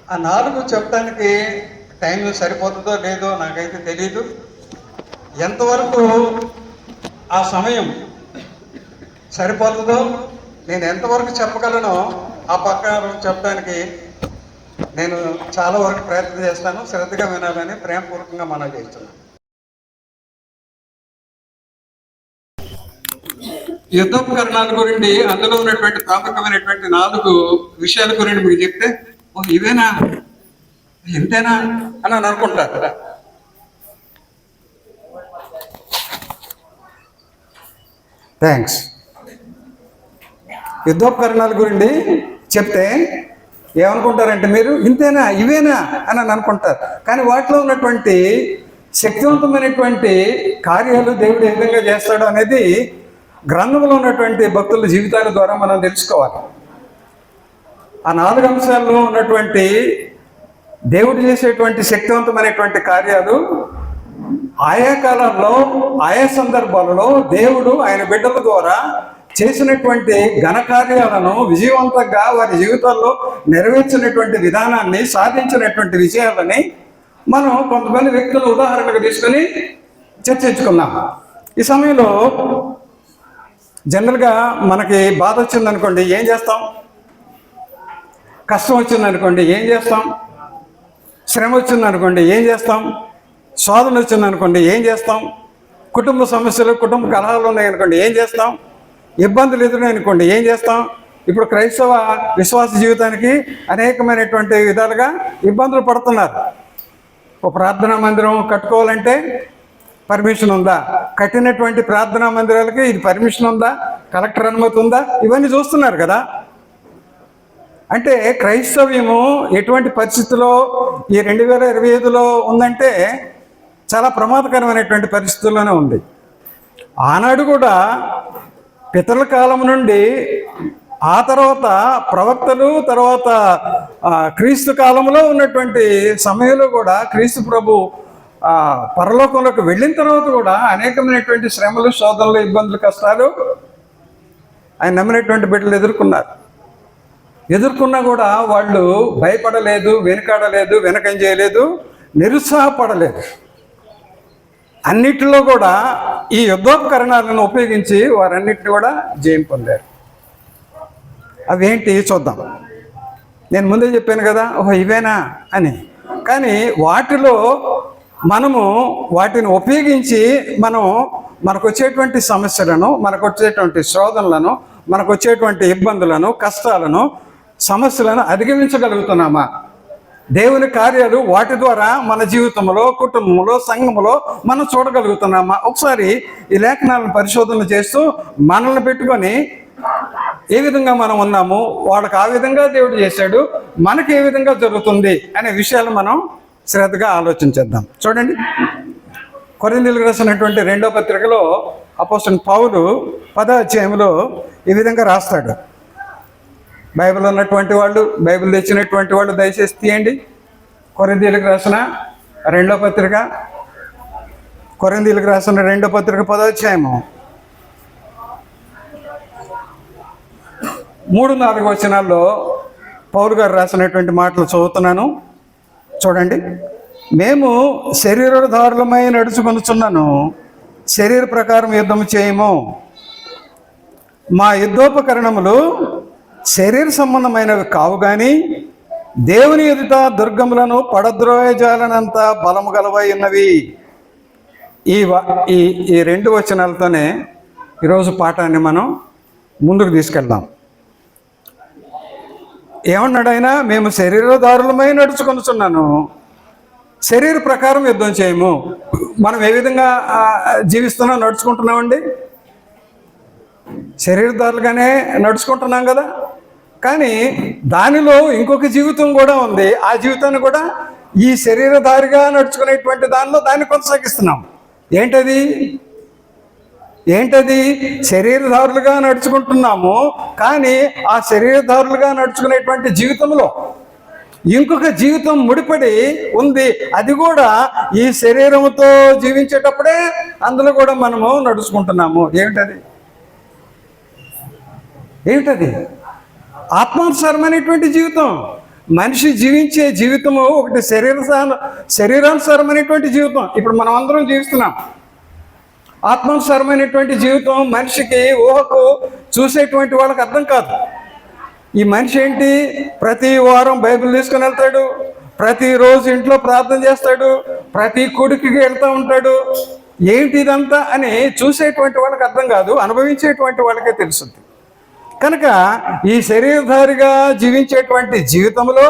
ఆ 4 చెప్పడానికి టైం సరిపోతుందో లేదో నాకైతే తెలీదు. ఎంతవరకు ఆ సమయం సరిపోతుందో, నేను ఎంతవరకు చెప్పగలనో ఆ ప్రకారం చెప్పడానికి నేను చాలా వరకు ప్రయత్నం చేస్తాను. శ్రద్ధగా వినాలని ప్రేమపూర్వకంగా మనవి చేస్తున్నాను. యుద్ధోపకరణాల గురించి అందులో ఉన్నటువంటి ప్రాముఖ్యమైనటువంటి 4 విషయాల గురించి మీకు చెప్తే ఇవేనా, ఇంతేనా అని అనుకుంటారు. థ్యాంక్స్. యుద్ధోపకరణాల గురించి చెప్తే ఏమనుకుంటారంటే మీరు ఇంతేనా, ఇవేనా అని అనుకుంటారు. కానీ వాటిలో ఉన్నటువంటి శక్తివంతమైనటువంటి కార్యాలు దేవుడు ఏ విధంగా చేస్తాడు అనేది గ్రంథంలో ఉన్నటువంటి భక్తుల జీవితాల ద్వారా మనం తెలుసుకోవాలి. ఆ 4 అంశాల్లో ఉన్నటువంటి దేవుడు చేసేటువంటి శక్తివంతమైనటువంటి కార్యాలు ఆయా కాలంలో ఆయా సందర్భాలలో దేవుడు ఆయన బిడ్డల ద్వారా చేసినటువంటి ఘనకార్యాలను విజయవంతంగా వారి జీవితాల్లో నెరవేర్చినటువంటి విధానాన్ని, సాధించినటువంటి విజయాలని మనం కొంతమంది వ్యక్తుల ఉదాహరణకు తీసుకొని చర్చించుకున్నాం. ఈ సమయంలో జనరల్గా మనకి బాధ వచ్చిందనుకోండి ఏం చేస్తాం, కష్టం వచ్చిందనుకోండి ఏం చేస్తాం, శ్రమ వచ్చిందనుకోండి ఏం చేస్తాం, శోధన వచ్చిందనుకోండి ఏం చేస్తాం, కుటుంబ సమస్యలు, కుటుంబ కలహాలు ఉన్నాయనుకోండి ఏం చేస్తాం, ఇబ్బందులు ఎదురనుకోండి ఏం చేస్తాం. ఇప్పుడు క్రైస్తవ విశ్వాస జీవితానికి అనేకమైనటువంటి విధాలుగా ఇబ్బందులు పడుతున్నారు. ఒక ప్రార్థనా మందిరం కట్టుకోవాలంటే పర్మిషన్ ఉందా, కట్టినటువంటి ప్రార్థనా మందిరాలకి ఇది పర్మిషన్ ఉందా, కలెక్టర్ అనుమతి ఉందా, ఇవన్నీ చూస్తున్నారు కదా. అంటే క్రైస్తవ్యము ఎటువంటి పరిస్థితిలో ఈ 2025లో ఉందంటే చాలా ప్రమాదకరమైనటువంటి పరిస్థితుల్లోనే ఉంది. ఆనాడు కూడా పితరుల కాలం నుండి, ఆ తర్వాత ప్రవక్తలు, తర్వాత క్రీస్తు కాలంలో ఉన్నటువంటి సమయంలో కూడా క్రీస్తు ప్రభు పరలోకంలోకి వెళ్ళిన తర్వాత కూడా అనేకమైనటువంటి శ్రమలు, శోధనలు, ఇబ్బందులు, కష్టాలు ఆయన నమ్మినటువంటి బిడ్డలు ఎదుర్కొన్నా కూడా వాళ్ళు భయపడలేదు, వెనుకాడలేదు, వెనకం చేయలేదు, నిరుత్సాహపడలేదు. అన్నిటిలో కూడా ఈ యుద్ధోపకరణాలను ఉపయోగించి వారన్నిటిని కూడా జయం పొందారు. అవేంటి చూద్దాం. నేను ముందే చెప్పాను కదా, ఓహో ఇవేనా అని. కానీ వాటిలో మనము వాటిని ఉపయోగించి మనకు వచ్చేటువంటి సమస్యలను, మనకు వచ్చేటువంటి శోధనలను, మనకు వచ్చేటువంటి ఇబ్బందులను, కష్టాలను, సమస్యలను అధిగమించగలుగుతున్నామా? దేవుని కార్యాలు వాటి ద్వారా మన జీవితంలో, కుటుంబంలో, సంఘంలో మనం చూడగలుగుతున్నామా? ఒకసారి ఈ లేఖనాలను పరిశోధన చేస్తూ మనల్ని పెట్టుకొని ఏ విధంగా మనం ఉన్నాము, వాళ్ళకి ఆ విధంగా దేవుడు చేశాడు, మనకి ఏ విధంగా జరుగుతుంది అనే విషయాలు మనం శ్రద్ధగా ఆలోచించేద్దాం. చూడండి, కొరింథీయులకు రాసినటువంటి 2వ పత్రికలో అపోస్తలుడైన పౌలు 10వ అధ్యాయంలో ఈ విధంగా రాస్తాడు. బైబిల్ ఉన్నటువంటి వాళ్ళు, బైబిల్ తెచ్చినటువంటి వాళ్ళు దయచేసి తీయండి. కొరింథీయులకు రాసిన 2వ పత్రిక, కొరింథీయులకు రాసిన 2వ పత్రిక 10వ అధ్యాయము 3-4 వచనాల్లో పౌలు గారు రాసినటువంటి మాటలు చదువుతున్నాను. చూడండి, మేము శరీరధారులమై నడుచుకొనుచున్నాను, శరీర ప్రకారం యుద్ధము చేయము. మా యుద్ధోపకరణములు శరీర సంబంధమైనవి కావు, కానీ దేవుని ఎదుట దుర్గములను పడద్రోయజాలనంత బలము గలవై ఉన్నవి. ఈ 2 వచనాలతోనే ఈరోజు పాఠాన్ని మనం ముందుకు తీసుకెళ్దాం. ఏమన్నాడు ఆయన? మేము శరీరధారులమై నడుచుకొనుచున్నాను, శరీర ప్రకారం యుద్ధం చేయము. మనం ఏ విధంగా జీవిస్తున్నాం, నడుచుకుంటున్నామండి? శరీరధారులుగానే నడుచుకుంటున్నాం కదా. కానీ దానిలో ఇంకొక జీవితం కూడా ఉంది. ఆ జీవితాన్ని కూడా ఈ శరీరధారిగా నడుచుకునేటువంటి దాన్ని కొనసాగిస్తున్నాం. ఏంటది? శరీరధారులుగా నడుచుకుంటున్నాము, కానీ ఆ శరీరధారులుగా నడుచుకునేటువంటి జీవితంలో ఇంకొక జీవితం ముడిపడి ఉంది. అది కూడా ఈ శరీరంతో జీవించేటప్పుడే అందులో కూడా మనము నడుచుకుంటున్నాము. ఏమిటది? ఆత్మానుసారమైనటువంటి జీవితం. మనిషి జీవించే జీవితము ఒకటి శరీరానుసారమైనటువంటి జీవితం. ఇప్పుడు మనం అందరం జీవిస్తున్నాం. ఆత్మానుసారమైనటువంటి జీవితం మనిషికి ఊహకు చూసేటువంటి వాళ్ళకి అర్థం కాదు. ఈ మనిషి ఏంటి, ప్రతి వారం బైబిల్ తీసుకుని వెళ్తాడు, ప్రతిరోజు ఇంట్లో ప్రార్థన చేస్తాడు, ప్రతి కొడుకుకి వెళ్తూ ఉంటాడు. ఏంటి ఇదంతా అని చూసేటువంటి వాళ్ళకి అర్థం కాదు, అనుభవించేటువంటి వాళ్ళకే తెలుస్తుంది. కనుక ఈ శరీరధారిగా జీవించేటువంటి జీవితంలో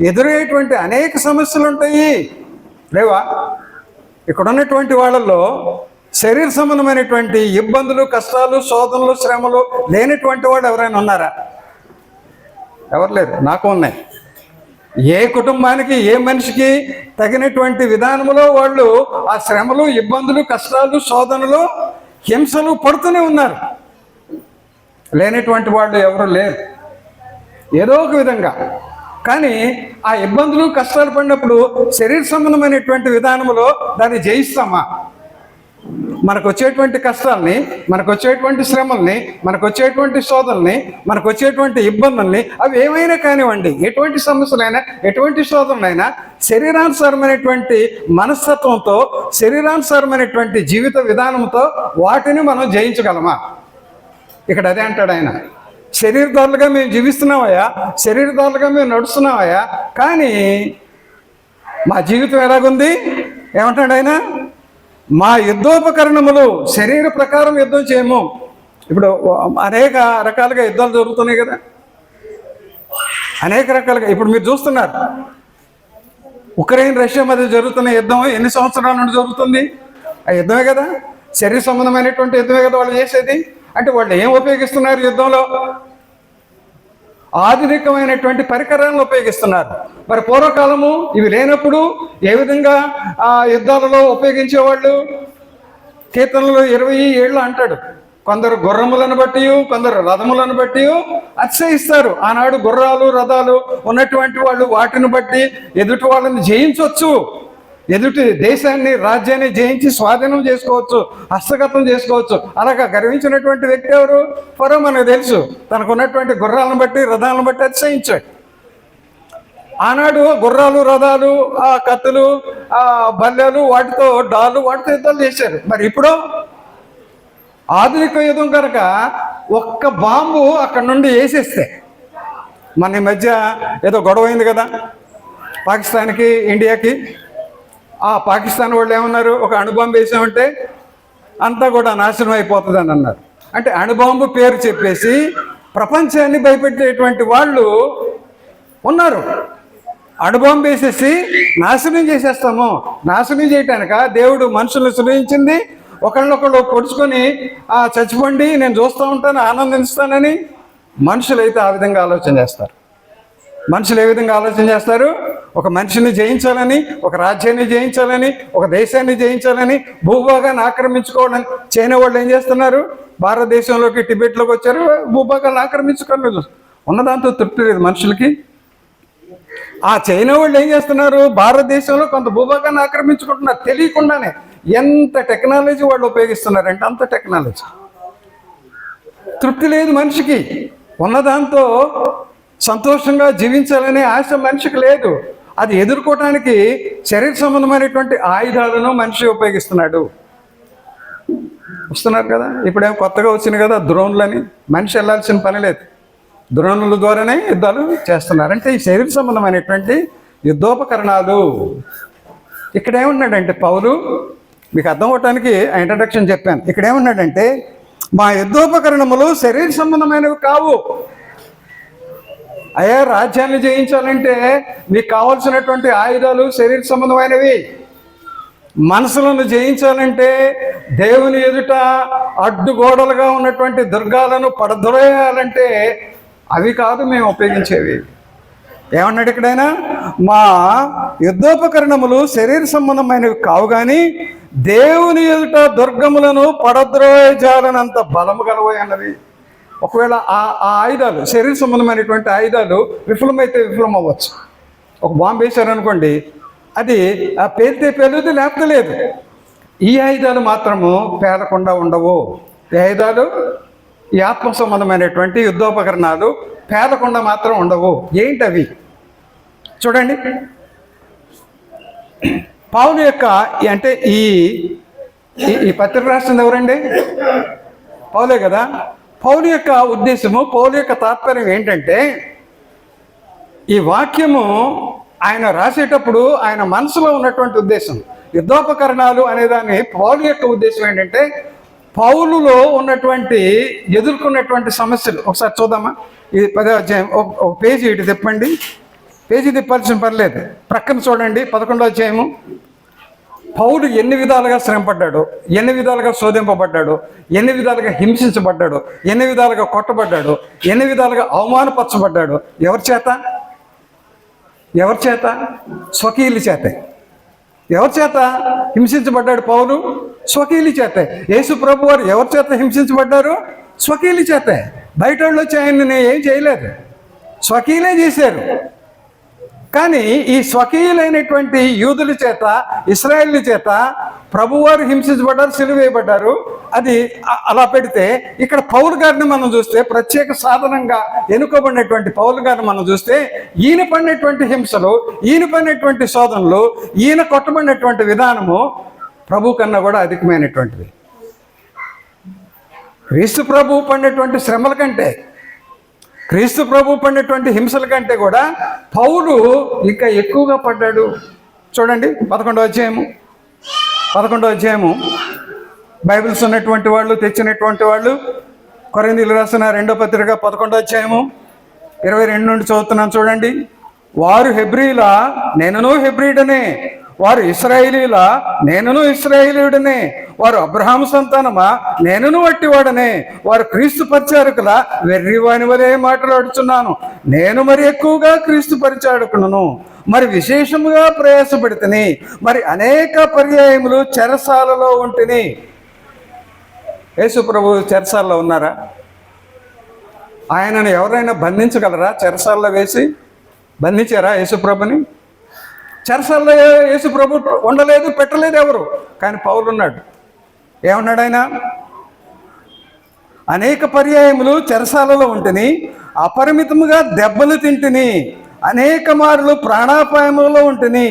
ఎదురయ్యేటువంటి అనేక సమస్యలు ఉంటాయి, లేవా? ఇక్కడ ఉన్నటువంటి వాళ్ళల్లో శరీర సంబంధమైనటువంటి ఇబ్బందులు, కష్టాలు, శోధనలు, శ్రమలు లేనటువంటి వాళ్ళు ఎవరైనా ఉన్నారా? ఎవరు లేరు. నాకు ఉన్నాయి. ఏ కుటుంబానికి, ఏ మనిషికి తగినటువంటి విధానంలో వాళ్ళు ఆ శ్రమలు, ఇబ్బందులు, కష్టాలు, శోధనలు, హింసలు పడుతూనే ఉన్నారు. లేనటువంటి వాళ్ళు ఎవరు లేరు, ఏదో ఒక విధంగా. కానీ ఆ ఇబ్బందులు, కష్టాలు పడినప్పుడు శరీర సంబంధమైనటువంటి విధానంలో దాన్ని జయిస్తామా? మనకు వచ్చేటువంటి కష్టాలని, మనకు వచ్చేటువంటి శ్రమల్ని, మనకు వచ్చేటువంటి శోధనల్ని, మనకు వచ్చేటువంటి ఇబ్బందుల్ని, అవి ఏమైనా కానివ్వండి, ఎటువంటి సమస్యలైనా, ఎటువంటి శోధనలైనా శరీరానుసారమైనటువంటి మనస్తత్వంతో, శరీరానుసారమైనటువంటి జీవిత విధానంతో వాటిని మనం జయించగలమా? ఇక్కడ అదే అంటాడు ఆయన. శరీరదారులుగా మేము జీవిస్తున్నామయ్యా, శరీరదారులుగా మేము నడుస్తున్నామయ్యా, కానీ మా జీవితం ఎలాగుంది? ఏమంటాడు ఆయన? మా యుద్ధోపకరణములు శరీర ప్రకారం యుద్ధం చేయము. ఇప్పుడు అనేక రకాలుగా యుద్ధాలు జరుగుతున్నాయి కదా, అనేక రకాలుగా. ఇప్పుడు మీరు చూస్తున్నారు, ఉక్రెయిన్ రష్యా మధ్య జరుగుతున్న యుద్ధం ఎన్ని సంవత్సరాల నుండి జరుగుతుంది? ఆ యుద్ధమే కదా, శరీర సంబంధమైనటువంటి యుద్ధమే కదా వాళ్ళు చేసేది. అంటే వాళ్ళు ఏం ఉపయోగిస్తున్నారు యుద్ధంలో? ఆధునికమైనటువంటి పరికరాలను ఉపయోగిస్తున్నారు. మరి పూర్వకాలము ఇవి లేనప్పుడు ఏ విధంగా ఆ యుద్ధాలలో ఉపయోగించేవాళ్ళు? కీర్తనలు 27 అంటాడు, కొందరు గుర్రములను బట్టి, కొందరు రథములను బట్టి అతిశయిస్తారు. ఆనాడు గుర్రాలు, రథాలు ఉన్నటువంటి వాళ్ళు వాటిని బట్టి ఎదుటి వాళ్ళని జయించవచ్చు, ఎదుటి దేశాన్ని, రాజ్యాన్ని జయించి స్వాధీనం చేసుకోవచ్చు, హస్తగతం చేసుకోవచ్చు. అలాగా గర్వించినటువంటి వ్యక్తి ఎవరు? ఫరో. మనకు తెలుసు, తనకు ఉన్నటువంటి గుర్రాలను బట్టి, రథాలను బట్టి అతిశయించాడు. ఆనాడు గుర్రాలు, రథాలు, ఆ కత్తులు, ఆ బల్లెలు, వాటితో డాలు, వాటితో యుద్ధాలు చేశారు. మరి ఇప్పుడు ఆధునిక యుద్ధం కనుక ఒక్క బాంబు అక్కడ నుండి వేసేస్తే, మన ఈ మధ్య ఏదో గొడవ అయింది కదా పాకిస్తాన్కి, ఇండియాకి. ఆ పాకిస్తాన్ వాళ్ళు ఏమన్నారు? ఒక అణుబాంబు వేసామంటే అంతా కూడా నాశనం అయిపోతుంది అని అన్నారు. అంటే అణుబాంబు పేరు చెప్పేసి ప్రపంచాన్ని భయపెట్టేటువంటి వాళ్ళు ఉన్నారు. అణుబాంబు వేసేసి నాశనం చేసేస్తాము. నాశనం చేయటానిక దేవుడు మనుషులను సృజించింది? ఒకళ్ళొకళ్ళు పొడుచుకొని చచ్చిపోండి, నేను చూస్తూ ఉంటాను, ఆనందిస్తానని. మనుషులైతే ఆ విధంగా ఆలోచన చేస్తారు. మనుషులు ఏ విధంగా ఆలోచన చేస్తారు? ఒక మనిషిని జయించాలని, ఒక రాజ్యాన్ని జయించాలని, ఒక దేశాన్ని జయించాలని, భూభాగాన్ని ఆక్రమించుకోవాలని. చైనా వాళ్ళు ఏం చేస్తున్నారు? భారతదేశంలోకి, టిబెట్లోకి వచ్చారు, భూభాగాన్ని ఆక్రమించుకోలేదు. ఉన్నదాంతో తృప్తి లేదు మనుషులకి. ఆ చైనా వాళ్ళు ఏం చేస్తున్నారు? భారతదేశంలో కొంత భూభాగాన్ని ఆక్రమించుకుంటున్నారు తెలియకుండానే. ఎంత టెక్నాలజీ వాళ్ళు ఉపయోగిస్తున్నారంటే అంత టెక్నాలజీ. తృప్తి లేదు మనిషికి. ఉన్నదాంతో సంతోషంగా జీవించాలనే ఆశ మనిషికి లేదు. అది ఎదుర్కోవటానికి శరీర సంబంధమైనటువంటి ఆయుధాలను మనిషి ఉపయోగిస్తున్నాడు. వస్తున్నారు కదా, ఇప్పుడేమో కొత్తగా వచ్చింది కదా డ్రోన్లని. మనిషి వెళ్ళాల్సిన పని లేదు, డ్రోన్ల ద్వారానే యుద్ధాలు చేస్తున్నారు. అంటే ఈ శరీర సంబంధమైనటువంటి యుద్ధోపకరణాలు. ఇక్కడ ఏమన్నాడంటే పౌలు, మీకు అర్థం అవటానికి ఇంట్రడక్షన్ చెప్పాను. ఇక్కడ ఏమన్నాడంటే, మా యుద్ధోపకరణములు శరీర సంబంధమైనవి కావు. అయ్యా, రాజ్యాన్ని జయించాలంటే మీకు కావాల్సినటువంటి ఆయుధాలు శరీర సంబంధమైనవి. మనసులను జయించాలంటే దేవుని ఎదుట అడ్డుగోడలుగా ఉన్నటువంటి దుర్గాలను పడద్రోయాలంటే అవి కాదు మేము ఉపయోగించేవి. ఏమన్నాడు ఇక్కడైనా? మా యుద్ధోపకరణములు శరీర సంబంధమైనవి కావు, కానీ దేవుని ఎదుట దుర్గములను పడద్రోయజాలనంత బలము గలవై అన్నవి. ఒకవేళ ఆ ఆయుధాలు, శరీర సంబంధమైనటువంటి ఆయుధాలు విఫలమైతే విఫలం అవ్వచ్చు. ఒక బాంబు వేశారనుకోండి, అది పేలితే పేలుది, లేకపోతే లేదు. ఈ ఆయుధాలు మాత్రము పేలకుండా ఉండవు. ఈ ఆయుధాలు, ఈ ఆత్మ సంబంధమైనటువంటి యుద్ధోపకరణాలు పేలకుండా మాత్రం ఉండవు. ఏంటవి? చూడండి, పౌలు యొక్క అంటే ఈ ఈ పత్రిక రాసింది ఎవరండి? పౌలే కదా. పౌలు యొక్క ఉద్దేశము, పౌలు యొక్క తాత్పర్యం ఏంటంటే, ఈ వాక్యము ఆయన రాసేటప్పుడు ఆయన మనసులో ఉన్నటువంటి ఉద్దేశం, యుద్ధోపకరణాలు అనేదాన్ని పౌలు యొక్క ఉద్దేశం ఏంటంటే, పౌలులో ఉన్నటువంటి ఎదుర్కొన్నటువంటి సమస్యలు ఒకసారి చూద్దామా. ఇది 10వ అధ్యాయం, ఒక పేజీ ఇటు తిప్పండి, పేజీ తిప్పాల్సిన పర్లేదు, ప్రక్కన చూడండి. 11వ అధ్యాయము. పౌలు ఎన్ని విధాలుగా శ్రమపడ్డాడు, ఎన్ని విధాలుగా శోధింపబడ్డాడు, ఎన్ని విధాలుగా హింసించబడ్డాడు, ఎన్ని విధాలుగా కొట్టబడ్డాడు, ఎన్ని విధాలుగా అవమానపరచబడ్డాడు. ఎవరి చేత? ఎవరి చేత? స్వకీయుల చేతే. ఎవరి చేత హింసించబడ్డాడు పౌలు? స్వకీయుల చేతే. యేసు ప్రభు వారు ఎవరి చేత హింసించబడ్డారు? స్వకీయుల చేతే. బయట వాళ్ళు వచ్చి ఆయన్ని ఏం చేయలేదు, స్వకీయులే చేశారు. కానీ ఈ స్వకీయులైనటువంటి యూదుల చేత, ఇశ్రాయేళ్ల చేత ప్రభువారు హింసించబడ్డారు, సిలువ వేయబడ్డారు. అది అలా పెడితే ఇక్కడ పౌలు గారిని మనం చూస్తే, ప్రత్యేక సాధనంగా ఎన్నుకోబడినటువంటి పౌలు గారిని మనం చూస్తే, ఈయన పడినటువంటి హింసలు, ఈయన పడినటువంటి శోధనలు, ఈయన కొట్టబడినటువంటి విధానము ప్రభు కన్నా కూడా అధికమైనటువంటిది. క్రీస్తు ప్రభు పడినటువంటి శ్రమల కంటే, క్రీస్తు ప్రభు పడినటువంటి హింసల కంటే కూడా పౌలు ఇంకా ఎక్కువగా పడ్డాడు. చూడండి 11వ అధ్యాయము. బైబిల్స్ ఉన్నటువంటి వాళ్ళు, తెచ్చినటువంటి వాళ్ళు, కొరింథీయులకు రాసిన 2వ పత్రిక 11వ అధ్యాయము 22 నుండి చదువుతున్నాను చూడండి. వారు హెబ్రీలా, నేనును హెబ్రీయుడనే. వారు ఇశ్రాయేలీలా, నేనును ఇశ్రాయేలీయుడనే. వారు అబ్రహాము సంతానమా, నేనును వట్టివాడనే. వారు క్రీస్తు పరిచారకుల, వెర్రివాని వలె మాట్లాడుచున్నాను. నేను మరి ఎక్కువగా క్రీస్తు పరిచారకులను, మరి విశేషముగా ప్రయాసపడితిని, మరి అనేక పర్యాయములు చెరసాలలో ఉంటిని. యేసు ప్రభు చెరసాలలో ఉన్నారా? ఆయనను ఎవరైనా బంధించగలరా? చెరసాలలో వేసి బంధించారా యేసు ప్రభుని? చెరసాలలో యేసు ప్రభు ఉండలేదు, పెట్టలేదు ఎవరు. కానీ పౌలు ఉన్నాడు. ఏమన్నాడు ఆయన? అనేక పర్యాయములు చెరసాలలో ఉంటిని, అపరిమితముగా దెబ్బలు తింటిని, అనేక మారులు ప్రాణాపాయములలో ఉంటిని,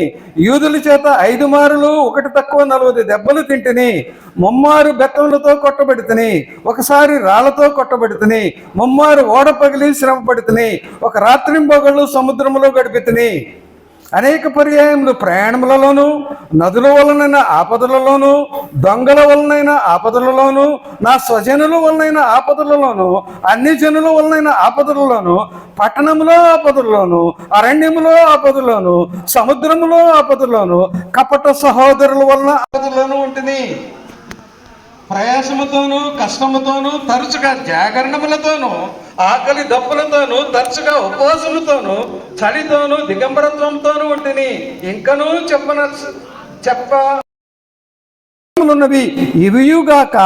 యూదుల చేత 5 మారులు 1 తక్కువ 40 దెబ్బలు తింటిని, ముమ్మారు బెత్తములతో కొట్టబడితిని, ఒకసారి రాళ్లతో కొట్టబడితిని, ముమ్మారు ఓడ పగిలి శ్రమ పడితిని, ఒక రాత్రింబగళ్ళు సముద్రములో గడిపితిని. అనేక పర్యాయములు ప్రయాణములలోను, నదుల వలనైన ఆపదలలోను, దొంగల వలనైన ఆపదలలోను, నా స్వజనుల వలనైన ఆపదలలోను, అన్ని జనుల వలనైన ఆపదలలోను, పట్టణములో ఆపదల్లోను, అరణ్యములో ఆపదలోను, సముద్రములో ఆపదలోను, కపట సహోదరుల వలన ఆపదలోను ఉంటుంది. ప్రయాసముతోనూ కష్టముతోనూ, తరచుగా జాగరణములతోనూ, ఆకలి దప్పులతోనూ, తరచుగా ఉపవాసముతోనూ, చలితోనూ, దిగంబరత్వంతోనూ ఉంటుంది. ఇంకనూ చెప్పనున్నవి ఇవియుగాక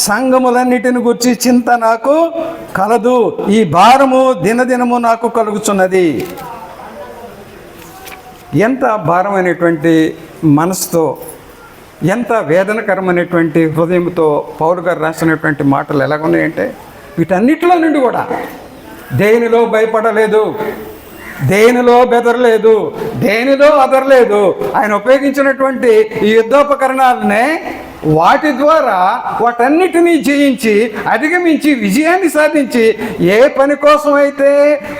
సంఘములన్నిటిని గురించి చింత నాకు కలదు. ఈ భారము దినదినము నాకు కలుగుచున్నది. ఎంత భారమైనటువంటి మనసుతో, ఎంత వేదనకరమైనటువంటి హృదయంతో పౌలు గారు రాసినటువంటి మాటలు ఎలాగున్నాయంటే, వీటన్నిటిలో నుండి కూడా దేనిలో భయపడలేదు, దేనిలో బెదరలేదు, దేనిలో అదరలేదు. ఆయన ఉపయోగించినటువంటి ఈ యుద్ధోపకరణాలనే వాటి ద్వారా వాటన్నిటినీ జయించి, అధిగమించి, విజయాన్ని సాధించి, ఏ పని కోసం అయితే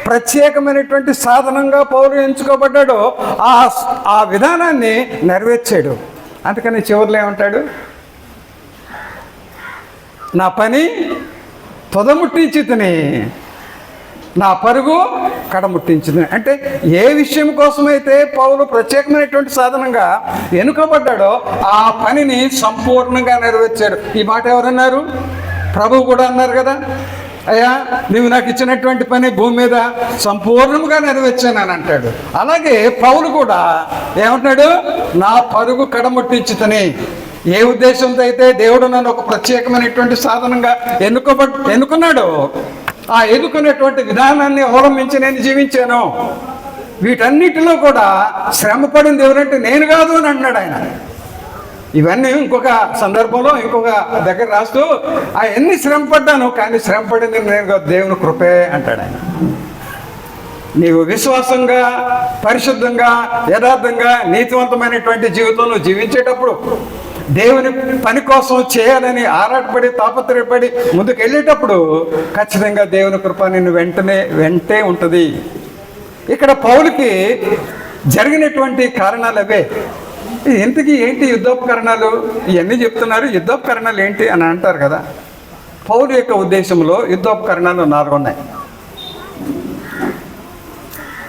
ప్రత్యేకమైనటువంటి సాధనంగా పౌలు ఎంచుకోబడ్డాడో ఆ విధానాన్ని నెరవేర్చాడు. అందుకని చివరిలో ఏమంటాడు? నా పని తొదముట్టించితిని, నా పరుగు కడముట్టించితిని. అంటే ఏ విషయం కోసమైతే పౌలు ప్రత్యేకమైనటువంటి సాధనంగా ఎన్నుకోబడ్డాడో ఆ పనిని సంపూర్ణంగా నెరవేర్చాడు. ఈ మాట ఎవరన్నారు? ప్రభువు కూడా అన్నారు కదా, అయ్యా నువ్వు నాకు ఇచ్చినటువంటి పని భూమి మీద సంపూర్ణంగా నెరవేర్చానని అంటాడు. అలాగే పౌలు కూడా ఏమంటున్నాడు? నా పరుగు కడముట్టించుతని. ఏ ఉద్దేశంతో అయితే దేవుడు నన్ను ఒక ప్రత్యేకమైనటువంటి సాధనంగా ఎన్నుకున్నాడో ఆ ఎన్నుకునేటువంటి విధానాన్ని అవలంబించి నేను జీవించాను. వీటన్నిటిలో కూడా శ్రమపడింది ఎవరంటే నేను కాదు అని అన్నాడు ఆయన. ఇవన్నీ ఇంకొక సందర్భంలో ఇంకొక దగ్గర రాస్తూ ఎన్ని శ్రమ పడ్డాను, కానీ శ్రమ పడింది నేను, దేవుని కృపే అంటాడు ఆయన. నీవు విశ్వాసంగా, పరిశుద్ధంగా, యథార్థంగా, నీతివంతమైనటువంటి జీవితం నువ్వు జీవించేటప్పుడు, దేవుని పని కోసం చేయాలని ఆరాటపడి తాపత్రయపడి ముందుకు వెళ్ళేటప్పుడు ఖచ్చితంగా దేవుని కృప నిన్ను వెంటే ఉంటుంది. ఇక్కడ పౌలుకి జరిగినటువంటి కారణాలు అవే. ఇంతకీ ఏంటి యుద్ధోపకరణాలు? ఇవన్నీ చెప్తున్నారు. యుద్ధోపకరణాలు ఏంటి అని అంటారు కదా. పౌలు యొక్క ఉద్దేశంలో యుద్ధోపకరణాలు 4 ఉన్నాయి.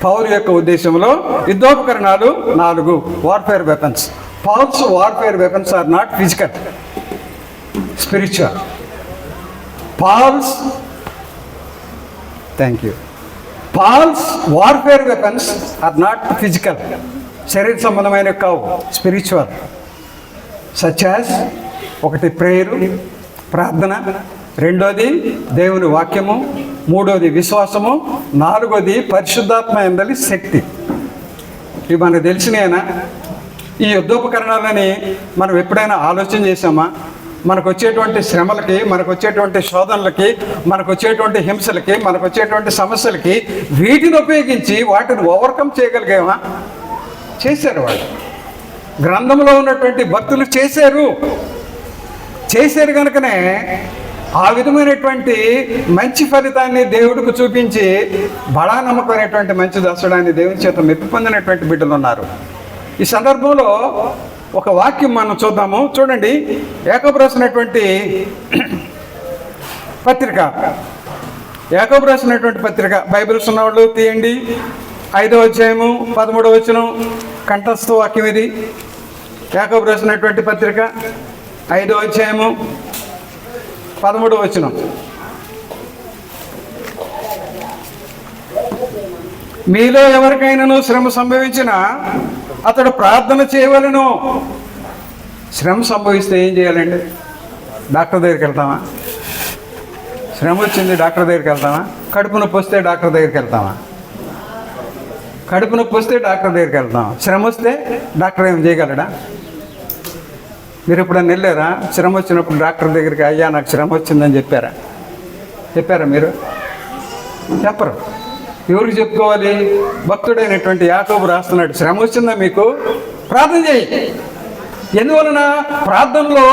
పౌలు యొక్క ఉద్దేశంలో యుద్ధోపకరణాలు 4 warfare weapons. Paul's warfare weapons are not physical, spiritual. Paul's warfare weapons are not physical, శరీర సంబంధమైన కావు, స్పిరిచువల్. సచ్ యాజ్ ఒకటి ప్రేయరు, ప్రార్థన, రెండోది దేవుని వాక్యము, మూడోది విశ్వాసము, నాలుగోది పరిశుద్ధాత్మ యందలి శక్తి. ఇవి మనకు తెలిసినేనా? ఈ యుద్ధోపకరణాలని మనం ఎప్పుడైనా ఆలోచన చేసామా? మనకు వచ్చేటువంటి శ్రమలకి, మనకు వచ్చేటువంటి శోధనలకి, మనకు వచ్చేటువంటి హింసలకి, మనకు వచ్చేటువంటి సమస్యలకి వీటిని ఉపయోగించి వాటిని ఓవర్కమ్ చేయగలిగామా? చేశారు. వాళ్ళు గ్రంథంలో ఉన్నటువంటి భక్తులు చేశారు కనుకనే ఆ విధమైనటువంటి మంచి ఫలితాన్ని దేవుడికి చూపించి బడా నమ్మకమైనటువంటి మంచి దాసుడాన్ని దేవుని చేత మెప్పు పొందినటువంటి బిడ్డలు ఉన్నారు. ఈ సందర్భంలో ఒక వాక్యం మనం చూద్దాము. చూడండి, యాకోబు రాసినటువంటి పత్రిక, బైబిల్స్ ఉన్నవాళ్ళు తీయండి. 5వ అధ్యాయము 13వ వచనం కంఠస్థ వాక్యం ఇది. యాకోబు రాసినటువంటి పత్రిక 5వ అధ్యాయము 13వ వచనం. మీలో ఎవరికైనాను శ్రమ సంభవించినా అతడు ప్రార్థన చేయవలెను. శ్రమ సంభవిస్తే ఏం చేయాలండి? డాక్టర్ దగ్గరికి వెళ్తామా? శ్రమ వచ్చింది డాక్టర్ దగ్గరికి వెళ్తామా? కడుపు నొప్పి వస్తే డాక్టర్ దగ్గరికి వెళ్తామా? శ్రమ వస్తే డాక్టర్ ఏం చేయగలడా? మీరు ఎప్పుడన్నా వెళ్ళారా? శ్రమ వచ్చినప్పుడు డాక్టర్ దగ్గరికి, అయ్యా నాకు శ్రమ వచ్చిందని చెప్పారా మీరు? చెప్పరు. ఎవరికి చెప్పుకోవాలి? భక్తుడైనటువంటి యాకోబు రాస్తున్నాడు, శ్రమ వచ్చిందా మీకు? ప్రార్థన చేయి. ఎందువలన? ప్రార్థనలో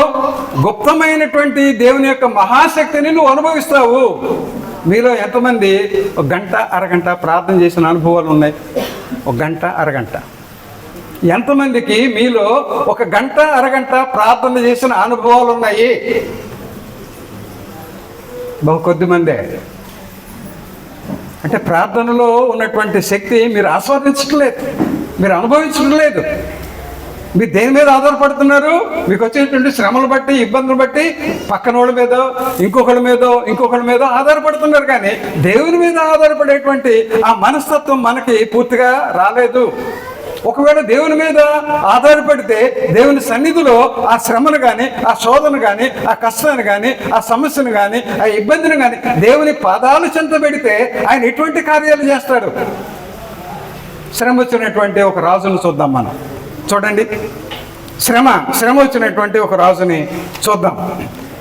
గుప్తమైనటువంటి దేవుని యొక్క మహాశక్తిని నువ్వు అనుభవిస్తావు. మీలో ఎంతమంది 1 గంట, అరగంట ప్రార్థన చేసిన అనుభవాలు ఉన్నాయి? 1 గంట, అరగంట. ఎంతమందికి మీలో 1 గంట, అరగంట ప్రార్థన చేసిన అనుభవాలు ఉన్నాయి? బహు కొద్ది మందే. అంటే ప్రార్థనలో ఉన్నటువంటి శక్తి మీరు ఆస్వాదించట్లేదు, మీరు అనుభవించడం లేదు. మీరు దేని మీద ఆధారపడుతున్నారు? మీకు వచ్చేటువంటి శ్రమలు బట్టి, ఇబ్బందులు బట్టి పక్కన వాళ్ళ మీద, ఇంకొకళ్ళ మీద ఆధారపడుతున్నారు. కానీ దేవుని మీద ఆధారపడేటువంటి ఆ మనస్తత్వం మనకి పూర్తిగా రాలేదు. ఒకవేళ దేవుని మీద ఆధారపడితే దేవుని సన్నిధిలో ఆ శ్రమను కానీ, ఆ శోధన కానీ, ఆ కష్టాన్ని కానీ, ఆ సమస్యను కానీ, ఆ ఇబ్బందిని కానీ దేవుని పాదాలు చెంత పెడితే ఆయన ఎటువంటి కార్యాలు చేస్తాడు? శ్రమ వచ్చినటువంటి ఒక రాజును చూద్దాం మనం. చూడండి, శ్రమ వచ్చినటువంటి ఒక రాజుని చూద్దాం.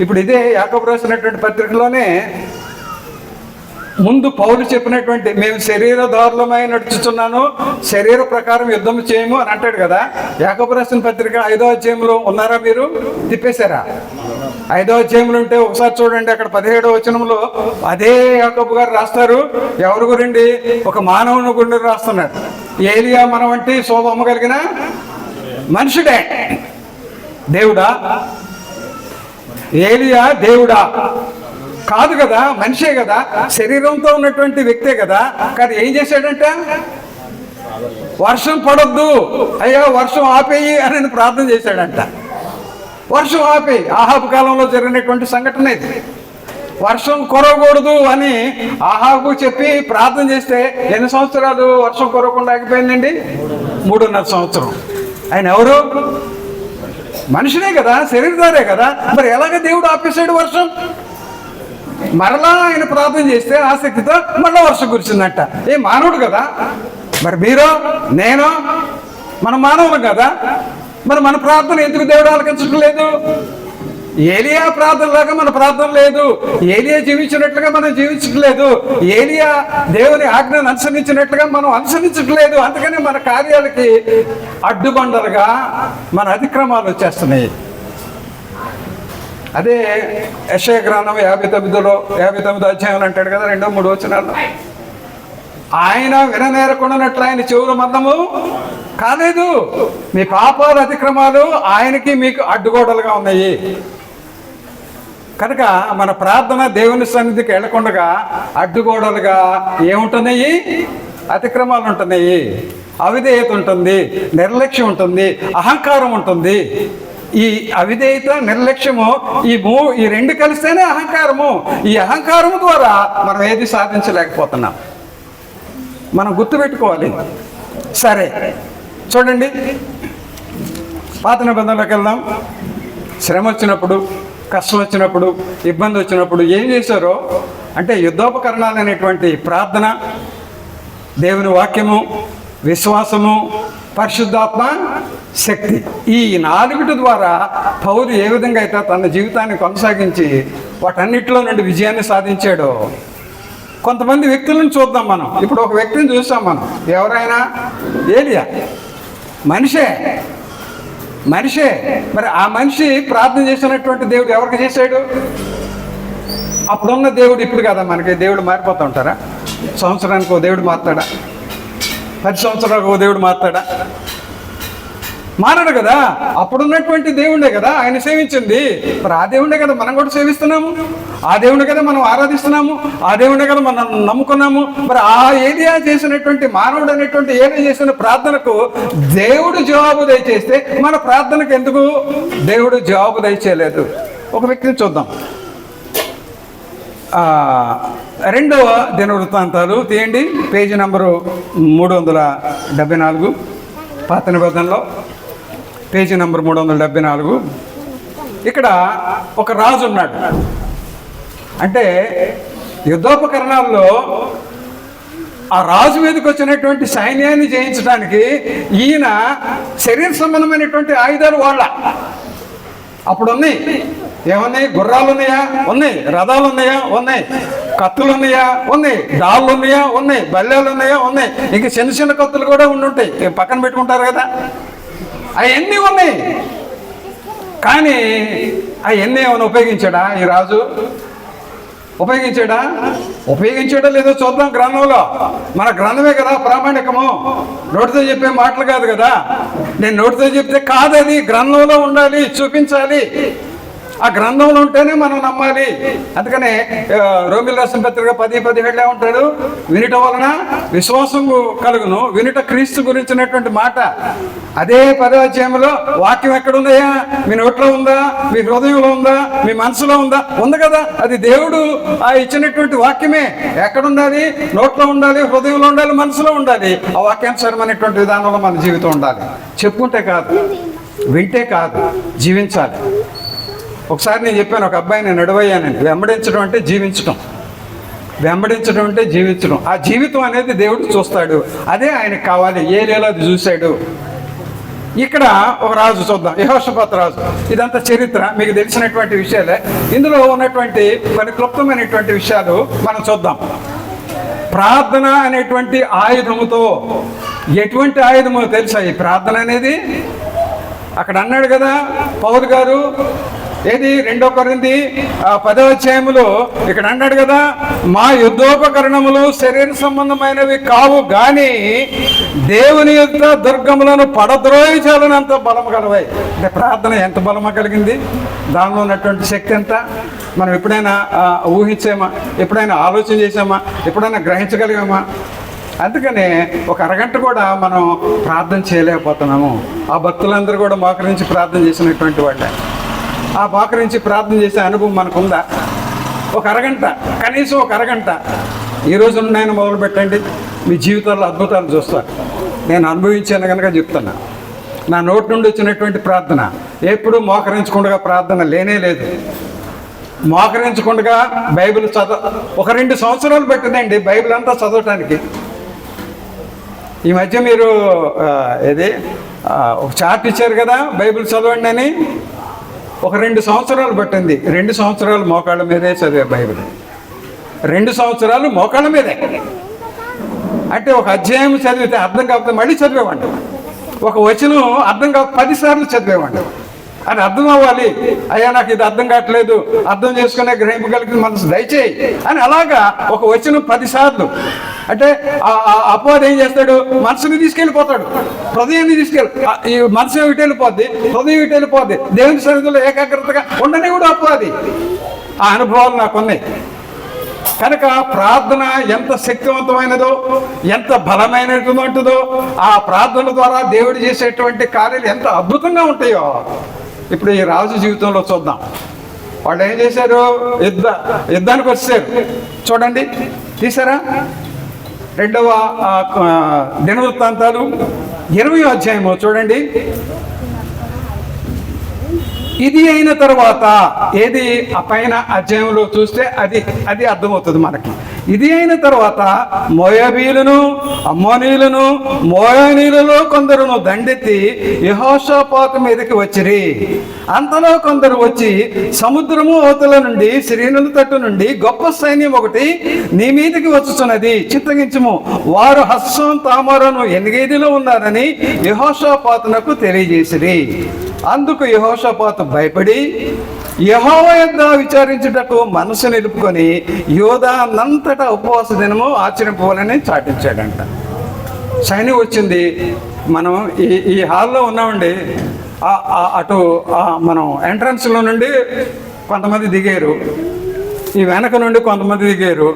ఇప్పుడు ఇదే యాకోబు రాసినటువంటి పత్రికలోనే ముందు పౌలు చెప్పినటువంటి, మేము శరీరధారులమై నడుచుతున్నాను, శరీర ప్రకారం యుద్ధం చేయము అని అంటాడు కదా. యాకోబు రాసిన పత్రిక 5వ అధ్యాయంలో ఉన్నారా? మీరు తిప్పేశారా? 5వ అధ్యాయంలో ఉంటే ఒకసారి చూడండి. అక్కడ 17వ వచనంలో అదే యాకోబు గారు రాస్తారు. ఎవరి గురించి? ఒక మానవుని గురించి రాస్తున్నాడు. ఏలియా మన వంటి శోభమ్మ కలిగిన మనుషుడే. దేవుడా? ఏలియా దేవుడా? కాదు కదా, మనిషే కదా, శరీరంతో ఉన్నటువంటి వ్యక్తే కదా. కానీ ఏం చేశాడంట? వర్షం పడొద్దు అయ్యా, వర్షం ఆపేయి అని ప్రార్థన చేశాడంట. వర్షం ఆపేయి. ఆహాబు కాలంలో జరిగినటువంటి సంఘటన ఇది. వర్షం కురవకూడదు అని ఆహాబు చెప్పి ప్రార్థన చేస్తే ఎన్ని సంవత్సరాలు వర్షం కురవకుండా ఆగిపోయిందండి? 3.5 సంవత్సరం. ఆయన ఎవరు? మనుషునే కదా, శరీరధారే కదా. మరి ఎలాగ దేవుడు ఆపేశాడు వర్షం? మరలా ఆయన ప్రార్థన చేస్తే ఆసక్తితో మళ్ళీ వర్షం కురిసిందంట. ఏ మానవుడు కదా. మరి మీరు, నేను, మన మానవులు కదా. మరి మన ప్రార్థన ఎందుకు దేవుడు ఆలకించడం లేదు? ఏలియా ప్రార్థనలాగా మన ప్రార్థన లేదు. ఏలియా జీవించినట్లుగా మనం జీవించట్లేదు. ఏలియా దేవుని ఆజ్ఞను అనుసరించినట్లుగా మనం అనుసరించట్లేదు. అందుకని మన కార్యాలకి అడ్డుబండలుగా మన అతిక్రమాలు వచ్చేస్తున్నాయి. అదే యెషయా గ్రంథం 59 అధ్యాయం అంటాడు కదా, 2-3 వచనాల్లో, ఆయన విననేరకుండానట్లు ఆయన చెవులు మందము కాలేదు. మీ పాపాలు అతిక్రమాలు ఆయనకి మీకు అడ్డుగోడలుగా ఉన్నాయి. కనుక మన ప్రార్థన దేవుని సన్నిధికి వెళ్లకుండా అడ్డుగోడలుగా ఏముంటున్నాయి? అతిక్రమాలు ఉంటున్నాయి, అవిధేయత ఉంటుంది, నిర్లక్ష్యం ఉంటుంది, అహంకారం ఉంటుంది. ఈ అవిధేయత, నిర్లక్ష్యము ఈ రెండు కలిస్తేనే అహంకారము. ఈ అహంకారము ద్వారా మనం ఏది సాధించలేకపోతున్నాం. మనం గుర్తుపెట్టుకోవాలి. సరే చూడండి, పాత నిబంధనలోకి వెళ్దాం. శ్రమ వచ్చినప్పుడు, కష్టం వచ్చినప్పుడు, ఇబ్బంది వచ్చినప్పుడు ఏం చేశారో అంటే యుద్ధోపకరణాలు అనేటువంటి ప్రార్థన, దేవుని వాక్యము, విశ్వాసము, పరిశుద్ధాత్మ శక్తి, ఈ 4 ద్వారా పౌలు ఏ విధంగా అయితే తన జీవితాన్ని కొనసాగించి వాటన్నిటిలో నుండి విజయాన్ని సాధించాడో కొంతమంది వ్యక్తులను చూద్దాం మనం. ఇప్పుడు ఒక వ్యక్తిని చూస్తాం మనం. ఎవరైనా? ఏలియా. మనిషే. మరి ఆ మనిషి ప్రార్థన చేసినటువంటి దేవుడు ఎవరికి చేశాడు? అప్పుడున్న దేవుడు ఇప్పుడు కదా మనకి దేవుడు మారిపోతూ ఉంటారా? సంవత్సరానికి ఓ దేవుడు మారుతాడా? 10 సంవత్సరాలకు ఓ దేవుడు మారుతాడా? మారడు కదా. అప్పుడున్నటువంటి దేవుడే కదా ఆయన సేవించింది. మరి ఆ దేవుడే కదా మనం కూడా సేవిస్తున్నాము. ఆ దేవుడే కదా మనం ఆరాధిస్తున్నాము. ఆ దేవుడే కదా మనం నమ్ముకున్నాము. మరి ఆ ఏలియా చేసినటువంటి, మానవుడు అనేటువంటి ఏలియా చేసిన ప్రార్థనకు దేవుడు జవాబు దయచేస్తే మన ప్రార్థనకు ఎందుకు దేవుడు జవాబు దయచేయలేదు? ఒక వ్యక్తిని చూద్దాం. 2వ దినవృత్తాంతాలు తీయండి, పేజీ నంబరు 374, పాత నిబంధనలో పేజీ నంబర్ 374. ఇక్కడ ఒక రాజు ఉన్నాడు. అంటే యుద్ధోపకరణాల్లో ఆ రాజు మీదకి వచ్చినటువంటి సైన్యాన్ని జయించడానికి ఈయన శరీర సంబంధమైనటువంటి ఆయుధాలు వాళ్ళ అప్పుడు ఉన్నాయి. ఏమన్నాయి? గుర్రాలు ఉన్నాయా? ఉన్నాయి. రథాలు ఉన్నాయా? ఉన్నాయి. కత్తులు ఉన్నాయా? ఉన్నాయి. డాళ్ళు ఉన్నాయా? ఉన్నాయి. బల్లెలు ఉన్నాయా? ఉన్నాయి. ఇంక చిన్న చిన్న కత్తులు కూడా ఉండుంటాయి, పక్కన పెట్టుకుంటారు కదా, అవన్నీ ఉన్నాయి. కానీ అవన్నీ ఏమైనా ఉపయోగించాడా ఈ రాజు? ఉపయోగించాడో లేదో చూద్దాం గ్రంథంలో. మన గ్రంథమే కదా ప్రామాణికము, నోటితో చెప్పే మాటలు కాదు కదా. నేను నోటితో చెప్తే కాదు, అది గ్రంథంలో ఉండాలి, చూపించాలి. ఆ గ్రంథంలో ఉంటేనే మనం నమ్మాలి. అందుకనే రోమిల రాసిన పత్రిక 10:17 ఉంటాడు, వినుట వలన విశ్వాసం కలుగును, వినుట క్రీస్తు గురించినటువంటి మాట. అదే 10వ అధ్యాయంలో వాక్యం ఎక్కడుందయ్యా? మీ నోట్లో ఉందా? మీ హృదయంలో ఉందా? మీ మనసులో ఉందా? ఉంది కదా. అది దేవుడు ఇచ్చినటువంటి వాక్యమే. ఎక్కడుండాలి? నోట్లో ఉండాలి, హృదయంలో ఉండాలి, మనసులో ఉండాలి. ఆ వాక్యానుసారమైనటువంటి విధానంలో మన జీవితం ఉండాలి. చెప్పుకుంటే కాదు, వింటే కాదు, జీవించాలి. ఒకసారి నేను చెప్పాను, ఒక అబ్బాయి నేను నడువయ్యానండి. వెంబడించడం అంటే జీవించడం. ఆ జీవితం అనేది దేవుడు చూస్తాడు. అదే ఆయనకు కావాలి. ఏలియాలో అది చూశాడు. ఇక్కడ ఒక రాజు చూద్దాం, యెహోషాపాతు రాజు. ఇదంతా చరిత్ర, మీకు తెలిసినటువంటి విషయాలే. ఇందులో ఉన్నటువంటి కొన్ని క్లుప్తమైనటువంటి విషయాలు మనం చూద్దాం. ప్రార్థన అనేటువంటి ఆయుధముతో, ఎటువంటి ఆయుధమో తెలుసా ఈ ప్రార్థన అనేది? అక్కడ అన్నాడు కదా పౌలు గారు, ఏది 2 కొరింథీ 10వ అధ్యాయములో ఇక్కడ అన్నాడు కదా, మా యుద్ధోపకరణములు శరీర సంబంధమైనవి కావు గాని దేవుని యొక్క దుర్గములను పడద్రోయించాలనంత బలము గలవై. అంటే ప్రార్థన ఎంత బలమ కలిగింది, దానిలో ఉన్నటువంటి శక్తి ఎంత మనం ఎప్పుడైనా ఊహించామా? ఎప్పుడైనా ఆలోచన చేసామా? ఎప్పుడైనా గ్రహించగలిగామా? అందుకనే ఒక అరగంట కూడా మనం ప్రార్థన చేయలేకపోతున్నాము. ఆ భక్తులందరూ కూడా మోకరించి ప్రార్థన చేసినటువంటి వాళ్ళే. ఆ మోకరించి ప్రార్థన చేసే అనుభవం మనకుందా? ఒక అరగంట, కనీసం ఒక అరగంట ఈరోజు నేను మొదలు పెట్టండి, మీ జీవితాల్లో అద్భుతాలు చూస్తారు. నేను అనుభవించాను కనుక చెప్తున్నా. నా నోటి నుండి వచ్చినటువంటి ప్రార్థన ఎప్పుడు మోకరించకుండా ప్రార్థన లేనే లేదు. మోకరించకుండా బైబిల్ ఒక 2 సంవత్సరాలు పెట్టిందండి బైబిల్ అంతా చదవటానికి. ఈ మధ్య మీరు ఒక చార్ట్ ఇచ్చారు కదా బైబిల్ చదవండి అని. ఒక 2 సంవత్సరాలు పట్టింది. 2 సంవత్సరాలు మోకాళ్ళ మీదే చదివే బైబిల్. 2 సంవత్సరాలు మోకాళ్ళ మీదే. అంటే ఒక అధ్యాయం చదివితే అర్థం కాకపోతే మళ్ళీ చదివేవాడిని. ఒక వచనం అర్థం కాకపోతే 10 సార్లు చదివేవాడిని. అది అర్థం అవ్వాలి, అయ్యా నాకు ఇది అర్థం కావట్లేదు, అర్థం చేసుకునే గ్రహింపగలిగిన మనసు దయచేయి అని అలాగా ఒక వచనం 10 సార్లు. అంటే అపవాది ఏం చేస్తాడు? మనసుని తీసుకెళ్ళిపోతాడు, హృదయాన్ని ఈ మనసు ఇటు వెళ్ళిపోద్ది, హృదయం ఇటు వెళ్ళిపోద్ది. దేవుని సన్నిధిలో ఏకాగ్రతగా ఉండనివ్వడు అపవాది. ఆ అనుభవాలు నాకున్నాయి. కనుక ప్రార్థన ఎంత శక్తివంతమైనదో, ఎంత బలమైనటువంటిదో, ఆ ప్రార్థన ద్వారా దేవుడు చేసేటువంటి కార్యాలు ఎంత అద్భుతంగా ఉంటాయో ఇప్పుడు ఈ రాజు జీవితంలో చూద్దాం. వాళ్ళు ఏం చేశారు? యుద్ధానికి వచ్చారు. చూడండి, తీసారా? 2వ దినవృత్తాంతాలు 20వ అధ్యాయము చూడండి. ఇది అయిన తర్వాత, ఏది ఆ పైన అధ్యాయంలో చూస్తే అది అర్థమవుతుంది మనకి. ఇది అయిన తర్వాత మోయాబీయులను, అమ్మోనీయులను, మోయానీయులలో కొందరును దండెత్తి యెహోషాపాతు మీదకి వచ్చిరి. అంతలో కొందరు వచ్చి, సముద్రము అవతల నుండి, సిరియనుల తట్టు నుండి గొప్ప సైన్యం ఒకటి నీ మీదకి వచ్చుచున్నది, చిత్తగించుము. వారు హస్సం తామారును ఎన్గేదిలో ఉన్నారని యెహోషాపాతునకు తెలియజేసిరి. అందుకు యెహోషాపాతు భయపడి యెహోవా యొద్ద విచారించుటకు మనసు నిలుపుకొని యోధానంతటా ఉపవాస దినము ఆచరింపవాలని చాటించాడంట. సైన్యం వచ్చింది. మనం ఈ హాల్లో ఉన్నామండి. అటు మనం ఎంట్రన్స్లో నుండి కొంతమంది దిగారు, ఈ వెనక నుండి కొంతమంది దిగారు,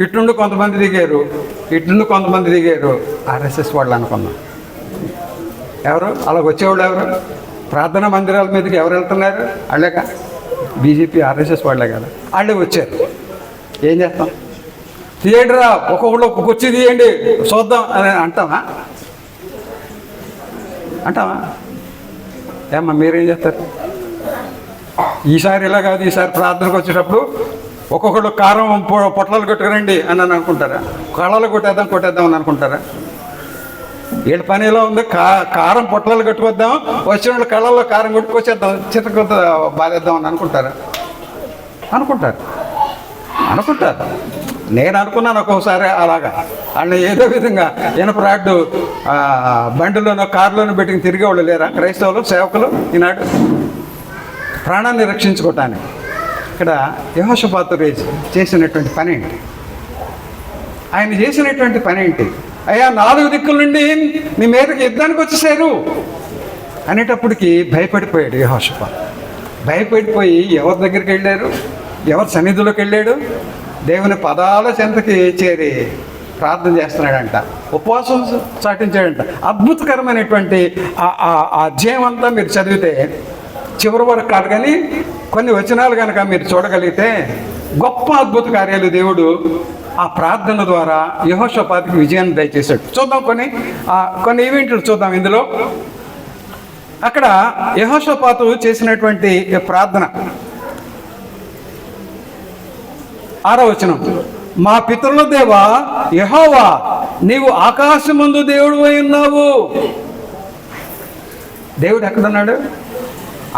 ఇటు నుండి కొంతమంది దిగారు, ఇటు నుండి కొంతమంది దిగారు. ఆర్ఎస్ఎస్ వాళ్ళు అనుకున్నాం. ఎవరు అలాగ వచ్చేవాళ్ళు? ఎవరు? ప్రార్థనా మందిరాల మీదకి ఎవరు వెళ్తున్నారు? వాళ్ళేక బీజేపీ ఆర్ఎస్ఎస్ వాళ్ళే కదా. వాళ్ళే వచ్చారు. ఏం చేస్తాం? తీయండిరా, ఒక్కొక్కళ్ళు ఒక్కొక్క కుర్చీ తీయండి చూద్దాం అని అంటామా? ఏమ్మా మీరేం చేస్తారు? ఈసారి ఇలా కాదు, ఈసారి ప్రార్థనకు వచ్చేటప్పుడు ఒక్కొక్కళ్ళు కారం పొట్లాలు కొట్టుకురండి అని అనుకుంటారా? కళ్ళలు కొట్టేద్దాం అని అనుకుంటారా? వీళ్ళ పని ఎలా ఉంది? కారం పొట్లాలు కట్టుకొద్దాం, వచ్చిన వాళ్ళు కళ్ళల్లో కారం కొట్టుకొచ్చేద్దాం, చిత్తకొద్ద బాధేద్దాం అని అనుకుంటారు. నేను అనుకున్నాను ఒక్కొక్కసారి అలాగా. వాళ్ళని ఏదో విధంగా ఇనప రాడ్డు బండిలోనో కారులోనో పెట్టుకుని తిరిగేవాళ్ళు లేరా క్రైస్తవులు సేవకులు ఈనాడు ప్రాణాన్ని రక్షించుకోవటానికి? ఇక్కడ యెహోషాపాతు చేసినటువంటి పని ఏంటి? ఆయన చేసినటువంటి పని ఏంటి? అయ్యా 4 దిక్కుల నుండి నీ మీదకి యుద్ధానికి వచ్చేసారు అనేటప్పటికి భయపడిపోయాడు యెహోషాపాతు. భయపడిపోయి ఎవరి దగ్గరికి వెళ్ళారు? ఎవరి సన్నిధిలోకి వెళ్ళాడు? దేవుని పదాల చెంతకి చేరి ప్రార్థన చేస్తున్నాడంట, ఉపవాసం చాటించాడంట. అద్భుతకరమైనటువంటి ఆ అధ్యాయం అంతా మీరు చదివితే చివరి వరకు కాదు, కానీ కొన్ని వచనాలు కనుక మీరు చూడగలిగితే గొప్ప అద్భుత కార్యాలు దేవుడు ఆ ప్రార్థన ద్వారా యెహోషాపాతుకి విజయాన్ని దయచేశాడు. చూద్దాం కొన్ని ఈవెంట్లు చూద్దాం ఇందులో. అక్కడ యెహోషాపాతు చేసినటువంటి ప్రార్థన 6వ వచనం. మా పితరుల దేవా యెహోవా, నీవు ఆకాశమందు దేవుడు అయి ఉన్నావు. దేవుడు ఎక్కడున్నాడు?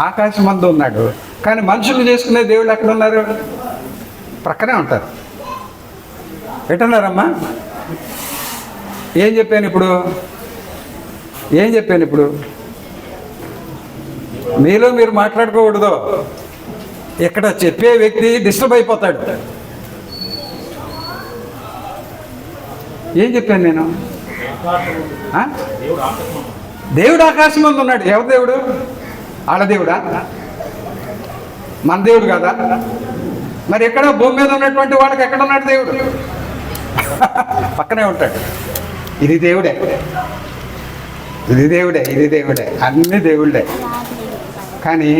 ఆకాశమందు ఉన్నాడు. కానీ మనుషులు చేసుకునే దేవుళ్ళు ఎక్కడున్నారు? ప్రక్కనే ఉంటారు. ఎట్టున్నారమ్మా? ఏం చెప్పాను ఇప్పుడు? మీలో మీరు మాట్లాడుకోకూడదు. ఇక్కడ చెప్పే వ్యక్తి డిస్టర్బ్ అయిపోతాడు. ఏం చెప్పాను నేను? దేవుడు ఆకాశం మందు ఉన్నాడు. ఎవరు దేవుడు? వాళ్ళ దేవుడా? మన దేవుడు కదా. మరి ఎక్కడ భూమి మీద ఉన్నటువంటి వాళ్ళకి ఎక్కడ ఉన్నాడు దేవుడు? పక్కనే ఉంటాడు. ఇది దేవుడే, అన్ని దేవుళ్ళే. కానీ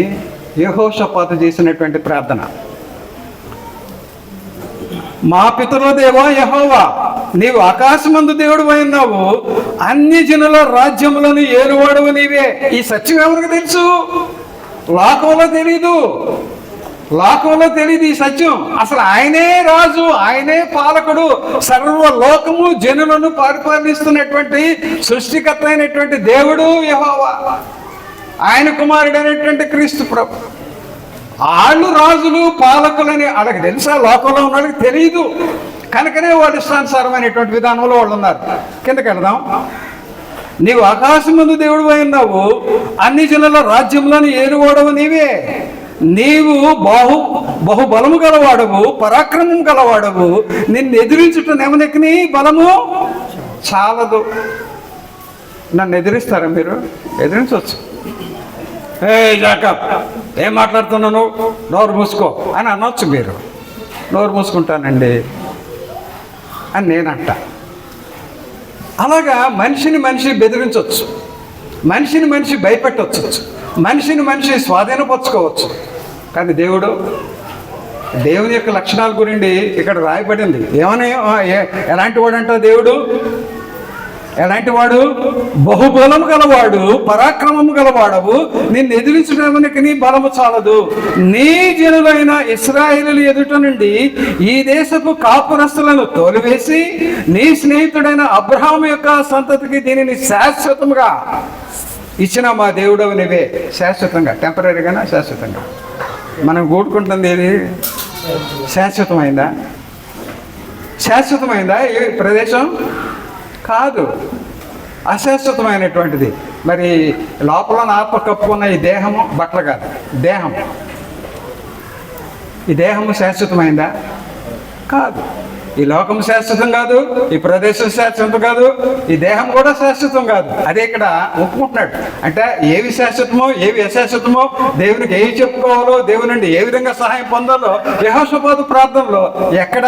యెహోషాపాతు చేసినటువంటి ప్రార్థన, మా పితరుల దేవా యెహోవా, నీవు ఆకాశమందు దేవుడు ఉన్నావు, అన్ని జనుల రాజ్యములను ఏలువాడవు నీవే. ఈ సత్యం ఎవరికి తెలుసు? లోకంలో తెలియదు ఈ సత్యం. అసలు ఆయనే రాజు, ఆయనే పాలకుడు, సర్వలోకము జనులను పరిపాలిస్తున్నటువంటి సృష్టికర్త అయినటువంటి దేవుడు యెహోవా. ఆయన కుమారుడు అయినటువంటి క్రీస్తు ప్రభు. వాళ్ళు రాజులు పాలకులని వాళ్ళకి తెలుసా? లోకంలో ఉన్న వాళ్ళకి తెలియదు కనుకనే వాళ్ళు ఇష్టానుసారమైనటువంటి విధానంలో వాళ్ళు ఉన్నారు. కిందకి వెళదాం. నీవు ఆకాశం ముందు దేవుడు అయినావు, అన్ని జనుల రాజ్యంలోని ఏలువాడవు నీవే. నీవు బహుబలము గలవాడవు, పరాక్రమం గలవాడవు. నిన్ను ఎదిరించుట నెమనెక్కిని బలము చాలదు. నన్ను ఎదిరిస్తారా మీరు? ఎదిరించవచ్చు. జాకబ్ ఏం మాట్లాడుతున్నాను, నోరు మూసుకో అని అనొచ్చు. మీరు నోరు మూసుకుంటానండి అని నేనంట. అలాగా మనిషిని మనిషి బెదిరించవచ్చు, మనిషిని మనిషి భయపెట్టవచ్చు, మనిషిని మనిషి స్వాధీనపరచుకోవచ్చు. కానీ దేవుని యొక్క లక్షణాల గురించి ఇక్కడ రాయబడింది. ఏమని? ఎలాంటి వాడంట దేవుడు? ఎలాంటి వాడు? బహుబలము గలవాడు, పరాక్రమము గలవాడవు. నిన్ను ఎదిరించడానికి నీ బలము చాలదు. నీ జనులైన ఇశ్రాయేలు ఎదుట నుండి ఈ దేశపు కాపురస్తులను తోలివేసి నీ స్నేహితుడైన అబ్రహాము యొక్క సంతతికి దీనిని శాశ్వతముగా ఇచ్చిన మా దేవుడవు నీవే. శాశ్వతంగా, టెంపరీగానా? శాశ్వతంగా. మనం కూడుకుంటుంది ఏది? శాశ్వతమైందా? శాశ్వతమైందా ఈ ప్రదేశం? కాదు, అశాశ్వతమైనటువంటిది. మరి లోపల ఆత్మ కప్పుకున్న ఈ దేహము బట్టలు కాదు, దేహం. ఈ దేహము శాశ్వతమైందా? కాదు. ఈ లోకం శాశ్వతం కాదు, ఈ ప్రదేశం శాశ్వతం కాదు, ఈ దేహం కూడా శాశ్వతం కాదు. అదే ఇక్కడ ఒప్పుకుంటున్నాడు. అంటే ఏవి శాశ్వతమో ఏవి అశాశ్వతమో, దేవునికి ఏవి చెప్పుకోవాలో, దేవుని నుండి ఏ విధంగా సహాయం పొందాలో యెహోషాపాతు ప్రార్థనలో ఎక్కడ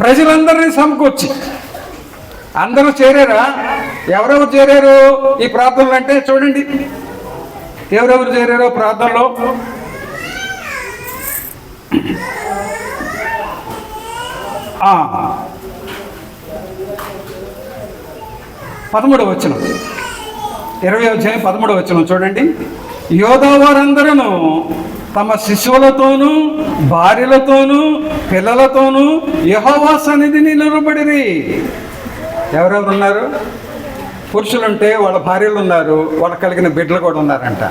ప్రజలందరినీ సమకూర్చి అందరూ చేరారా? ఎవరెవరు చేరారు ఈ ప్రార్థనలు అంటే చూడండి. ఎవరెవరు చేరారో ప్రార్థనలో? పదమూడవ వచనం, 20వ అధ్యాయం 13వ వచనం చూడండి. యోధా వారందరూ తమ శిశువులతోనూ భార్యలతోనూ పిల్లలతోనూ యెహోవా సన్నిధిని నిలబడిరి. ఎవరెవరు ఉన్నారు? పురుషులుంటే వాళ్ళ భార్యలు ఉన్నారు, వాళ్ళకి కలిగిన బిడ్డలు కూడా ఉన్నారంట.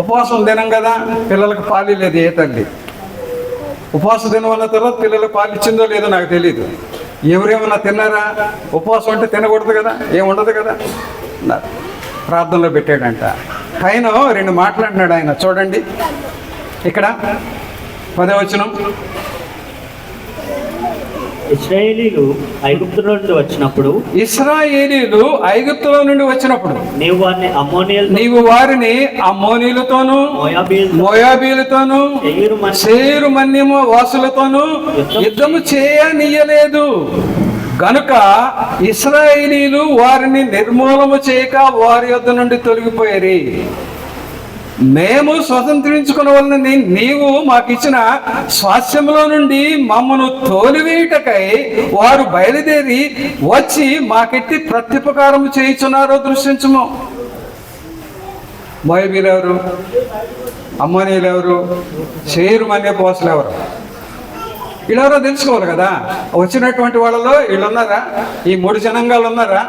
ఉపవాసం దినం కదా, పిల్లలకు పాలు లేదు ఏ తల్లి. ఉపవాస దినం అన్న తర్వాత పిల్లలకు పాలు ఇచ్చిందో లేదో నాకు తెలియదు. ఎవరేమన్నా తిన్నారా? ఉపవాసం అంటే తినకూడదు కదా, ఏముండదు కదా. ప్రార్థనలో పెట్టాడంట. పైన 2 మాట్లాడినాడు ఆయన. చూడండి ఇక్కడ 10వ వచనం. ఇశ్రాయేలీలు ఐగుప్తులో నుండి వచ్చినప్పుడు నీవు వారిని అమ్మోనీయులతోనూ మోయాబీలతోనూ సేయీరు మన్యము వాసులతోనూ యుద్ధము చేయనీయలేదు గనుక ఇశ్రాయేలీలు వారిని నిర్మూలము చేయక వారి యొద్ద నుండి తొలగిపోయారు. మేము స్వతంత్రించుకున్న నీవు మాకిచ్చిన స్వాస్థ్యంలో నుండి మమ్మను తోలివేయుటకై వారు బయలుదేరి వచ్చి మాకెట్టి ప్రత్యుపకారము చేయుచున్నారో దృష్టించుము. మోయాబీలు ఎవరు? అమ్మోనీయులు ఎవరు? సేయీరు మన్యపు వాసులు ఎవరు? వీళ్ళెవరో తెలుసుకోవాలి కదా. వచ్చినటువంటి వాళ్ళలో వీళ్ళు ఉన్నారా? ఈ 3 జనాంగాలు ఉన్నారా?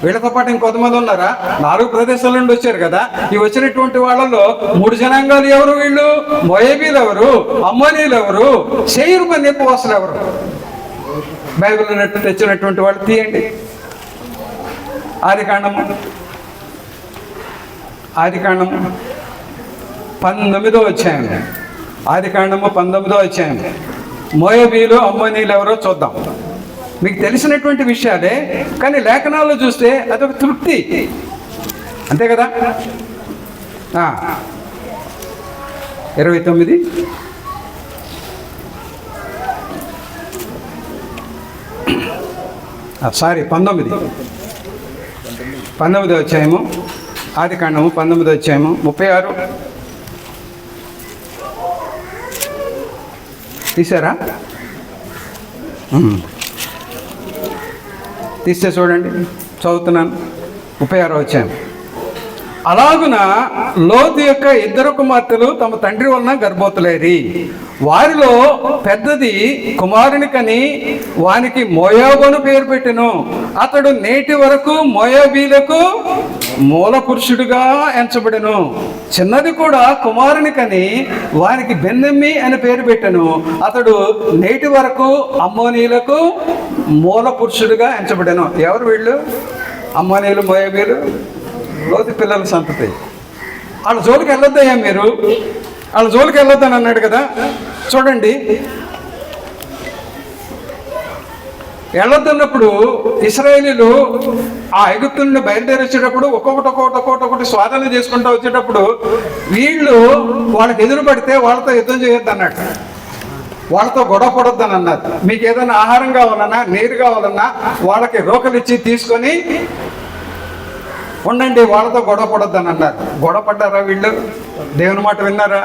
వీళ్ళతో పాటు ఇంకొంతమంది ఉన్నారా? 4 ప్రదేశాల నుండి వచ్చారు కదా. ఈ వచ్చినటువంటి వాళ్ళలో 3 జనాంగాలు ఎవరు? వీళ్ళు మోయాబీలు ఎవరు? అమ్మోనీయులు ఎవరు? సేయీరు మన్యపు వాసులు ఎవరు? బైబిల్ తెచ్చినటువంటి వాళ్ళు తీయండి. ఆదికాండము 19వ అధ్యాయం. ఆదికాండము 19వ అధ్యాయం. మోయాబీలు అమ్మోనీయులు ఎవరో చూద్దాం. మీకు తెలిసినటువంటి విషయాలే, కానీ లేఖనాల్లో చూస్తే అదొక తృప్తి, అంతే కదా. 29 19వ అధ్యాయము. ఆదికాండము 19వ అధ్యాయము 36. తీసారా? తీస్తే చూడండి, చదువుతున్నాను. 36వ అధ్యాయం. అలాగున లోతు యొక్క 2 కుమార్తెలు తమ తండ్రి వలన గర్భవతులైరి. వారిలో పెద్దది కుమారుని కని వానికి మోయాబును పేరు పెట్టెను. అతడు నేటి వరకు మోయాబీలకు మూల పురుషుడుగా ఎంచబడెను. చిన్నది కూడా కుమారుని కని వానికి బెన్నెమ్మి అని పేరు పెట్టెను. అతడు నేటి వరకు అమ్మోనీయులకు మూల పురుషుడుగా ఎంచబడెను. ఎవరు వీళ్ళు? అమ్మోనీయులు, మోయాబీలు, లోతు పిల్లల సంతతి. వాళ్ళ జోలికి వెళ్ళొద్దయ్యా మీరు, వాళ్ళ జోలికి వెళ్ళొద్దని అన్నాడు కదా. చూడండి, వెళ్ళొద్దన్నప్పుడు ఇశ్రాయేలీలు ఆ ఐగుప్తు నుండి బయలుదేరి వచ్చేటప్పుడు ఒక్కొక్కటి స్వాధీనం చేసుకుంటూ వచ్చేటప్పుడు వీళ్ళు వాళ్ళకి ఎదురు పడితే వాళ్ళతో యుద్ధం చేయొద్దు అన్నాడు. వాళ్ళతో గొడవ పడొద్దని అన్నారు. మీకు ఏదైనా ఆహారం కావాలన్నా, నీరు కావాలన్నా వాళ్ళకి రోకలు ఇచ్చి తీసుకొని ఉండండి, వాళ్ళతో గొడవ పడొద్దని అన్నారు. గొడవ పడ్డారా వీళ్ళు? దేవుని మాట విన్నారా?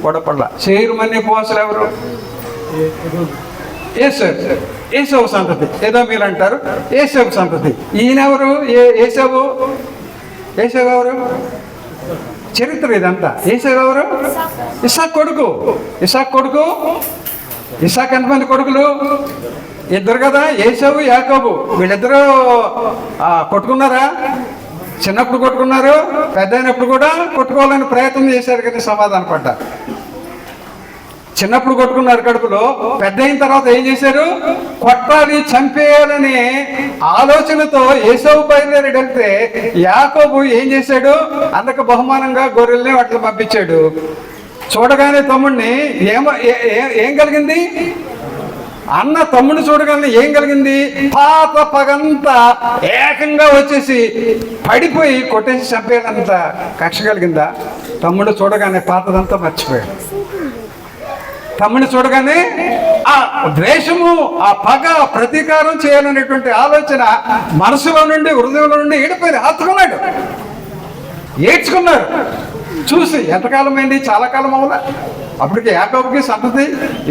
గొడవ పడలా. శరీరమనే ఉపవాసులు ఎవరు? ఏసావు సంతతి. ఏదో మీరు అంటారు ఏసావు సంతతి. ఈయనెవరు? ఏసావు ఎవరు? చరిత్ర ఇదంతా. ఏసావు ఎవరు? ఇస్సాకు కొడుకు. ఇస్సాకు ఎంతమంది కొడుకులు? ఇద్దరు కదా, ఏసావు, యాకోబు. వీళ్ళిద్దరూ కొట్టుకున్నారా? చిన్నప్పుడు కొట్టుకున్నారు, పెద్ద అయినప్పుడు కూడా కొట్టుకోవాలని ప్రయత్నం చేశారు కానీ సమాధాన పడ్డారు. చిన్నప్పుడు కొట్టుకున్నారు కడుపులో, పెద్ద అయిన తర్వాత ఏం చేశారు? కొట్టాలి, చంపేయాలనే ఆలోచనతో ఏసావు బయలుదేరి వెళ్తే యాకోబు ఏం చేశాడు? అందుకు బహుమానంగా గొర్రెల్ని వాటిని పంపించాడు. చూడగానే తమ్ముడిని ఏం కలిగింది? అన్న తమ్ముడిని చూడగానే ఏం కలిగింది? పాత పగంతా ఏకంగా వచ్చేసి పడిపోయి కొట్టేసి చంపేయాలంత కక్ష కలిగిందా? తమ్ముడు చూడగానే పాతదంతా మర్చిపోయాడు. తమ్ముడిని చూడగానే ఆ ద్వేషము, ఆ పగ, ప్రతీకారం చేయాలనేటువంటి ఆలోచన మనసులో నుండి, హృదయంలో నుండి ఏడిపోయింది. హత్తుకున్నాడు, ఏడ్చుకున్నారు. చూసి ఎంతకాలం అయింది? చాలా కాలం అవులా. అప్పటికి యాకోబుకి సంతతి,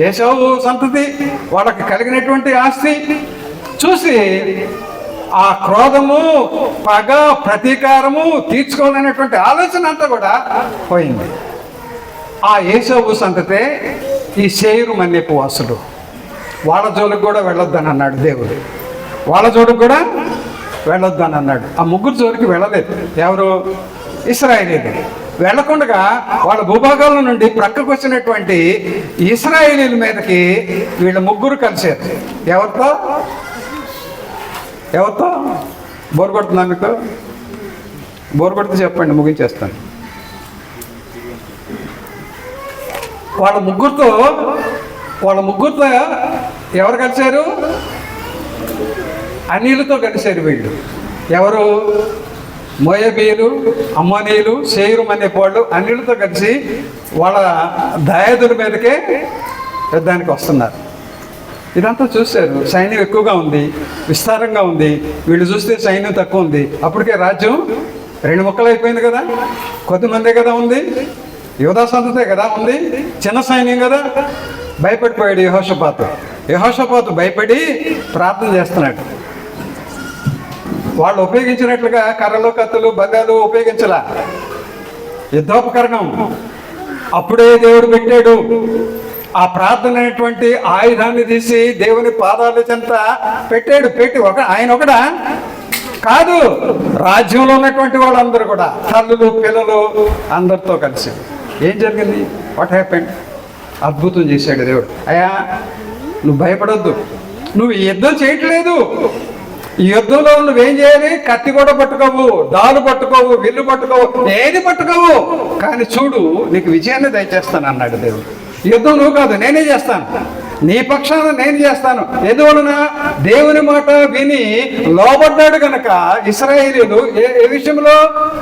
ఏసావు సంతతి, వాళ్ళకి కలిగినటువంటి ఆస్తి చూసి ఆ క్రోధము, పగ, ప్రతీకారము తీర్చుకోవాలనేటువంటి ఆలోచన అంతా కూడా పోయింది. ఆ ఏసావు సంతతే ఈ శేయరు మన్యపు వాసులు. వాళ్ళ జోలికి కూడా వెళ్ళొద్దని అన్నాడు దేవుడు. వాళ్ళ జోలికి కూడా వెళ్ళొద్దని అన్నాడు. ఆ ముగ్గురు జోలికి వెళ్ళలేదు. ఎవరు? ఇశ్రాయేలీలు. వెళ్ళకుండా వాళ్ళ భూభాగాల నుండి ప్రక్కకు వచ్చినటువంటి ఇశ్రాయేలీల మీదకి వీళ్ళ ముగ్గురు కలిశారు. ఎవరితో? బోరు కొడుతుందా మీకు? బోరు కొడితే చెప్పండి, ముగించేస్తాను. వాళ్ళ ముగ్గురితో ఎవరు కలిశారు? అన్యులతో కలిశారు వీళ్ళు. ఎవరు? మోయాబీయులు, అమ్మోనీయులు, శేయరు అనే వాళ్ళు అన్యులతో కలిసి వాళ్ళ దాయాదుల మీదకే యుద్ధానికి వస్తున్నారు. ఇదంతా చూశారు. సైన్యం ఎక్కువగా ఉంది, విస్తారంగా ఉంది. వీళ్ళు చూస్తే సైన్యం తక్కువ ఉంది. అప్పటికే రాజ్యం 2 ముక్కలు అయిపోయింది కదా. కొద్దిమందే కదా ఉంది, యోధా సంతతే కదా ఉంది, చిన్న సైన్యం కదా. భయపడిపోయాడు యెహోషాపాతు భయపడి ప్రార్థన చేస్తున్నాడు. వాళ్ళు ఉపయోగించినట్లుగా కర్రలు, కత్తులు, బల్లాలు ఉపయోగించలా. యుద్ధోపకరణం అప్పుడే దేవుడు పెట్టాడు. ఆ ప్రార్థన అనేటువంటి ఆయుధాన్ని తీసి దేవుని పాదాల చెంత పెట్టాడు. ఆయన ఒకడా కాదు, రాజ్యంలో ఉన్నటువంటి వాళ్ళందరూ కూడా, తల్లులు, పిల్లలు అందరితో కలిసి. ఏం జరిగింది? What happened? అద్భుతం చేశాడు దేవుడు. అయ్యా, నువ్వు భయపడొద్దు, నువ్వు యుద్ధం చేయట్లేదు. ఈ యుద్ధంలో నువ్వేం చేయాలి? కత్తి కూడా పట్టుకోవు, డాలు పట్టుకోవు, విల్లు పట్టుకోవు, ఏది పట్టుకోవు. కానీ చూడు, నీకు విజయాన్ని దయచేస్తాను అన్నాడు దేవుడు. యుద్ధం నువ్వు కాదు, నేనే చేస్తాను, నీ పక్షాన నేను చేస్తాను. ఎందువలన? దేవుని మాట విని లోబడ్డాడు కనుక. ఇశ్రాయేలీయులు ఏ విషయంలో?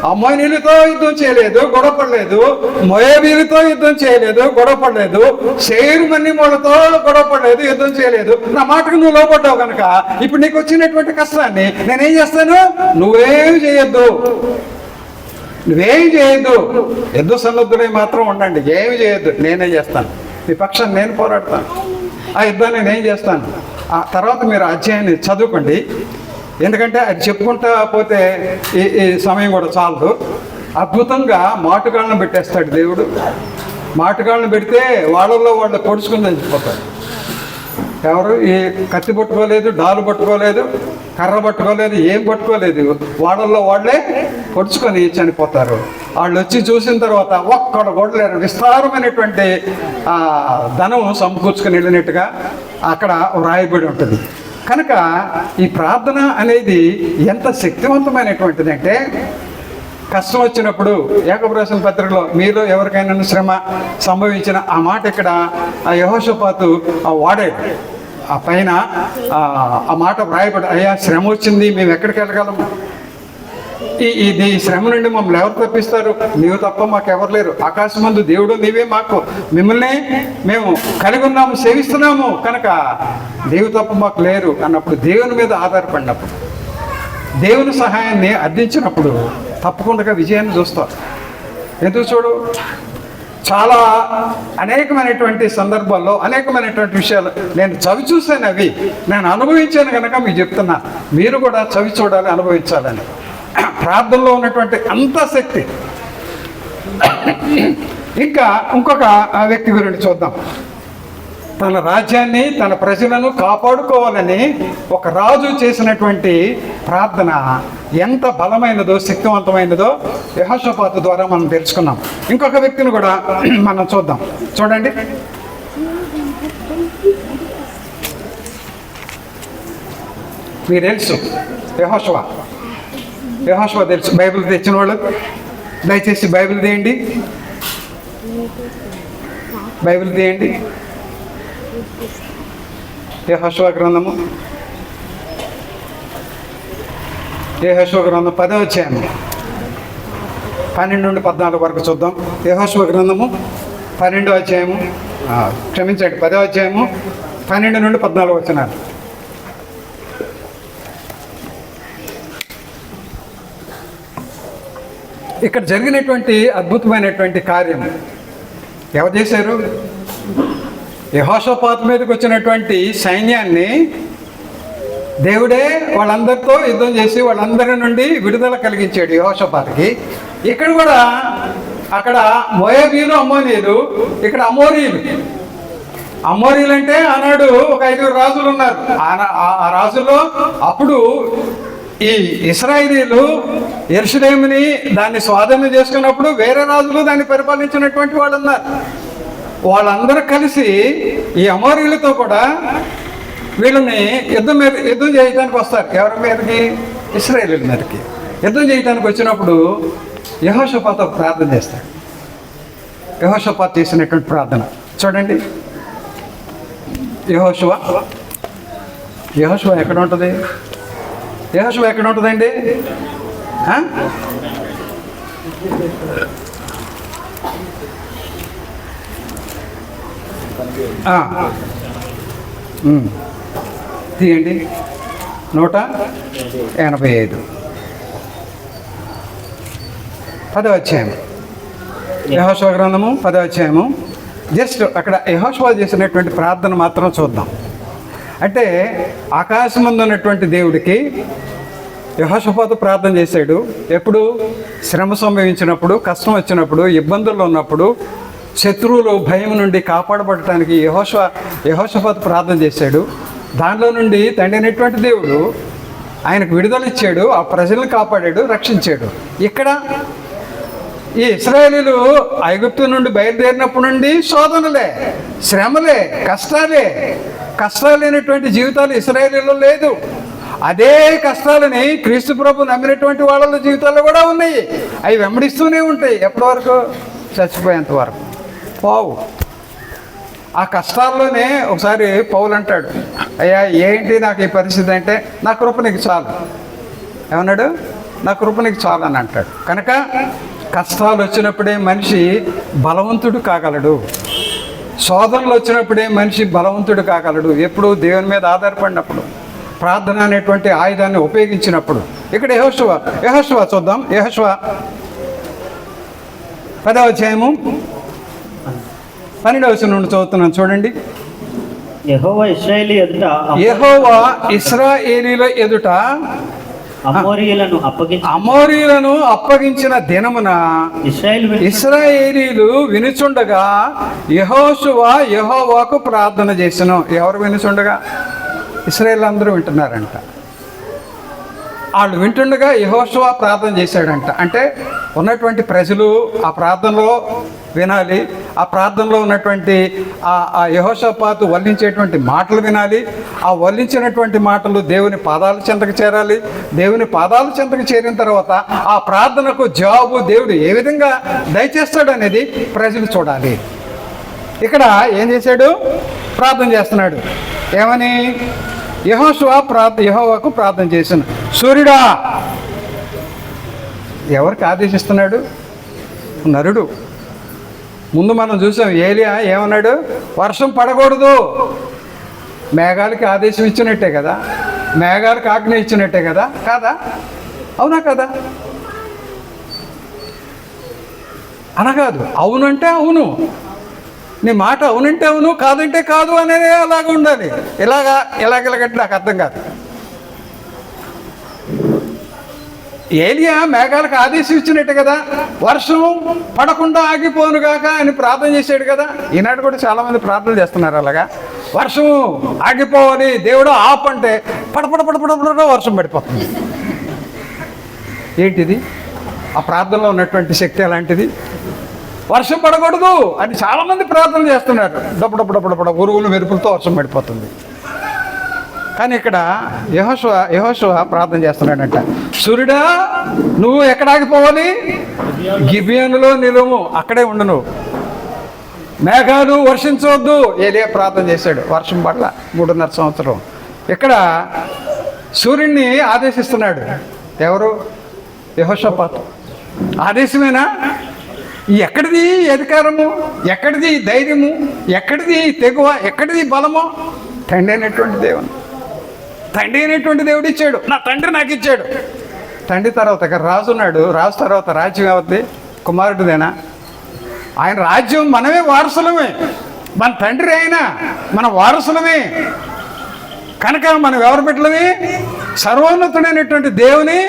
అమ్మోనీయులతో యుద్ధం చేయలేదు, గొడవపడలేదు. మోయాబీయులతో యుద్ధం చేయలేదు, గొడవపడలేదు. శేయరు మన్యములతో గొడవపడలేదు, యుద్ధం చేయలేదు. నా మాటకు నువ్వు లోబడ్డావు కనుక ఇప్పుడు నీకు వచ్చినటువంటి కష్టాన్ని నేనేం చేస్తాను? నువ్వేం చేయొద్దు, యుద్ధ సన్నద్ధులై మాత్రం ఉండండి, ఏమి చేయొద్దు, నేనే చేస్తాను. మీ పక్షాన్ని నేను పోరాడతాను, ఆ యుద్ధాన్ని నేను చేస్తాను. ఆ తర్వాత మీరు అధ్యాయాన్ని చదువుకోండి. ఎందుకంటే అది చెప్పుకుంటా పోతే ఈ సమయం కూడా చాలదు. అద్భుతంగా మాటుగాళ్ళను పెట్టేస్తాడు దేవుడు. మాటగాళ్ళని పెడితే వాళ్ళల్లో వాళ్ళు పొడుచుకుని చచ్చిపోతారు. ఎవరు ఈ కత్తి పట్టుకోలేదు, డాలు పట్టుకోలేదు, కర్ర పట్టుకోలేదు, ఏం పట్టుకోలేదు, వాళ్ళల్లో వాళ్ళే పొడుచుకొని చనిపోతారు. వాళ్ళు వచ్చి చూసిన తర్వాత ఒక్కడ కూడా లేరు, విస్తారమైనటువంటి ధనం సమకూర్చుకొని వెళ్ళినట్టుగా అక్కడ వ్రాయబడి ఉంటుంది. కనుక ఈ ప్రార్థన అనేది ఎంత శక్తివంతమైనటువంటిది అంటే, కష్టం వచ్చినప్పుడు యాకోబు రాసిన పత్రికలో మీలో ఎవరికైనా శ్రమ సంభవించిన ఆ మాట ఇక్కడ యెహోషాపాతు వాడాడు. ఆ పైన ఆ మాట వ్రాయబడి, అయ్యా శ్రమ వచ్చింది, మేము ఎక్కడికి వెళ్ళగలం, ఈ శ్రమ నుండి మమ్మల్ని ఎవరు తప్పిస్తారు, నీవు తప్ప మాకు ఎవరు లేరు, ఆకాశమందు దేవుడు నీవే మాకు, మిమ్మల్ని మేము కలిగి ఉన్నాము, సేవిస్తున్నాము, కనుక దేవుడు తప్ప మాకు లేరు అన్నప్పుడు, దేవుని మీద ఆధారపడినప్పుడు, దేవుని సహాయాన్ని అర్థించినప్పుడు తప్పకుండా విజయాన్ని చూస్తారు. ఎందుకు చూడు, చాలా అనేకమైనటువంటి సందర్భాల్లో అనేకమైనటువంటి విషయాలు నేను చవి చూశాను, అవి నేను అనుభవించాను కనుక మీకు చెప్తున్నా, మీరు కూడా చవి చూడాలి, అనుభవించాలని. ప్రార్థనలో ఉన్నటువంటి అంత శక్తి. ఇంకా ఇంకొక వ్యక్తి గురించి చూద్దాం. తన రాజ్యాన్ని తన ప్రజలను కాపాడుకోవాలని ఒక రాజు చేసినటువంటి ప్రార్థన ఎంత బలమైనదో శక్తివంతమైనదో యెహోషాపాతు ద్వారా మనం తెలుసుకున్నాం. ఇంకొక వ్యక్తిని కూడా మనం చూద్దాం. చూడండి, మీకు తెలుసు యెహోషువ తెలుసు. బైబిల్ తెచ్చిన వాళ్ళు దయచేసి బైబిల్ తీయండి, బైబిల్ తీయండి. యెహోషువ గ్రంథము 10వ అధ్యాయము 12 నుండి 14 వరకు చూద్దాం. యెహోషువ గ్రంథము 12వ అధ్యాయము, క్షమించండి 10వ అధ్యాయము 12 నుండి 14 వచనాలు. ఇక్కడ జరిగినటువంటి అద్భుతమైనటువంటి కార్యం ఎవరు చేశారు? యెహోషాపాతు మీదకి వచ్చినటువంటి సైన్యాన్ని దేవుడే వాళ్ళందరితో యుద్ధం చేసి వాళ్ళందరి నుండి విడుదల కలిగించాడు యెహోషాపాతుకి. ఇక్కడ కూడా అక్కడ మోయాబీలు, అమ్మోనీయులు, ఇక్కడ అమోరీలు అంటే ఆనాడు ఒక 5 రాజులు ఉన్నారు. ఆ రాజుల్లో అప్పుడు ఈ ఇశ్రాయేలీలు యెరూషలేముని దాన్ని స్వాధీనం చేసుకున్నప్పుడు వేరే రాజులు దాన్ని పరిపాలించినటువంటి వాళ్ళు ఉన్నారు. వాళ్ళందరూ కలిసి ఈ అమోరీలతో కూడా వీళ్ళని యుద్ధం చేయడానికి వస్తారు. ఎవరి మీదకి? ఇశ్రాయేలీల మీదకి యుద్ధం చేయడానికి వచ్చినప్పుడు యెహోషాపాతు ప్రార్థన చేస్తాడు. యెహోషాపాతు చేసినటువంటి ప్రార్థన చూడండి. యెహోషువ ఎక్కడ ఉంటుంది? యెహోషువ ఎక్కడ ఉంటుందండి? తీయండి. 185 10వ అధ్యాయం, యెహోషువ గ్రంథము 10వ అధ్యాయము. జస్ట్ అక్కడ యెహోషువ చేసినటువంటి ప్రార్థన మాత్రం చూద్దాం. అంటే ఆకాశమందు ఉన్నటువంటి దేవుడికి యెహోషాపాతు ప్రార్థన చేశాడు. ఎప్పుడు? శ్రమ సంభవించినప్పుడు, కష్టం వచ్చినప్పుడు, ఇబ్బందుల్లో ఉన్నప్పుడు, శత్రువులు భయం నుండి కాపాడబడటానికి యెహోషాపాతు ప్రార్థన చేశాడు. దానిలో నుండి తండ్రి అయినటువంటి దేవుడు ఆయనకు విడుదల ఇచ్చాడు, ఆ ప్రజలను కాపాడాడు, రక్షించాడు. ఇక్కడ ఈ ఇశ్రాయేలీలు ఐగుప్తు నుండి బయలుదేరినప్పటి నుండి శోధనలే, శ్రమలే, కష్టాలు లేనటువంటి జీవితాలు ఇశ్రాయేలీలో లేదు. అదే కష్టాలని క్రీస్తు ప్రభు నమ్మినటువంటి వాళ్ళ జీవితాల్లో కూడా ఉన్నాయి. అవి వెంబడిస్తూనే ఉంటాయి. ఎప్పటి వరకు? చచ్చిపోయేంత వరకు పోవు. ఆ కష్టాల్లోనే ఒకసారి పౌలు అంటాడు, అయ్యా ఏంటి నాకు ఈ పరిస్థితి అంటే, నా కృప నీకు చాలు. ఏమన్నాడు? నా కృప నీకు చాలు అని అంటాడు. కనుక కష్టాలు వచ్చినప్పుడే మనిషి బలవంతుడు కాగలడు. శోధనలు వచ్చినప్పుడే మనిషి బలవంతుడు కాగలడు. ఎప్పుడు? దేవుని మీద ఆధారపడినప్పుడు, ప్రార్థన అనేటువంటి ఆయుధాన్ని ఉపయోగించినప్పుడు. ఇక్కడ యెహోషువ చూద్దాం. యెహోషువ 10వ అధ్యాయము 12వ వచనం నుండి చదువుతున్నాను చూడండి. యెహోవా ఇశ్రాయేలీయుల ఎదుట అమోరీయులను అప్పగించిన దినమున ఇశ్రాయేలీయులు వినుచుండగా యెహోషువ యెహోవాకు ప్రార్థన చేసెను. ఎవరు వినుచుండగా? ఇశ్రాయేలు అందరూ వింటున్నారంట. వాళ్ళు వింటుండగా యెహోషువ ప్రార్థన చేశాడంట. అంటే ఉన్నటువంటి ప్రజలు ఆ ప్రార్థనలో వినాలి, ఆ ప్రార్థనలో ఉన్నటువంటి ఆ యెహోషాపాతు వల్లించేటువంటి మాటలు వినాలి. ఆ వల్లించినటువంటి మాటలు దేవుని పాదాల చెంతకు చేరాలి. దేవుని పాదాల చెంతకు చేరిన తర్వాత ఆ ప్రార్థనకు జవాబు దేవుడు ఏ విధంగా దయచేస్తాడు అనేది ప్రజలు చూడాలి. ఇక్కడ ఏం చేశాడు? ప్రార్థన చేస్తున్నాడు. ఏమని? యెహోవాకు ప్రార్థన చేశాను. సూర్యుడా, ఎవరికి ఆదేశిస్తున్నాడు? నరుడు. ముందు మనం చూసాం ఏలియా ఏమన్నాడు? వర్షం పడకూడదు. మేఘాలకి ఆదేశం ఇచ్చినట్టే కదా, మేఘాలకు ఆజ్ఞ ఇచ్చినట్టే కదా, కాదా? అవునా కదా? అలా కాదు. అవునంటే అవును, నీ మాట అవునంటే అవును, కాదంటే కాదు అనేది అలాగ ఉండాలి. ఇలాగంటే నాకు అర్థం కాదు. ఏలియా మేఘాలకు ఆదేశం ఇచ్చినట్టు కదా, వర్షం పడకుండా ఆగిపోనుగాక అని ప్రార్థన చేశాడు కదా. ఈనాడు కూడా చాలామంది ప్రార్థన చేస్తున్నారు అలాగా. వర్షం ఆగిపోవాలి, దేవుడు ఆపంటే పడపడ వర్షం పడిపోతుంది. ఏంటిది? ఆ ప్రార్థనలో ఉన్నటువంటి శక్తి అలాంటిది. వర్షం పడకూడదు అని చాలామంది ప్రార్థన చేస్తున్నారు. డబ్బు ఉరువులు మెరుపులతో వర్షం పడిపోతుంది. కానీ ఇక్కడ యెహోషువ ప్రార్థన చేస్తున్నాడంట. సూర్యుడా, నువ్వు ఎక్కడ ఆగిపోవాలి? గిబియోనులో నిలువు, అక్కడే ఉండు నువ్వు. మేఘాలు వర్షించవద్దు. ఏలియా ప్రార్థన చేశాడు, వర్షం పడల 3.5 సంవత్సరం. ఇక్కడ సూర్యుడిని ఆదేశిస్తున్నాడు. ఎవరు? యెహోషాపాతు. ఆదేశమేనా? ఎక్కడిది అధికారము? ఎక్కడిది ధైర్యము? ఎక్కడిది తెగువ? ఎక్కడిది బలము? తండ్రి అయినటువంటి దేవుడు ఇచ్చాడు. నా తండ్రి నాకు ఇచ్చాడు. తండ్రి తర్వాత ఇక్కడ రాజు ఉన్నాడు. రాజు తర్వాత రాజ్యం ఎవరిది? కుమారుడిదేనా? ఆయన రాజ్యం మనమే వారసులమే. మన తండ్రి అయినా మన వారసులమే. కనుక మనం ఎవరు బిడ్డలమే? సర్వోన్నతుడైనటువంటి దేవుని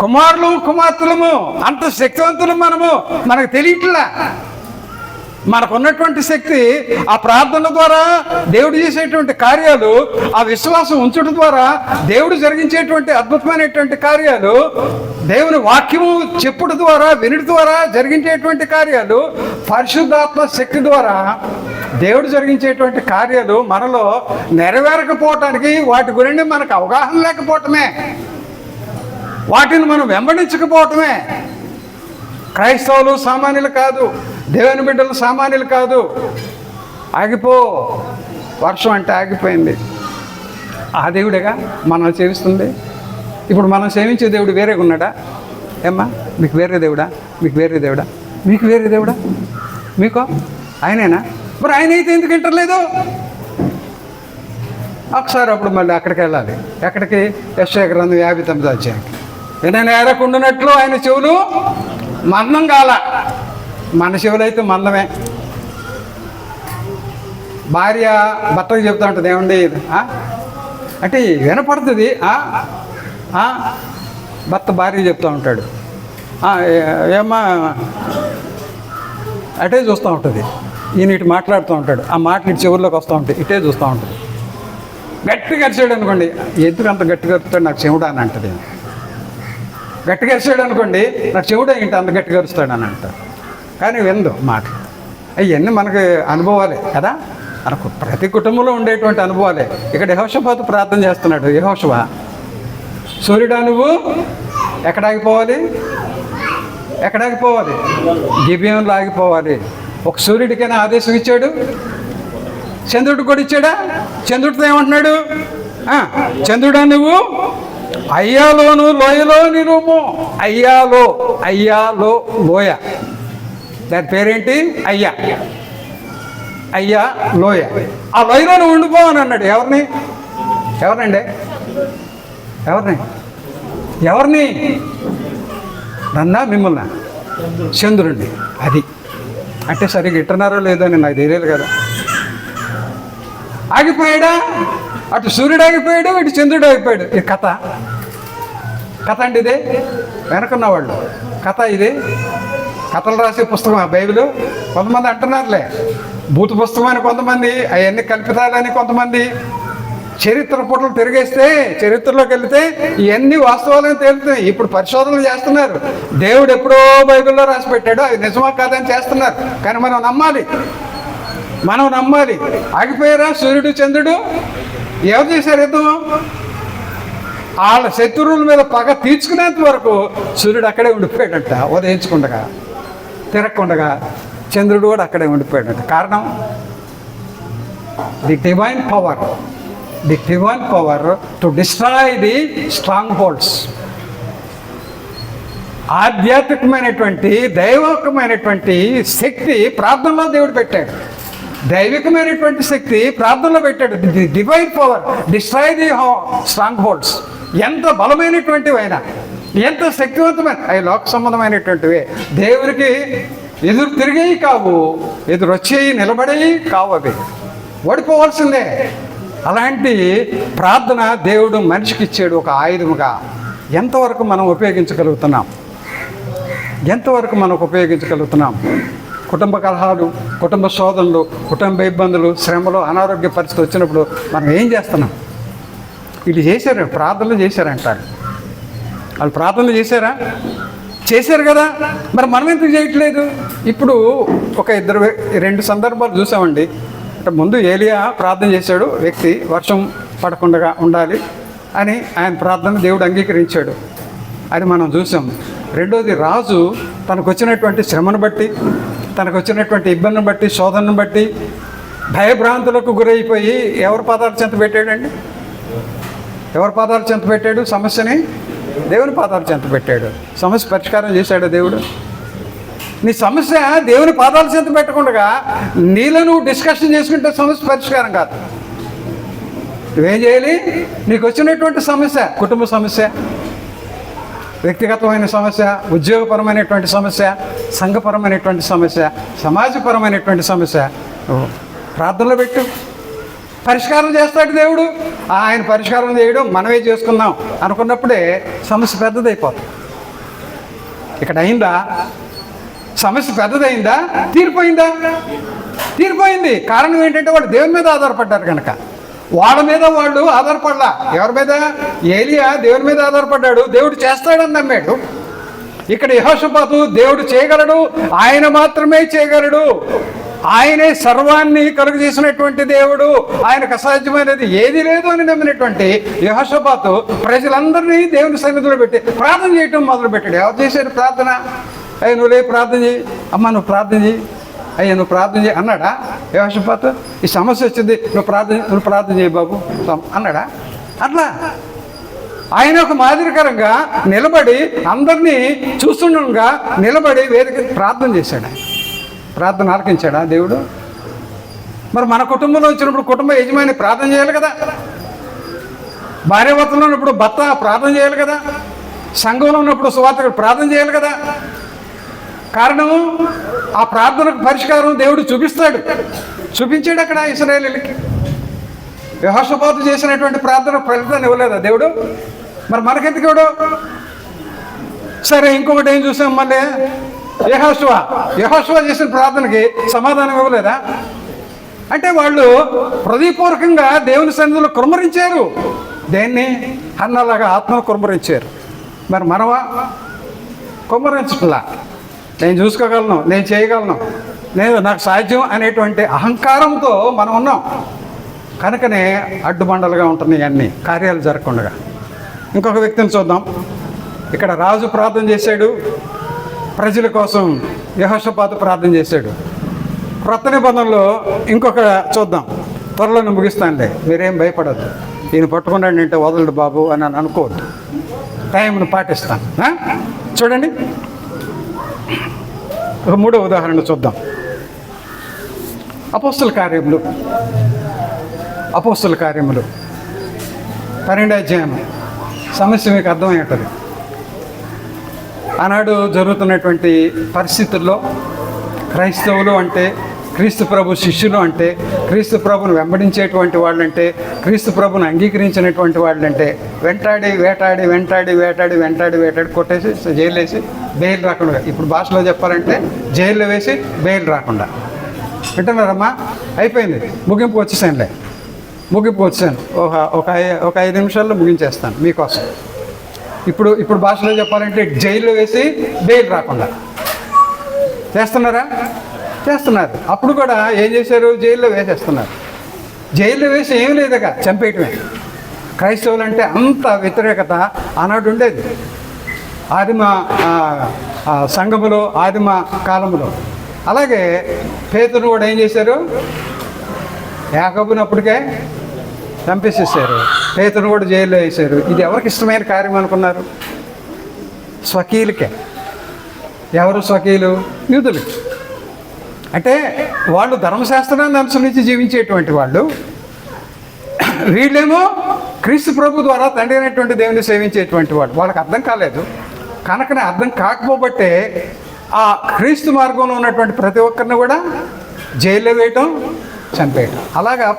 కుమారులు కుమార్తెలము. అంత శక్తివంతులు మనకు తెలియట్లా. మనకున్నటువంటి శక్తి ఆ ప్రార్థన ద్వారా దేవుడు చేసేటువంటి కార్యాలు, ఆ విశ్వాసం ఉంచడం ద్వారా దేవుడు జరిగించేటువంటి అద్భుతమైనటువంటి కార్యాలు, దేవుని వాక్యము చెప్పుడు ద్వారా వినుడి ద్వారా జరిగించేటువంటి కార్యాలు, పరిశుద్ధాత్మ శక్తి ద్వారా దేవుడు జరిగించేటువంటి కార్యాలు మనలో నెరవేరకపోవటానికి, వాటి గురించి మనకు అవగాహన లేకపోవటమే, వాటిని మనం వెంబడించకపోవటమే. క్రైస్తవులు సామాన్యులు కాదు, దేవుని బిడ్డలు సామాన్యులు కాదు. ఆగిపో, వర్షం అంటే ఆగిపోయింది. ఆ దేవుడేగా మనం సేవిస్తుంది. ఇప్పుడు మనం సేవించే దేవుడు వేరేగా ఉన్నాడా? ఏమ్మా, మీకు వేరే దేవుడా? మీకు వేరే దేవుడా? మీకు వేరే దేవుడా? మీకు ఆయనేనా? మరి ఆయన అయితే ఎందుకు వింటలేదు? ఒకసారి అప్పుడు మళ్ళీ అక్కడికి వెళ్ళాలి. ఎక్కడికి? యెషయా గ్రంథం 59వ అధ్యాయానికి. నేను ఏరకుండానట్లు ఆయన చెవులు మందం కాల. మన చెవులు అయితే మందమే. భార్య భర్తకు చెప్తా ఉంటుంది, ఏమండి అంటే వినపడుతుంది. భర్త భార్య చెప్తూ ఉంటాడు, ఏమ్మా అటే చూస్తూ ఉంటుంది. ఈయన ఇటు మాట్లాడుతూ ఉంటాడు, ఆ మాటలు ఇటు చెవుల్లోకి వస్తూ ఉంటాయి, ఇటే చూస్తూ ఉంటుంది. గట్టిగా అరిచాడు అనుకోండి, ఎందుకు అంత గట్టిగా అరుస్తాడు? నాకు చెవుడా అని అంటది. గట్టిగా అరిచాడు అనుకోండి, నాకు చెవుడా ఏంటి అంత గట్టిగా అరుస్తాడు అని అంటారు. కానీ విందు మాట. అవన్నీ మనకి అనుభవాలే కదా, మనకు ప్రతి కుటుంబంలో ఉండేటువంటి అనుభవాలే. ఇక్కడ యెహోషాపాతు ప్రార్థన చేస్తున్నాడు. యెహోషువ, సూర్యుడా, నువ్వు ఎక్కడ ఆగిపోవాలి? ఎక్కడ ఆగిపోవాలి? గిబియోనులో ఆగిపోవాలి. ఒక సూర్యుడికైనా ఆదేశం ఇచ్చాడు, చంద్రుడికి కూడా ఇచ్చాడా? చంద్రుడితో ఏమంటున్నాడు? చంద్రుడా, నువ్వు అయ్యాలోను లోయలో నిలుము. అయ్యాలో లోయ, దాని పేరేంటి? అయ్యా లోయ. ఆ లోయలో నువ్వు ఉండిపో అని అన్నాడు. ఎవరిని? నన్నా మిమ్మల్ని? చంద్రుడిని. అది అంటే సరిగ్గా ఇట్టున్నారో లేదో అని నాకు తెలియదు కదా. ఆగిపోయాడా? అటు సూర్యుడు ఆగిపోయాడు, ఇటు చంద్రుడు ఆగిపోయాడు. ఈ కథ కథ అండి ఇదే, వెనకున్న వాళ్ళు కథ ఇదే, కథలు రాసే పుస్తకం ఆ బైబిల్. కొంతమంది అంటున్నారులే భూత పుస్తకం అని, కొంతమంది అవన్నీ కల్పితాలని, కొంతమంది చరిత్ర పుటలు తిరిగేస్తే చరిత్రలోకి వెళితే ఇవన్నీ వాస్తవాలను తేలుతాయి. ఇప్పుడు పరిశోధనలు చేస్తున్నారు, దేవుడు ఎప్పుడో బైబిల్లో రాసి పెట్టాడు, అది నిజమా కాదని చేస్తున్నారు. కానీ మనం నమ్మాలి. ఆగిపోయారా సూర్యుడు చంద్రుడు? ఎవరు చేశారు యుద్ధం? వాళ్ళ శత్రువుల మీద పగ తీర్చుకునేంత వరకు సూర్యుడు అక్కడే ఉండిపోయాడంట, ఉదయించకుండా తిరగకుండా. చంద్రుడు కూడా అక్కడే ఉండిపోయాడంట. కారణం the divine power to destroy the strong holds. ఆధ్యాత్మికమైనటువంటి దైవికమైనటువంటి శక్తి ప్రార్థనలో దేవుడు పెట్టాడు. దైవికమైనటువంటి శక్తి ప్రార్థనలో పెట్టాడు. The divine power destroy the strong holds. ఎంత బలమైనటువంటివైనా, ఎంత శక్తివంతమైన అవి లోక సంబంధమైనటువంటివే, దేవునికి ఎదురు తిరిగేవి కావు, ఎదురు వచ్చేవి నిలబడేవి కావు, అవి ఓడిపోవాల్సిందే. అలాంటి ప్రార్థన దేవుడు మనిషికి ఇచ్చాడు ఒక ఆయుధముగా. ఎంతవరకు మనం ఉపయోగించగలుగుతున్నాం? కుటుంబ కలహాలు, కుటుంబ శోధనలు, కుటుంబ ఇబ్బందులు, శ్రమలు, అనారోగ్య పరిస్థితి వచ్చినప్పుడు మనం ఏం చేస్తున్నాం? వీళ్ళు చేశారు, ప్రార్థనలు చేశారంటారు. వాళ్ళు ప్రార్థనలు చేశారు కదా, మరి మనం ఎందుకు చేయట్లేదు? ఇప్పుడు ఒక రెండు సందర్భాలు చూసామండి. అంటే ముందు ఏలియా ప్రార్థన చేశాడు, వ్యక్తి వర్షం పడకుండా ఉండాలి అని ఆయన ప్రార్థన దేవుడు అంగీకరించాడు, అది మనం చూసాం. రెండోది, రాజు తనకు వచ్చినటువంటి శ్రమను బట్టి, తనకు వచ్చినటువంటి ఇబ్బందిని బట్టి, శోధనను బట్టి భయభ్రాంతులకు గురైపోయి ఎవరి పాదాలు చెంత పెట్టాడండి? ఎవరి పాదాలు చెంత పెట్టాడు? సమస్యని దేవుని పాదాలు చెంత పెట్టాడు. సమస్య పరిష్కారం చేశాడు దేవుడు. నీ సమస్య దేవుని పాదాలు చెంత పెట్టకుండా నీలో నువ్వు డిస్కషన్ చేసుకుంటే సమస్య పరిష్కారం కాదు. నువ్వేం చేయాలి? నీకు వచ్చినటువంటి సమస్య, కుటుంబ సమస్య, వ్యక్తిగతమైన సమస్య, ఉద్యోగపరమైనటువంటి సమస్య, సంఘపరమైనటువంటి సమస్య, సమాజపరమైనటువంటి సమస్య, నువ్వు ప్రార్థనలో పెట్టు, పరిష్కారం చేస్తాడు దేవుడు. ఆయన పరిష్కారం చేయడం మనమే చేసుకుందాం అనుకున్నప్పుడే సమస్య పెద్దదైపోతుంది. ఇక్కడ అయిందా? సమస్య పెద్దదైందా? తీరిపోయింది. కారణం ఏంటంటే వాళ్ళు దేవుని మీద ఆధారపడ్డారు కనుక. వాళ్ళ మీద వాళ్ళు ఆధారపడలా. ఎవరి మీద? ఏలియా దేవుని మీద ఆధారపడ్డాడు, దేవుడు చేస్తాడని నమ్మాడు. ఇక్కడ యెహోషాపాతు దేవుడు చేయగలడు, ఆయన మాత్రమే చేయగలడు, ఆయనే సర్వాన్ని కలుగు చేసినటువంటి దేవుడు, ఆయనకు అసాధ్యమైనది ఏది లేదు అని నమ్మినటువంటి యెహోషాపాతు ప్రజలందరినీ దేవుని సన్నిధిలో పెట్టి ప్రార్థన చేయటం మొదలుపెట్టాడు. ఎవరు చేశారు ప్రార్థన? అయ్యా నువ్వు లే ప్రార్థన చేయి, అమ్మ నువ్వు ప్రార్థన చేయి, అయ్యా నువ్వు ప్రార్థన చేయి అన్నాడా యెహోషాపాతు? ఈ సమస్య వచ్చింది, నువ్వు ప్రార్థన చేయి బాబు అన్నాడా? అట్లా ఆయన ఒక మాదిరికరంగా నిలబడి, అందరినీ చూస్తుండగా నిలబడి వేదిక ప్రార్థన చేశాడు. ఆయన ప్రార్థన ఆలకించాడా దేవుడు? మరి మన కుటుంబంలో వచ్చినప్పుడు కుటుంబ యజమాని ప్రార్థన చేయాలి కదా, భార్యాభర్తలో ఉన్నప్పుడు భర్త ప్రార్థన చేయాలి కదా, సంఘంలో ఉన్నప్పుడు సువార్తకుడు ప్రార్థన చేయాలి కదా. కారణము ఆ ప్రార్థనకు పరిష్కారం దేవుడు చూపించాడు అక్కడ ఇశ్రాయేలీయులకి. యెహోషాపాతు చేసినటువంటి ప్రార్థన ఫలితాన్ని ఇవ్వలేదా దేవుడు? మరి మనకెందుకు ఇవ్వడు? సరే, ఇంకొకటి ఏం చూసాం మళ్ళీ, యెహోషువ చేసిన ప్రార్థనకి సమాధానం ఇవ్వలేదా? అంటే వాళ్ళు హృదయపూర్వకంగా దేవుని సన్నిధిలో కుమ్మరించారు. దేన్ని? అన్నలాగా ఆత్మను కుమ్మరించారు. మరి మనవా? కుమ్మరించట్లా. నేను చూసుకోగలను, నేను చేయగలను, నాకు సాధ్యం అనేటువంటి అహంకారంతో మనం ఉన్నాం కనుకనే అడ్డుబండలుగా ఉంటున్నాయి అన్ని కార్యాలు జరగకుండా. ఇంకొక వ్యక్తిని చూద్దాం. ఇక్కడ రాజు ప్రార్థన చేశాడు ప్రజల కోసం, యెహోషాపాతు ప్రార్థన చేశాడు. క్రొత్త నిబంధనలో ఇంకొక చూద్దాం, త్వరలో ముగిస్తానులే, మీరేం భయపడద్దు, ఈయన పట్టుకున్నాడు అంటే వదలడు బాబు అని అనుకోవద్దు, టైంను పాటిస్తాను. చూడండి, ఒక మూడో ఉదాహరణ చూద్దాం. అపోస్తల కార్యములు 12వ అధ్యాయం. సమస్య మీకు అర్థమై ఉంటుంది. ఆనాడు జరుగుతున్నటువంటి పరిస్థితుల్లో క్రైస్తవులు అంటే క్రీస్తు ప్రభు శిష్యులు అంటే, క్రీస్తు ప్రభుని వెంబడించేటువంటి వాళ్ళంటే, క్రీస్తు ప్రభుని అంగీకరించినటువంటి వాళ్ళంటే వెంటాడి వేటాడి వెంటాడి వేటాడి వెంటాడి వేటాడి కొట్టేసి జైలు వేసి బెయిల్ రాకుండా, ఇప్పుడు భాషలో చెప్పాలంటే జైల్లో వేసి బెయిల్ రాకుండా. వింటున్నారమ్మా? అయిపోయింది, ముగింపు వచ్చేసానులే, ముగింపు వచ్చాను. ఒక 5 నిమిషాల్లో ముగించేస్తాను మీకోసం. ఇప్పుడు భాషలో చెప్పాలంటే జైల్లో వేసి బెయిల్ రాకుండా చేస్తున్నారా? చేస్తున్నారు. అప్పుడు కూడా ఏం చేశారు? జైల్లో వేసేస్తున్నారు. జైల్లో వేసి ఏం లేదుగా, చంపేయటమే. క్రైస్తవులు అంటే అంత వ్యతిరేకత ఆనాడు ఉండేది, ఆదిమ సంఘములో, ఆదిమ కాలములో. అలాగే పేతురును కూడా ఏం చేశారు? యాకోబుని అప్పటికే చంపేసేసారు, పేతురును కూడా జైల్లో వేశారు. ఇది ఎవరికి ఇష్టమైన కార్యం అనుకున్నారు? స్వకీయులకే. ఎవరు స్వకీయులు? యూదులు. అంటే వాళ్ళు ధర్మశాస్త్రాన్ని అనుసరించి జీవించేటువంటి వాళ్ళు. వీళ్ళేమో క్రీస్తు ప్రభు ద్వారా తండ్రి అయినటువంటి దేవుని సేవించేటువంటి వాళ్ళు. వాళ్ళకి అర్థం కాలేదు. కనుకనే అర్థం కాకపోబట్టే ఆ క్రీస్తు మార్గంలో ఉన్నటువంటి ప్రతి ఒక్కరిని కూడా జైల్లో వేయటం, చంపేయటం. అలాగా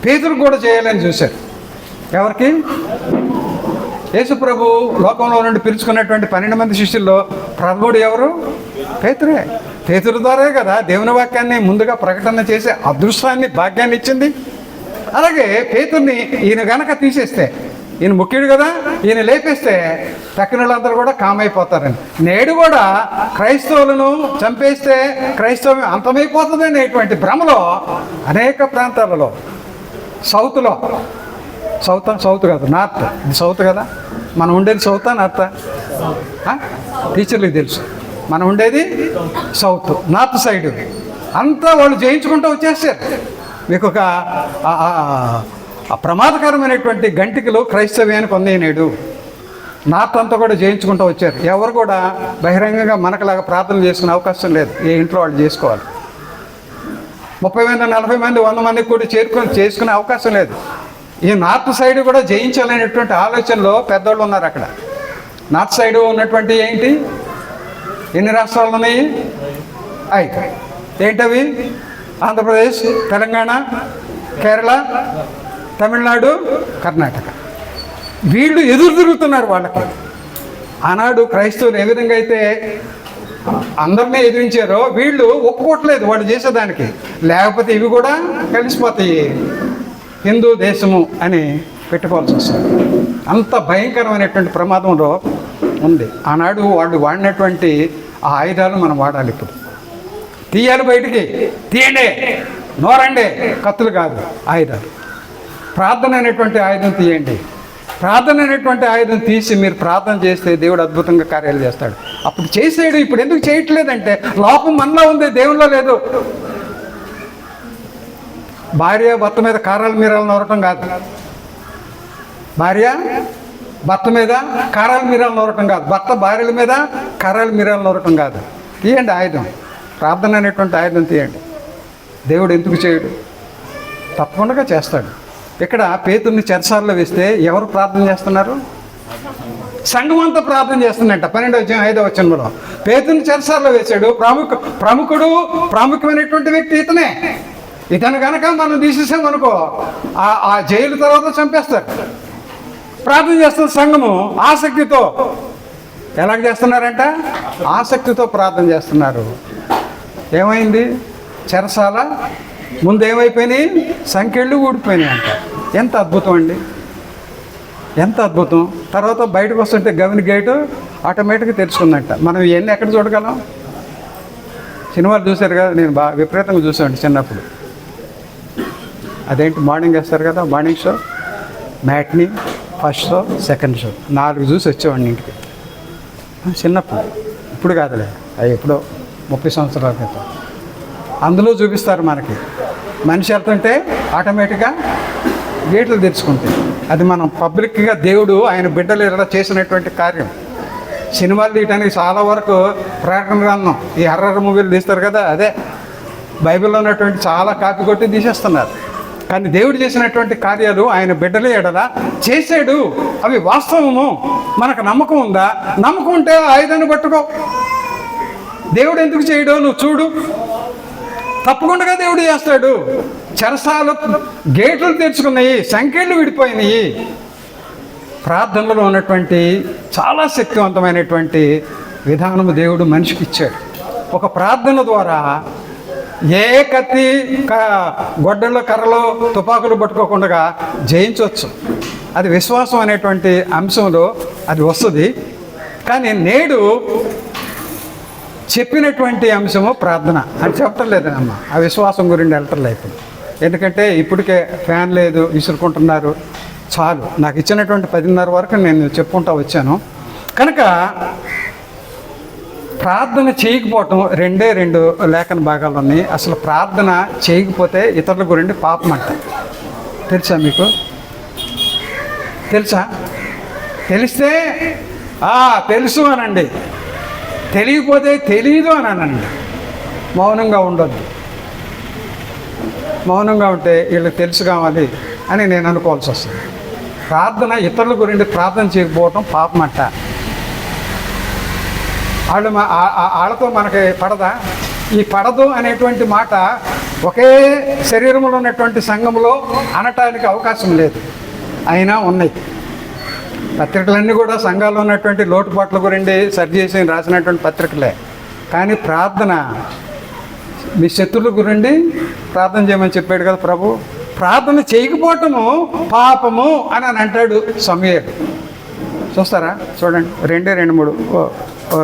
పేతురు కూడా చేయాలని చూశారు. ఎవరికి? యేసు ప్రభు లోకంలో నుండి పిలుచుకున్నటువంటి 12 మంది శిష్యుల్లో ప్రథముడు ఎవరు? పేతురే. పేతురు ద్వారే కదా దేవుని వాక్యాన్ని ముందుగా ప్రకటన చేసే అదృష్టాన్ని, భాగ్యాన్ని ఇచ్చింది. అలాగే పేతుర్ని ఈయన గనక తీసేస్తే, ఈయన ముఖ్యుడు కదా, ఈయన లేపేస్తే తక్కిన వాళ్ళందరూ కూడా కామైపోతారని. నేడు కూడా క్రైస్తవులను చంపేస్తే క్రైస్తవం అంతమైపోతుంది అనేటువంటి భ్రమలో అనేక ప్రాంతాలలో, సౌత్లో, సౌత్ కాదు, నార్త్, ఇది సౌత్ కదా, మనం ఉండేది సౌతా నార్తా? టీచర్లకు తెలుసు, మనం ఉండేది సౌత్. నార్త్ సైడ్ అంతా వాళ్ళు జయించుకుంటూ వచ్చేసారు. మీకు ఒక ప్రమాదకరమైనటువంటి గంటికలు క్రైస్తవ్యానికి ఉంది నేడు. నార్త్ అంతా కూడా జయించుకుంటూ వచ్చారు. ఎవరు కూడా బహిరంగంగా మనకులాగా ప్రార్థన చేసుకునే అవకాశం లేదు. ఏ ఇంట్లో వాళ్ళు చేసుకోవాలి. 30 మంది, 40 మంది, 100 మంది కూడా చేసుకునే అవకాశం లేదు. ఈ నార్త్ సైడ్ కూడా జయించాలనేటువంటి ఆలోచనలో పెద్దవాళ్ళు ఉన్నారు అక్కడ. నార్త్ సైడ్ ఉన్నటువంటి ఏంటి? ఎన్ని రాష్ట్రాలు ఉన్నాయి? 5. ఏంటవి? ఆంధ్రప్రదేశ్, తెలంగాణ, కేరళ, తమిళనాడు, కర్ణాటక. వీళ్ళు ఎదురు తిరుగుతున్నారు వాళ్ళకి. ఆనాడు క్రైస్తవులు ఏ విధంగా అయితే అందరినీ ఎదిరించారో వీళ్ళు ఒప్పుకోవట్లేదు వాళ్ళు చేసేదానికి. లేకపోతే ఇవి కూడా కలిసిపోతాయి, హిందూ దేశము అని పెట్టుకోవాల్సి వస్తుంది. అంత భయంకరమైనటువంటి ప్రమాదంలో ఉంది. ఆనాడు వాళ్ళు వాడినటువంటి ఆ ఆయుధాలు మనం వాడాలి. ఇప్పుడు తీయాలి, బయటికి తీయండి, నోరండి, కత్తులు కాదు, ఆయుధాలు. ప్రార్థన అనేటువంటి ఆయుధం తీయండి. ప్రార్థన అనేటువంటి ఆయుధం తీసి మీరు ప్రార్థన చేస్తే దేవుడు అద్భుతంగా కార్యాలు చేస్తాడు. అప్పుడు చేసాడు, ఇప్పుడు ఎందుకు చేయట్లేదంటే లోపం మనలో ఉంది, దేవుళ్ళో లేదు. భార్య భర్త మీద కారాలు మీరాలు నూరటం కాదు, భార్య భర్త మీద కారాలు మీరాలు నూరటం కాదు, భర్త భార్యల మీద కారాలు మీరాలు నూరటం కాదు. తీయండి ఆయుధం, ప్రార్థన అనేటువంటి ఆయుధం తీయండి. దేవుడు ఎందుకు చేయడు? తప్పకుండా చేస్తాడు. ఇక్కడ పేతుర్ని చెరసాలలో వేస్తే ఎవరు ప్రార్థన చేస్తున్నారు? సంఘం అంతా ప్రార్థన చేస్తుందంట. 12వ అధ్యాయం 5వ వచనంలో పేతుర్ని చెరసాలలో వేశాడు. ప్రాముఖ్యమైనటువంటి వ్యక్తి ఇతనే. ఇతను కనుక మనం తీసేసామనుకో ఆ జైలు తర్వాత చంపేస్తారు. ప్రార్థన చేస్తున్న సంఘము ఆసక్తితో. ఎలాగ చేస్తున్నారంట? ఆసక్తితో ప్రార్థన చేస్తున్నారు. ఏమైంది? చెరసాల ముందు ఏమైపోయినాయి? సంఖ్యలు ఊడిపోయినాయి అంట. ఎంత అద్భుతం అండి, ఎంత అద్భుతం. తర్వాత బయటకు వస్తుంటే గవిని గేటు ఆటోమేటిక్గా తెలుసుకుందంట. మనం ఇవన్నీ ఎక్కడ చూడగలం? సినిమాలు చూశారు కదా, నేను బాగా విపరీతంగా చూసాను చిన్నప్పుడు. అదేంటి మార్నింగ్ వేస్తారు కదా, morning show, matinee, first show, second show, 4 చూసి వచ్చేవాడిని ఇంటికి చిన్నప్పుడు. ఇప్పుడు కాదులే, అవి ఎప్పుడో 30 సంవత్సరాల క్రితం. అందులో చూపిస్తారు మనకి మనిషి వెళ్తుంటే ఆటోమేటిక్గా గేట్లు తెరుచుకుంటాయి. అది మనం పబ్లిక్గా దేవుడు ఆయన బిడ్డలు ఇలా చేసినటువంటి కార్యం. సినిమాలు తీయడానికి చాలా వరకు ప్రకటన గ్రంథం, ఈ హర్రర్ మూవీలు తీస్తారు కదా, అదే బైబిల్లో ఉన్నటువంటి చాలా కాపీ కొట్టి తీసేస్తున్నారు. కానీ దేవుడు చేసినటువంటి కార్యాలు ఆయన బిడ్డలే ఎడలా చేసాడు. అవి వాస్తవము. మనకు నమ్మకం ఉందా? నమ్మకం ఉంటే ఆయుధాన్ని పట్టుకో. దేవుడు ఎందుకు చేయడో నువ్వు చూడు. తప్పకుండా దేవుడు చేస్తాడు. చెరసాలు గేట్లు తెరుచుకున్నాయి, సంఖ్యలు విడిపోయినాయి. ప్రార్థనలో ఉన్నటువంటి చాలా శక్తివంతమైనటువంటి విధానము దేవుడు మనిషికి ఇచ్చాడు. ఒక ప్రార్థన ద్వారా ఏ కత్తి గొడ్డల్లో కర్రలో తుపాకులు పట్టుకోకుండా జయించవచ్చు. అది విశ్వాసం అనేటువంటి అంశంలో అది వస్తుంది. కానీ నేడు చెప్పినటువంటి అంశము ప్రార్థన అని చెప్పట్లేదమ్మా. ఆ విశ్వాసం గురించి వెళ్ళటలేదు. ఎందుకంటే ఇప్పటికే ఫ్యాన్ లేదు, విసురుకుంటున్నారు. చాలు, నాకు ఇచ్చినటువంటి 10:30 వరకు నేను చెప్పుకుంటూ వచ్చాను. కనుక ప్రార్థన చేయకపోవటం రెండు లేఖన భాగాలు ఉన్నాయి. అసలు ప్రార్థన చేయకపోతే ఇతరుల గురించి పాపం అంట. తెలుసా మీకు? తెలుసా? తెలిస్తే తెలుసు అనండి, తెలియకపోతే తెలియదు అని అనండి. మౌనంగా ఉండొద్దు. మౌనంగా ఉంటే వీళ్ళకి తెలుసు కావాలి అని నేను అనుకోవాల్సి వస్తుంది. ప్రార్థన ఇతరుల గురించి ప్రార్థన చేయకపోవటం పాపం అంట. వాళ్ళతో మనకి పడదా? ఈ పడదు అనేటువంటి మాట ఒకే శరీరంలో ఉన్నటువంటి సంఘంలో అనటానికి అవకాశం లేదు. అయినా ఉన్నాయి. పత్రికలన్నీ కూడా సంఘాల్లో ఉన్నటువంటి లోటుపాట్ల గురించి సరిచేసి రాసినటువంటి పత్రికలే. కానీ ప్రార్థన మీ శత్రువుల గురించి ప్రార్థన చేయమని చెప్పాడు కదా ప్రభు. ప్రార్థన చేయకపోవటము పాపము అని అంటాడు సమూయేలు. చూస్తారా? చూడండి, 2-3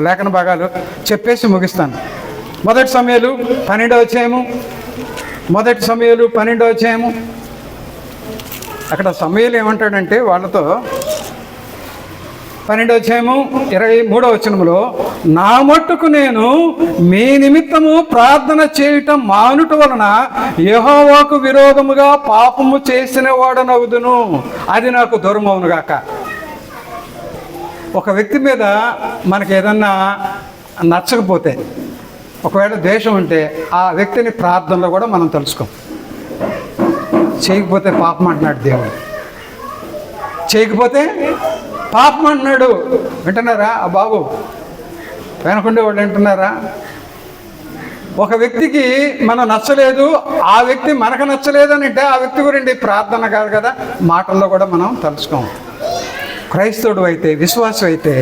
లేఖన భాగాలు చెప్పేసి ముగిస్తాను. మొదటి సమూయేలు 12వ అధ్యాయము. మొదటి సమూయేలు 12వ అధ్యాయము. అక్కడ సమూయేలు ఏమంటాడంటే వాళ్ళతో 12వ అధ్యాయము 23వ వచనములో, నా మట్టుకు నేను మీ నిమిత్తము ప్రార్థన చేయటం మానుట వలన యెహోవాకు విరోధముగా పాపము చేసిన వాడనవుదును, అది నాకు దూరమవునుగాక. ఒక వ్యక్తి మీద మనకి ఏదన్నా నచ్చకపోతే, ఒకవేళ ద్వేషం ఉంటే ఆ వ్యక్తిని ప్రార్థనలో కూడా మనం తెలుసుకోం. చేయకపోతే పాపం అంటున్నాడు దేవుడు. చేయకపోతే పాపం అంటున్నాడు. వింటున్నారా ఆ బాబు? వెనకుండే వాళ్ళు వింటున్నారా? ఒక వ్యక్తికి మనం నచ్చలేదు, ఆ వ్యక్తి మనకు నచ్చలేదు అని అంటే ఆ వ్యక్తి గురించి ప్రార్థన కాదు కదా, మాటల్లో కూడా మనం తలుచుకోం. క్రైస్తవుడు అయితే, విశ్వాసం అయితే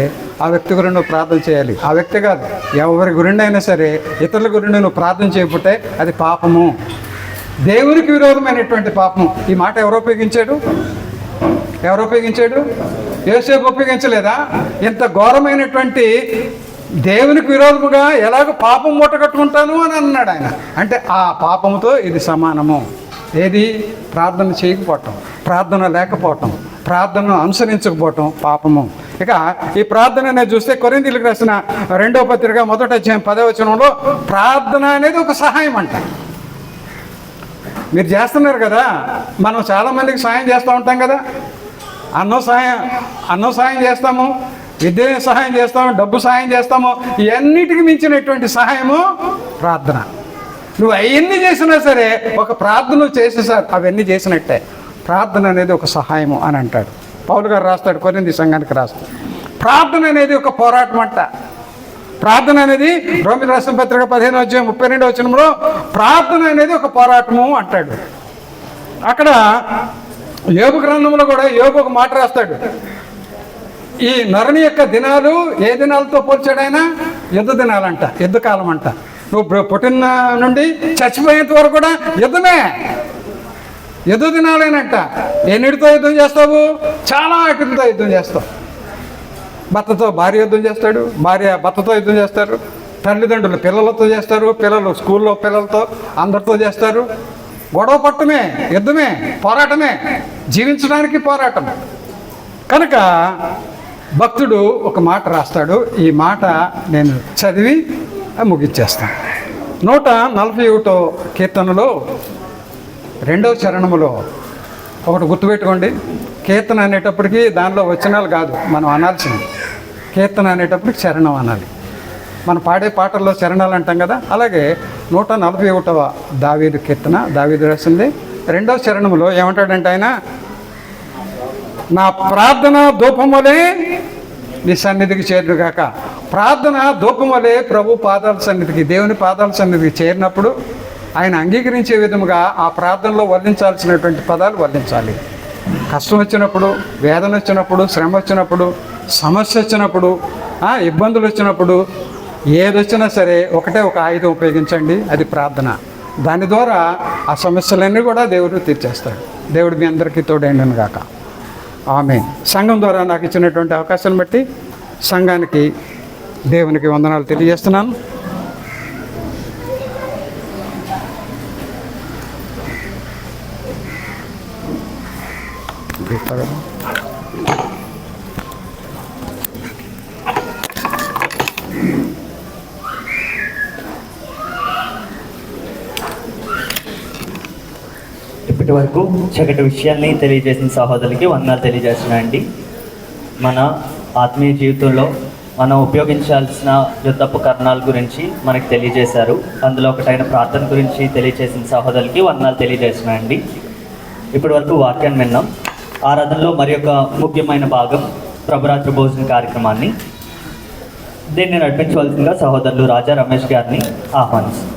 ఆ వ్యక్తి గురించి నువ్వు ప్రార్థన చేయాలి. ఆ వ్యక్తి కాదు, ఎవరి గురించి అయినా సరే ఇతరుల గురించి నువ్వు ప్రార్థన చేయకపోతే అది పాపము, దేవునికి విరోధమైనటువంటి పాపము. ఈ మాట ఎవరు ఉపయోగించాడు? ఎవరు ఉపయోగించాడు? యోసేపు ఉపయోగించలేదా? ఇంత ఘోరమైనటువంటి దేవునికి విరోధముగా ఎలాగో పాపం మూట కట్టుకుంటాను అని అన్నాడు ఆయన. అంటే ఆ పాపముతో ఇది సమానము. ఏది? ప్రార్థన చేయకపోవటం, ప్రార్థన లేకపోవటం, ప్రార్థనను అనుసరించకపోవటం పాపము. ఇక ఈ ప్రార్థన అనేది చూస్తే కొరింథీయులకు రాసిన 2వ పత్రిక 1వ అధ్యాయం 10వ వచనంలో ప్రార్థన అనేది ఒక సహాయం అంట. మీరు చేస్తున్నారు కదా, మనం చాలామందికి సాయం చేస్తూ ఉంటాం కదా. అన్నం సాయం చేస్తాము, విద్య సహాయం చేస్తాము, డబ్బు సహాయం చేస్తాము. ఇవన్నిటికి మించినటువంటి సహాయము ప్రార్థన. నువ్వు అవన్నీ చేసినా సరే ఒక ప్రార్థన చేసేసారు, అవన్నీ చేసినట్టే. ప్రార్థన అనేది ఒక సహాయము అని అంటాడు పౌలు గారు. రాస్తాడు కొరింథీ సంఘానికి రాస్తాడు. ప్రార్థన అనేది ఒక పోరాటం అంట. ప్రార్థన అనేది రోమీయులకు రాసిన పత్రిక 15వ అధ్యాయం 32వ వచనంలో ప్రార్థన అనేది ఒక పోరాటము అంటాడు. అక్కడ యోబు గ్రంథంలో కూడా యోబు ఒక మాట రాస్తాడు. ఈ నరుని యొక్క దినాలు ఏ దినాలతో పోల్చాడు ఆయన? యుద్ధ దినాలంట, యుద్ధ కాలం అంట. నువ్వు పుట్టిన నుండి చచ్చిపోయేంత వరకు కూడా యుద్ధమే, యుద్ధ దినాలేనంట. ఎన్నిటితో యుద్ధం చేస్తావు? చాలా వాటితో యుద్ధం చేస్తావు. భర్తతో భార్య యుద్ధం చేస్తాడు, భార్య భర్తతో యుద్ధం చేస్తారు, తల్లిదండ్రులు పిల్లలతో చేస్తారు, పిల్లలు స్కూల్లో పిల్లలతో అందరితో చేస్తారు. గొడవ పట్టమే, యుద్ధమే, పోరాటమే, జీవించడానికి పోరాటం. కనుక భక్తుడు ఒక మాట రాస్తాడు. ఈ మాట నేను చదివి ముగించేస్తాను. 141వ కీర్తనలో 2వ చరణములో ఒకటి గుర్తుపెట్టుకోండి. కీర్తన అనేటప్పటికీ దానిలో వచనాలు కాదు మనం అనాల్సింది. కీర్తన అనేటప్పటికి చరణం అనాలి. మనం పాడే పాటల్లో చరణాలు అంటాం కదా, అలాగే 141వ దావీదు కీర్తన, దావీదు రాసింది 2వ చరణములో ఏమంటాడంటే ఆయన, నా ప్రార్థన ధూపం వలె నీ సన్నిధికి చేరుగాక. ప్రార్థన ధూపం వలె ప్రభు పాదాల సన్నిధికి, దేవుని పాదాల సన్నిధికి చేరినప్పుడు ఆయన అంగీకరించే విధముగా ఆ ప్రార్థనలో వర్ణించాల్సినటువంటి పదాలు వర్ణించాలి. కష్టం వచ్చినప్పుడు, వేదన వచ్చినప్పుడు, శ్రమ వచ్చినప్పుడు, సమస్య వచ్చినప్పుడు, ఇబ్బందులు వచ్చినప్పుడు, ఏదొచ్చినా సరే ఒకటే ఒక ఆయుధం ఉపయోగించండి, అది ప్రార్థన. దాని ద్వారా ఆ సమస్యలన్నీ కూడా దేవుడు తీర్చేస్తాడు. దేవుడు మీ అందరికీ తోడైండను గాక. ఆమేన్. సంఘం ద్వారా నాకు ఇచ్చినటువంటి అవకాశాన్ని బట్టి సంఘానికి దేవునికి వందనాలు తెలియజేస్తున్నాను. ఇప్పటి వరకు చక్కటి విషయాల్ని తెలియజేసిన సహోదరులకి వందనాలు తెలియజేస్తున్నానండి. మన ఆత్మీయ జీవితంలో మనం ఉపయోగించాల్సిన యుద్ధపు కరణాల గురించి మనకు తెలియజేశారు. అందులో ఒకటైన ప్రార్థన గురించి తెలియజేసిన సహోదరులకి వందనాలు తెలియజేస్తున్నానండి. ఇప్పటి వరకు వాక్యాన్ని విన్నాం. ఆరాధనలో మరి ఒక ముఖ్యమైన భాగం ప్రభురాత్రి భోజన కార్యక్రమాన్ని. దీన్ని నడిపించవలసిందిగా సహోదరులు రాజా రమేష్ గారిని ఆహ్వానిస్తారు.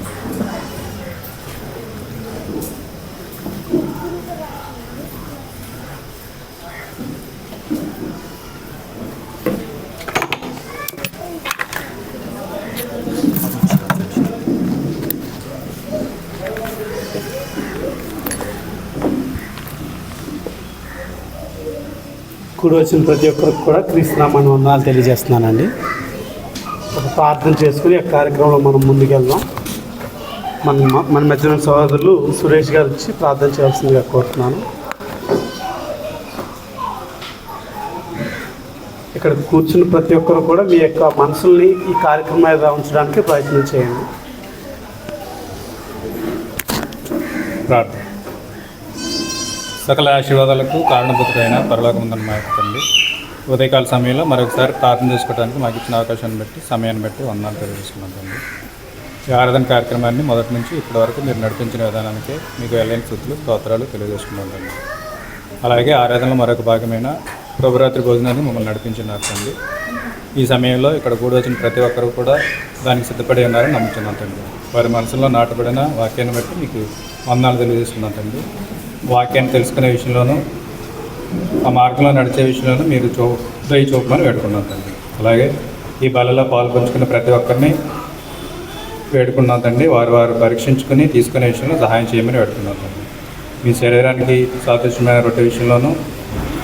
కూడి వచ్చిన ప్రతి ఒక్కరికి కూడా క్రీస్తునామాన్ని వందనాలు తెలియజేస్తున్నానండి. ఒక ప్రార్థన చేసుకుని ఆ కార్యక్రమంలో మనం ముందుకెళ్దాం. మన మధ్యన సహోదరులు సురేష్ గారు వచ్చి ప్రార్థన చేయాల్సిందిగా కోరుతున్నాను. ఇక్కడ కూర్చున్న ప్రతి ఒక్కరు కూడా మీ యొక్క మనసుల్ని ఈ కార్యక్రమం మీద ఉంచడానికి ప్రయత్నం చేయండి. ప్రార్థన. సకల ఆశీర్వాదాలకు కారణభూతుడైన పరలోకమందున్న మా యొక్క తండ్రి, ఉదయకాల సమయంలో మరొకసారి ప్రార్థన చేసుకోవడానికి మాకు ఇచ్చిన అవకాశాన్ని బట్టి, సమయాన్ని బట్టి వందనాలు తెలియజేసుకున్నాం తండ్రి. ఈ ఆరాధన కార్యక్రమాన్ని మొదటి నుంచి ఇప్పటి వరకు మీరు నడిపించిన విధానానికి మీకు ఎల్లైన స్తుతులు, స్తోత్రాలు తెలియజేసుకున్నాం తండ్రి. అలాగే ఆరాధనలో మరొక భాగమైన ప్రభురాత్రి భోజనాన్ని మమ్మల్ని నడిపించినారు తండ్రి. ఈ సమయంలో ఇక్కడ కూడి వచ్చిన ప్రతి ఒక్కరు కూడా దానికి సిద్ధపడి ఉన్నారని నమ్ముతున్నాం తండ్రి. వారి మనసులో నాటబడిన వాక్యాన్ని బట్టి మీకు వందనాలు తెలియజేస్తున్నాం తండ్రి. వాక్యాన్ని తెలుసుకునే విషయంలోనూ, ఆ మార్గంలో నడిచే విషయంలోనూ మీరు దయ చూపమని వేడుకున్నాం తండ్రి. అలాగే ఈ బలలో పాల్పంచుకున్న ప్రతి ఒక్కరిని వేడుకున్నాం తండ్రి. వారు పరీక్షించుకుని తీసుకునే విషయంలో సహాయం చేయమని వేడుకున్నాం తండ్రి. మీ శరీరానికి సాదృశ్యమైన రొట్టె విషయంలోనూ,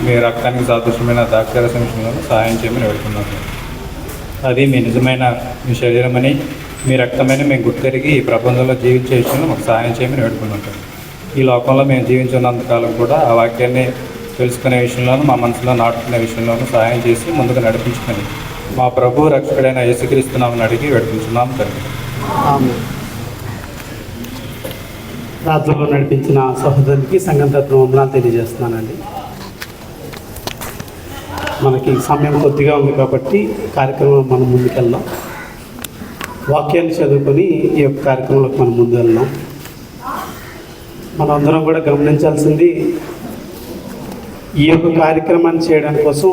మీ రక్తానికి సాదృశ్యమైన ద్రాక్షారసం విషయంలోనూ సహాయం చేయమని వేడుకున్నాం తండ్రి. అది మీ నిజమైన మీ శరీరమని, మీ రక్తమని మేము గుర్తెరిగి ఈ ప్రపంచంలో జీవించే విషయంలో మాకు సహాయం చేయమని వేడుకున్నాం తండ్రి. ఈ లోకంలో మేము జీవించినంతకాలం కూడా ఆ వాక్యాన్ని తెలుసుకునే విషయంలోనూ, మా మనసులో నాటుకునే విషయంలోనూ సహాయం చేసి ముందుకు నడిపించుకొని మా ప్రభు రక్షకుడైన యేసుక్రీస్తునామని అడిగి వేడుకుంటున్నాం తండ్రి. ప్రార్థనలో నడిపించిన సహోదరునికి సంఘం తరపున వందనాలు తెలియజేస్తున్నానండి. మనకి సమయం కొద్దిగా ఉంది కాబట్టి కార్యక్రమం మనం ముందుకెళ్దాం. వాక్యాన్ని చదువుకొని ఈ యొక్క కార్యక్రమంలోకి మనం ముందు వెళ్దాం. మనందరం కూడా గమనించాల్సింది, ఈ యొక్క కార్యక్రమాన్ని చేయడానికి కోసం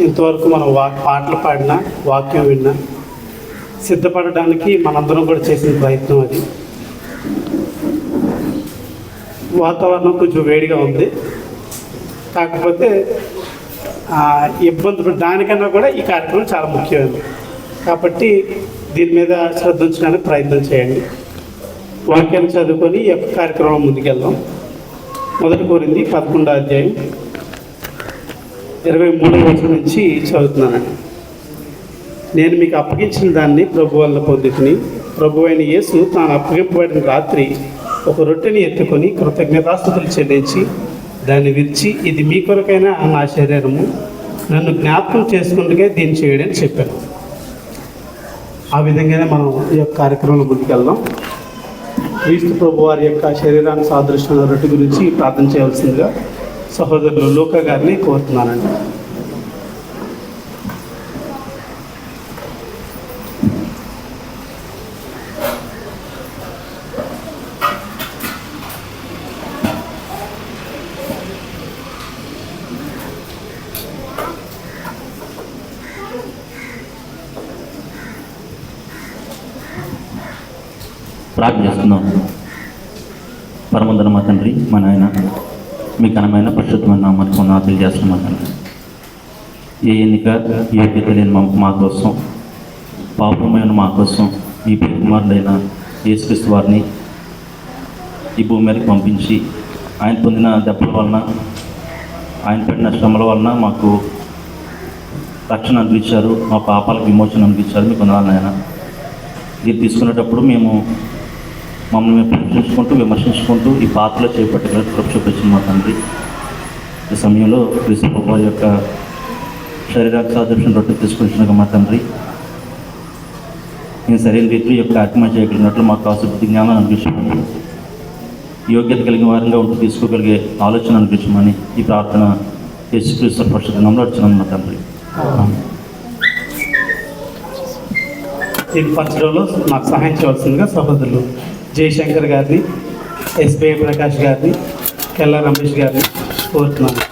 ఇంతవరకు మనం పాటలు పాడినా, వాక్యం విన్నా, సిద్ధపడడానికి మనందరం కూడా చేసిన ప్రయత్నం అది. వాతావరణం కొంచెం వేడిగా ఉంది, కాకపోతే ఇబ్బంది దానికన్నా కూడా ఈ కార్యక్రమం చాలా ముఖ్యమైనది కాబట్టి దీని మీద శ్రద్ధ ఉంచడానికి ప్రయత్నం చేయండి. వాక్యాన్ని చదువుకొని ఈ యొక్క కార్యక్రమం ముందుకెళ్దాం. 1 కొరింథీ 11వ అధ్యాయం 23వ వచనం నుంచి చదువుతున్నానండి. నేను మీకు అప్పగించిన దాన్ని ప్రభు వల్ల పొందుకుని, ప్రభు అయిన యేసు తాను అప్పగింపబడిన రాత్రి ఒక రొట్టెని ఎత్తుకొని కృతజ్ఞతాస్తుతులు చెల్లించి దాన్ని విరిచి, ఇది మీ కొరకైన నా శరీరము, నన్ను జ్ఞాపకం చేసుకుంటే దీన్ని చేయడని చెప్పాను. ఆ విధంగానే మనం ఈ యొక్క కార్యక్రమంలో ముందుకెళ్దాం. క్రీస్తు ప్రభు వారి యొక్క శరీరానికి సాదృశ్యమైన రొట్టె గురించి ప్రార్థన చేయవలసిందిగా సహోదరులు లోకా గారిని కోరుతున్నానండి. ప్రార్థన చేస్తున్నాం. పరమందర మా తండ్రి, మా నాయన, మీ ఘనమైన పరిశుద్ధమైన నామానికి వందనాలు తెలియజేస్తున్నాం మా తండ్రి. ఏ ఎన్నిక యోగ్యత లేని మా కోసం, పాపమైన మా కోసం మీ కుమారుడైన యేసుక్రీస్తు వారిని ఈ భూమి మీదకి పంపించి ఆయన పొందిన దెబ్బల వలన, ఆయన పడిన శ్రమల వలన మాకు రక్షణ అందించారు, మా పాపాలకు విమోచన అందించారు. మీకు వందనాలు నాయన. ఇది తీసుకునేటప్పుడు మమ్మల్ని మేము ప్రశ్నించుకుంటూ విమర్శించుకుంటూ ఈ పాత్రలో చేపట్టిన కృప చూపించింది మా తండ్రి. ఈ సమయంలో క్రీస్తు ప్రభువు యొక్క శరీరానికి సాదృశ్యం రొట్టె తీసుకొచ్చినాక మా తండ్రి, నేను సరైన రీతిలో యొక్క ఆత్మ చేయగలిగినట్లు మాకు కాసుబుద్ధి జ్ఞానం అనిపించమని, యోగ్యత కలిగిన వారంగా ఉంటూ తీసుకోగలిగే ఆలోచన అనిపించమని ఈ ప్రార్థన యేసుక్రీస్తు పరిశుద్ధ నామములో అర్చన మా తండ్రి. దీన్ని పంచడంలో నాకు సహాయం చేయవలసిందిగా సహోదరులు జయశంకర్ గారిని, ఎస్బిఐ ప్రకాష్ గారిని, కెల్లా రమేష్ గారిని కోరుతున్నాను.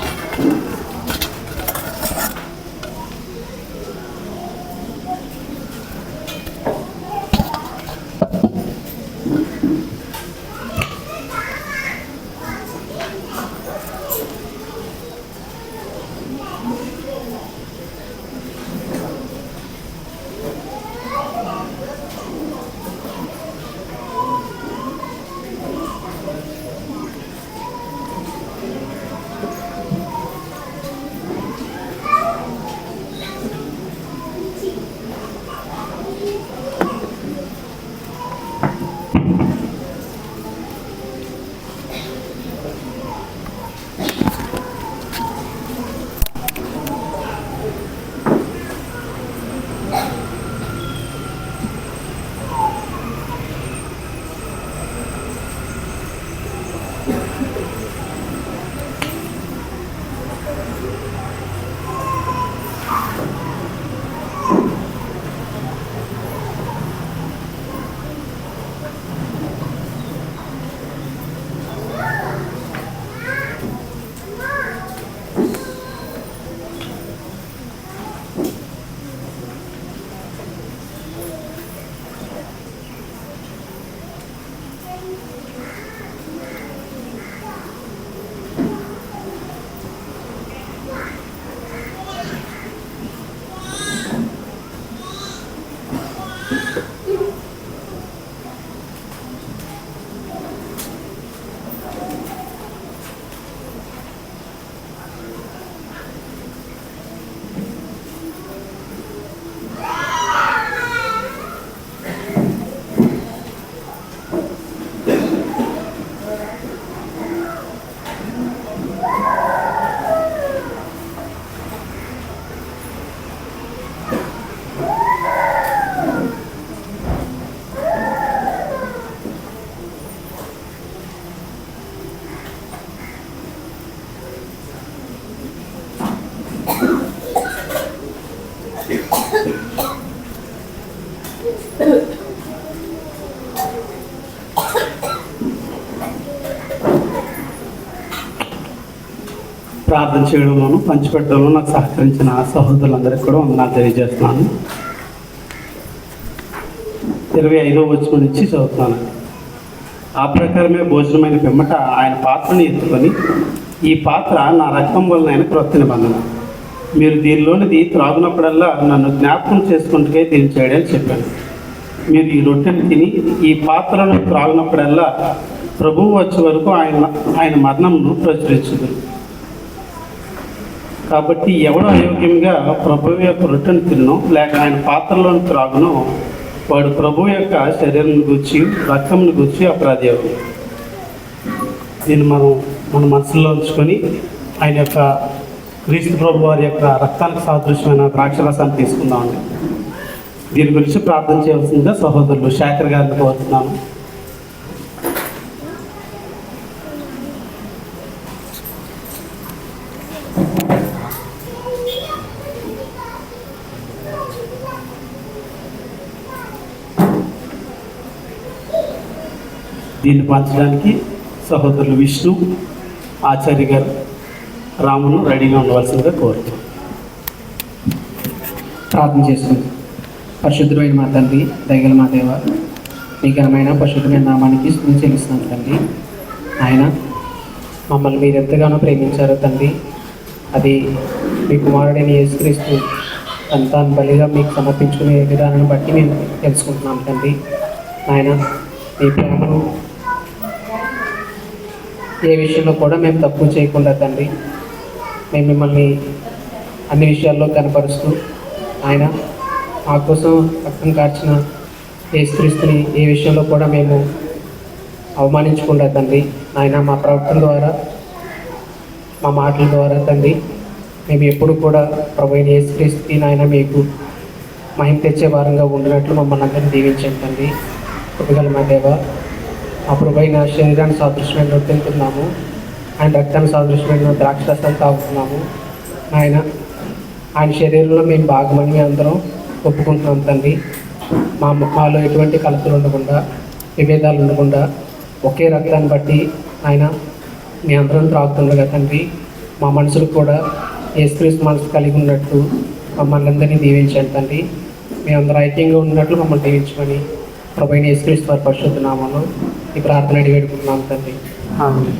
ప్రార్థన చేయడంలోనూ పంచిపెట్టడంలో నాకు సహకరించిన సహోదరులందరికీ కూడా వందనాలు తెలియజేస్తున్నాను. 25వ వచనం నుంచి చదువుతున్నాను. ఆ ప్రకారమే భోజనమైన పిమ్మట ఆయన పాత్రను ఎత్తుకొని, ఈ పాత్ర నా రక్తం వలన ఆయన క్రొత్త నిబంధన, మీరు దీనిలోనిది త్రాగునప్పుడల్లా నన్ను జ్ఞాపకం చేసుకుంటూ దీన్ని చేయడని చెప్పాను. మీరు ఈ రొట్టెని తిని ఈ పాత్రను త్రాగునప్పుడల్లా ప్రభువు వచ్చే వరకు ఆయన మరణంను ప్రచురించుదు. కాబట్టి ఎవడు అయోగ్యంగా ప్రభువు యొక్క రొట్టెను తిన్నో లేక ఆయన పాత్రలోని త్రాగునో వాడు ప్రభువు యొక్క శరీరం గురించి రక్తంను గురించి అపరాధి అవుతుంది. దీన్ని మన మనసులో ఉంచుకొని ఆయన యొక్క క్రీస్తు ప్రభు వారి యొక్క రక్తానికి సాదృశ్యమైన ద్రాక్షరసాన్ని తీసుకుందామండి. దీని గురించి ప్రార్థన చేయవలసిందిగా సహోదరులు శేఖర్ గారిని కోరుతున్నాను. దీన్ని పంచడానికి సహోదరులు విష్ణు, ఆచార్య గారు, రామును రెడీగా ఉండవలసిందిగా కోరుతున్నాను. ప్రార్థన చేసుకుంది. పరిశుద్ధమైన మా తండ్రి, దయగల మా దేవ, మీ ఘనమైన పరిశుద్ధమైన నామానికి స్తుతి చెల్లిస్తున్నాను తండ్రి. ఆయన మమ్మల్ని మీరు ఎంతగానో ప్రేమించారు తండ్రి. అది మీ కుమారుడైన యేసుక్రీస్తు తాను బలిగా మీకు సమర్పించుకునే విధానాన్ని బట్టి మేము తెలుసుకుంటున్నాం తండ్రి. ఆయన మీ ప్రేమను ఏ విషయంలో కూడా మేము తక్కువ చేయకుండా తండ్రి, మేము మిమ్మల్ని అన్ని విషయాల్లో కనపరుస్తూ ఆయన మా కోసం రక్తం కార్చిన యేసుక్రీస్తుని ఏ విషయంలో కూడా మేము అవమానించకుండా తండ్రి, ఆయన మా ప్రవర్తన ద్వారా మా మాటల ద్వారా తండ్రి మేము ఎప్పుడు కూడా ప్రభువైన యేసుక్రీస్తుకి నాయన మీకు మహిమ తెచ్చే వారంగా ఉండినట్లు మమ్మల్ని అందరినీ దీవించండి తండ్రి. కృపగల మా దేవ, మా ప్రభువైన శరీరాన్ని సాదృశ్యమైన రొట్టె తింటున్నాము, ఆయన రక్తాన్ని సాదృశ్యమైన ద్రాక్షరసాలు తాగుతున్నాము. ఆయన శరీరంలో మేము భాగమని మేము అందరం ఒప్పుకుంటున్నాం తండ్రి. మాలో ఎటువంటి కలతలు ఉండకుండా, విభేదాలు ఉండకుండా ఒకే రక్తాన్ని బట్టి ఆయన మీ అందరం త్రాగుతుండగా తండ్రి, మా మనసులు కూడా యేసుక్రీస్తు మనసు కలిగి ఉన్నట్టు మమ్మల్ని అందరినీ దీవించండి తండ్రి. మేమందరూ ఐక్యంగా ఉన్నట్లు మమ్మల్ని దీవించమని ప్రభువైన యేసుక్రీస్తు వారి పరిశుద్ధ నామములో ఈ ప్రార్థన అడిగి వేడుకుంటున్నాం తండ్రి. ఆమేన్.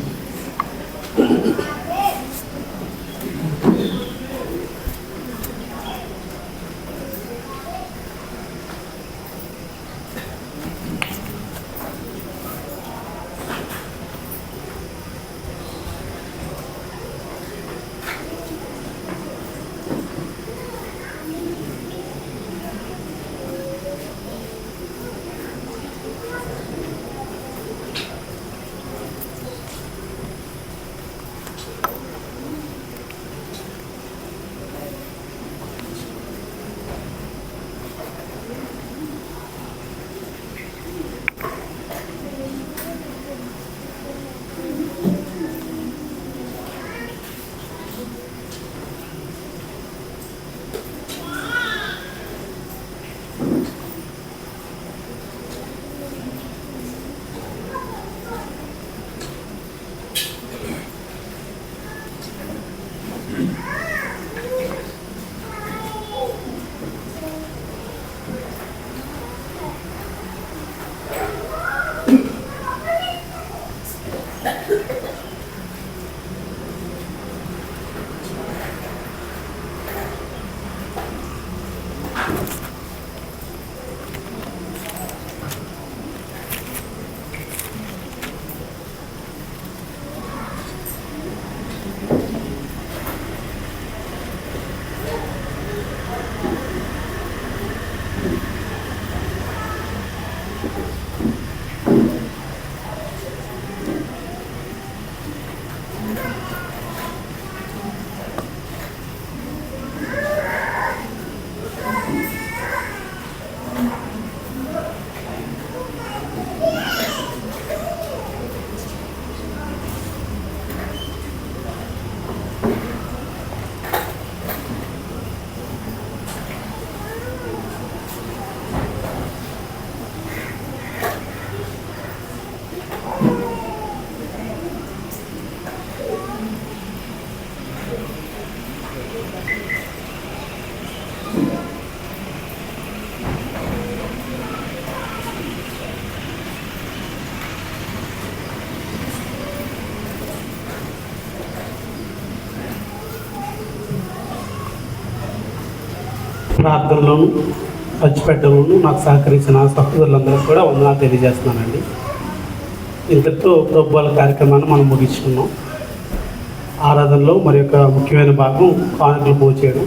ప్రార్థనలోను పంచిపెట్టలోను నాకు సహకరించిన సహోదరులందరూ కూడా వందనాలు తెలియజేస్తున్నానండి. ఇంతటితో ప్రభువాల కార్యక్రమాన్ని మనం ముగించుకున్నాం. ఆరాధనలో మరి యొక్క ముఖ్యమైన భాగం కానుకలు పోచేయడం.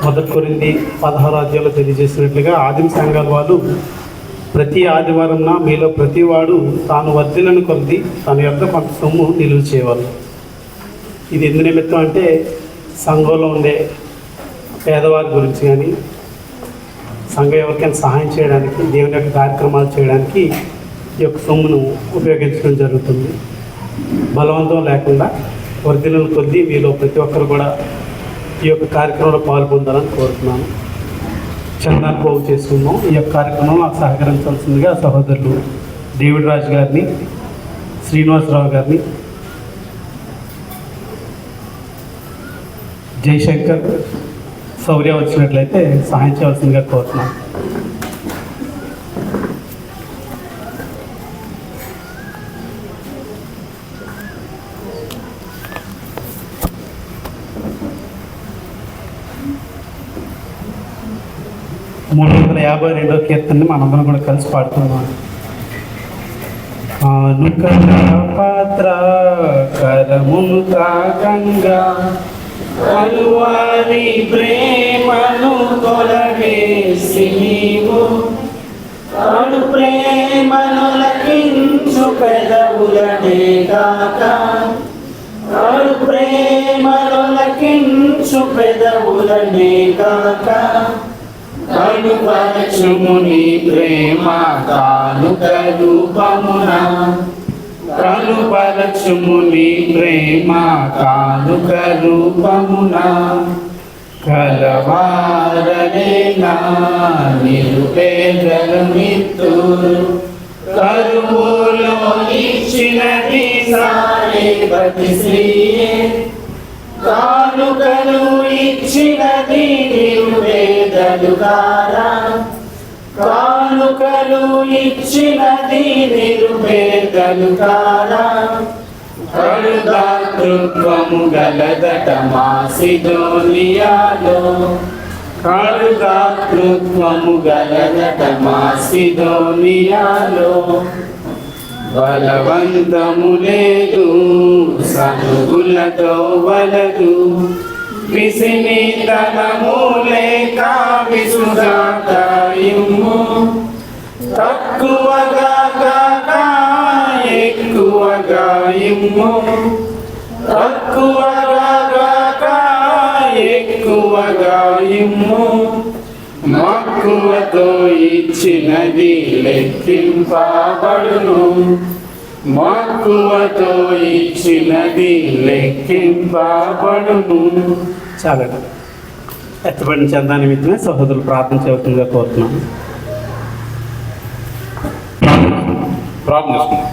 1 కొరింథీ 16వ అధ్యాయంలో తెలియజేసినట్లుగా ఆదిమ సంఘాల వాళ్ళు ప్రతి ఆదివారం మీలో ప్రతివాడు తాను వర్ధిల్లను కొద్ది తన యొక్క కొంత సొమ్ము నిలువ చేయవాలి. ఇది ఎందు నిమిత్తం అంటే సంఘంలో ఉండే పేదవారి గురించి కానీ, సంఘం ఎవరికైనా సహాయం చేయడానికి, దేవుని యొక్క కార్యక్రమాలు చేయడానికి ఈ యొక్క సొమ్మును ఉపయోగించడం జరుగుతుంది. బలవంతం లేకుండా వర్ధిల్లను కొద్దీ మీలో ప్రతి ఒక్కరు కూడా ఈ యొక్క కార్యక్రమంలో పాల్గొందాలని కోరుతున్నాను. చందాన్ని పోగు చేసుకున్నాం. ఈ యొక్క కార్యక్రమంలో నాకు సహకరించాల్సిందిగా సహోదరులు డేవిడ్ రాజు గారిని, శ్రీనివాసరావు గారిని, జయశంకర్, శౌర్య వచ్చినట్లయితే సహాయం చేయవలసిందిగా కోరుతున్నాను. 352వ కీర్తనని మనందరం కూడా కలిసి పాడుతున్నాం. కానుకల పాత్ర కరమును తాకంగా కలువారి ప్రేమను తొలగేసి నీవు కడు ప్రేమను లకించు పెదవులనే కాక కడు ప్రేమను లకించు పెదవులనే కాక కనుపరచుము నీ ప్రేమ కానుక రూపమున కనుపరచుము నీ ప్రేమ కానుక రూపమున కలవారలేనా నిరుపేదల మిత్రులు కరువులో ఇచ్చినది సారేపతి శ్రీయే కానుకలు ఇచ్చినది నిరుపేదలు కారా కానుకలు ఇచ్చినది నిరుపేదలు కారా కరుదాతృత్వము గలదట మాసిదోనియాలో కరుదాతృత్వము గలదట మాసిదోనియాలో బలవంతము లేదు సనుగులతో వలదు విసినితనము లేక విసుగాకాయము తక్కువగా కాక ఎక్కువగా ఇమ్ము తక్కువగా కాక ఎక్కువగా ఇమ్ము మక్కువతో ఇచ్చినది లెక్కింపబడును మక్కువతో ఇచ్చినది లెక్కింపబడును. చాలా ఎత్తబడిన చందా నిమిత్తమే సహోదరులు ప్రార్థన చేయవలసిందిగా కోరుతున్నాను. ప్రార్థన చేసుకుందాం.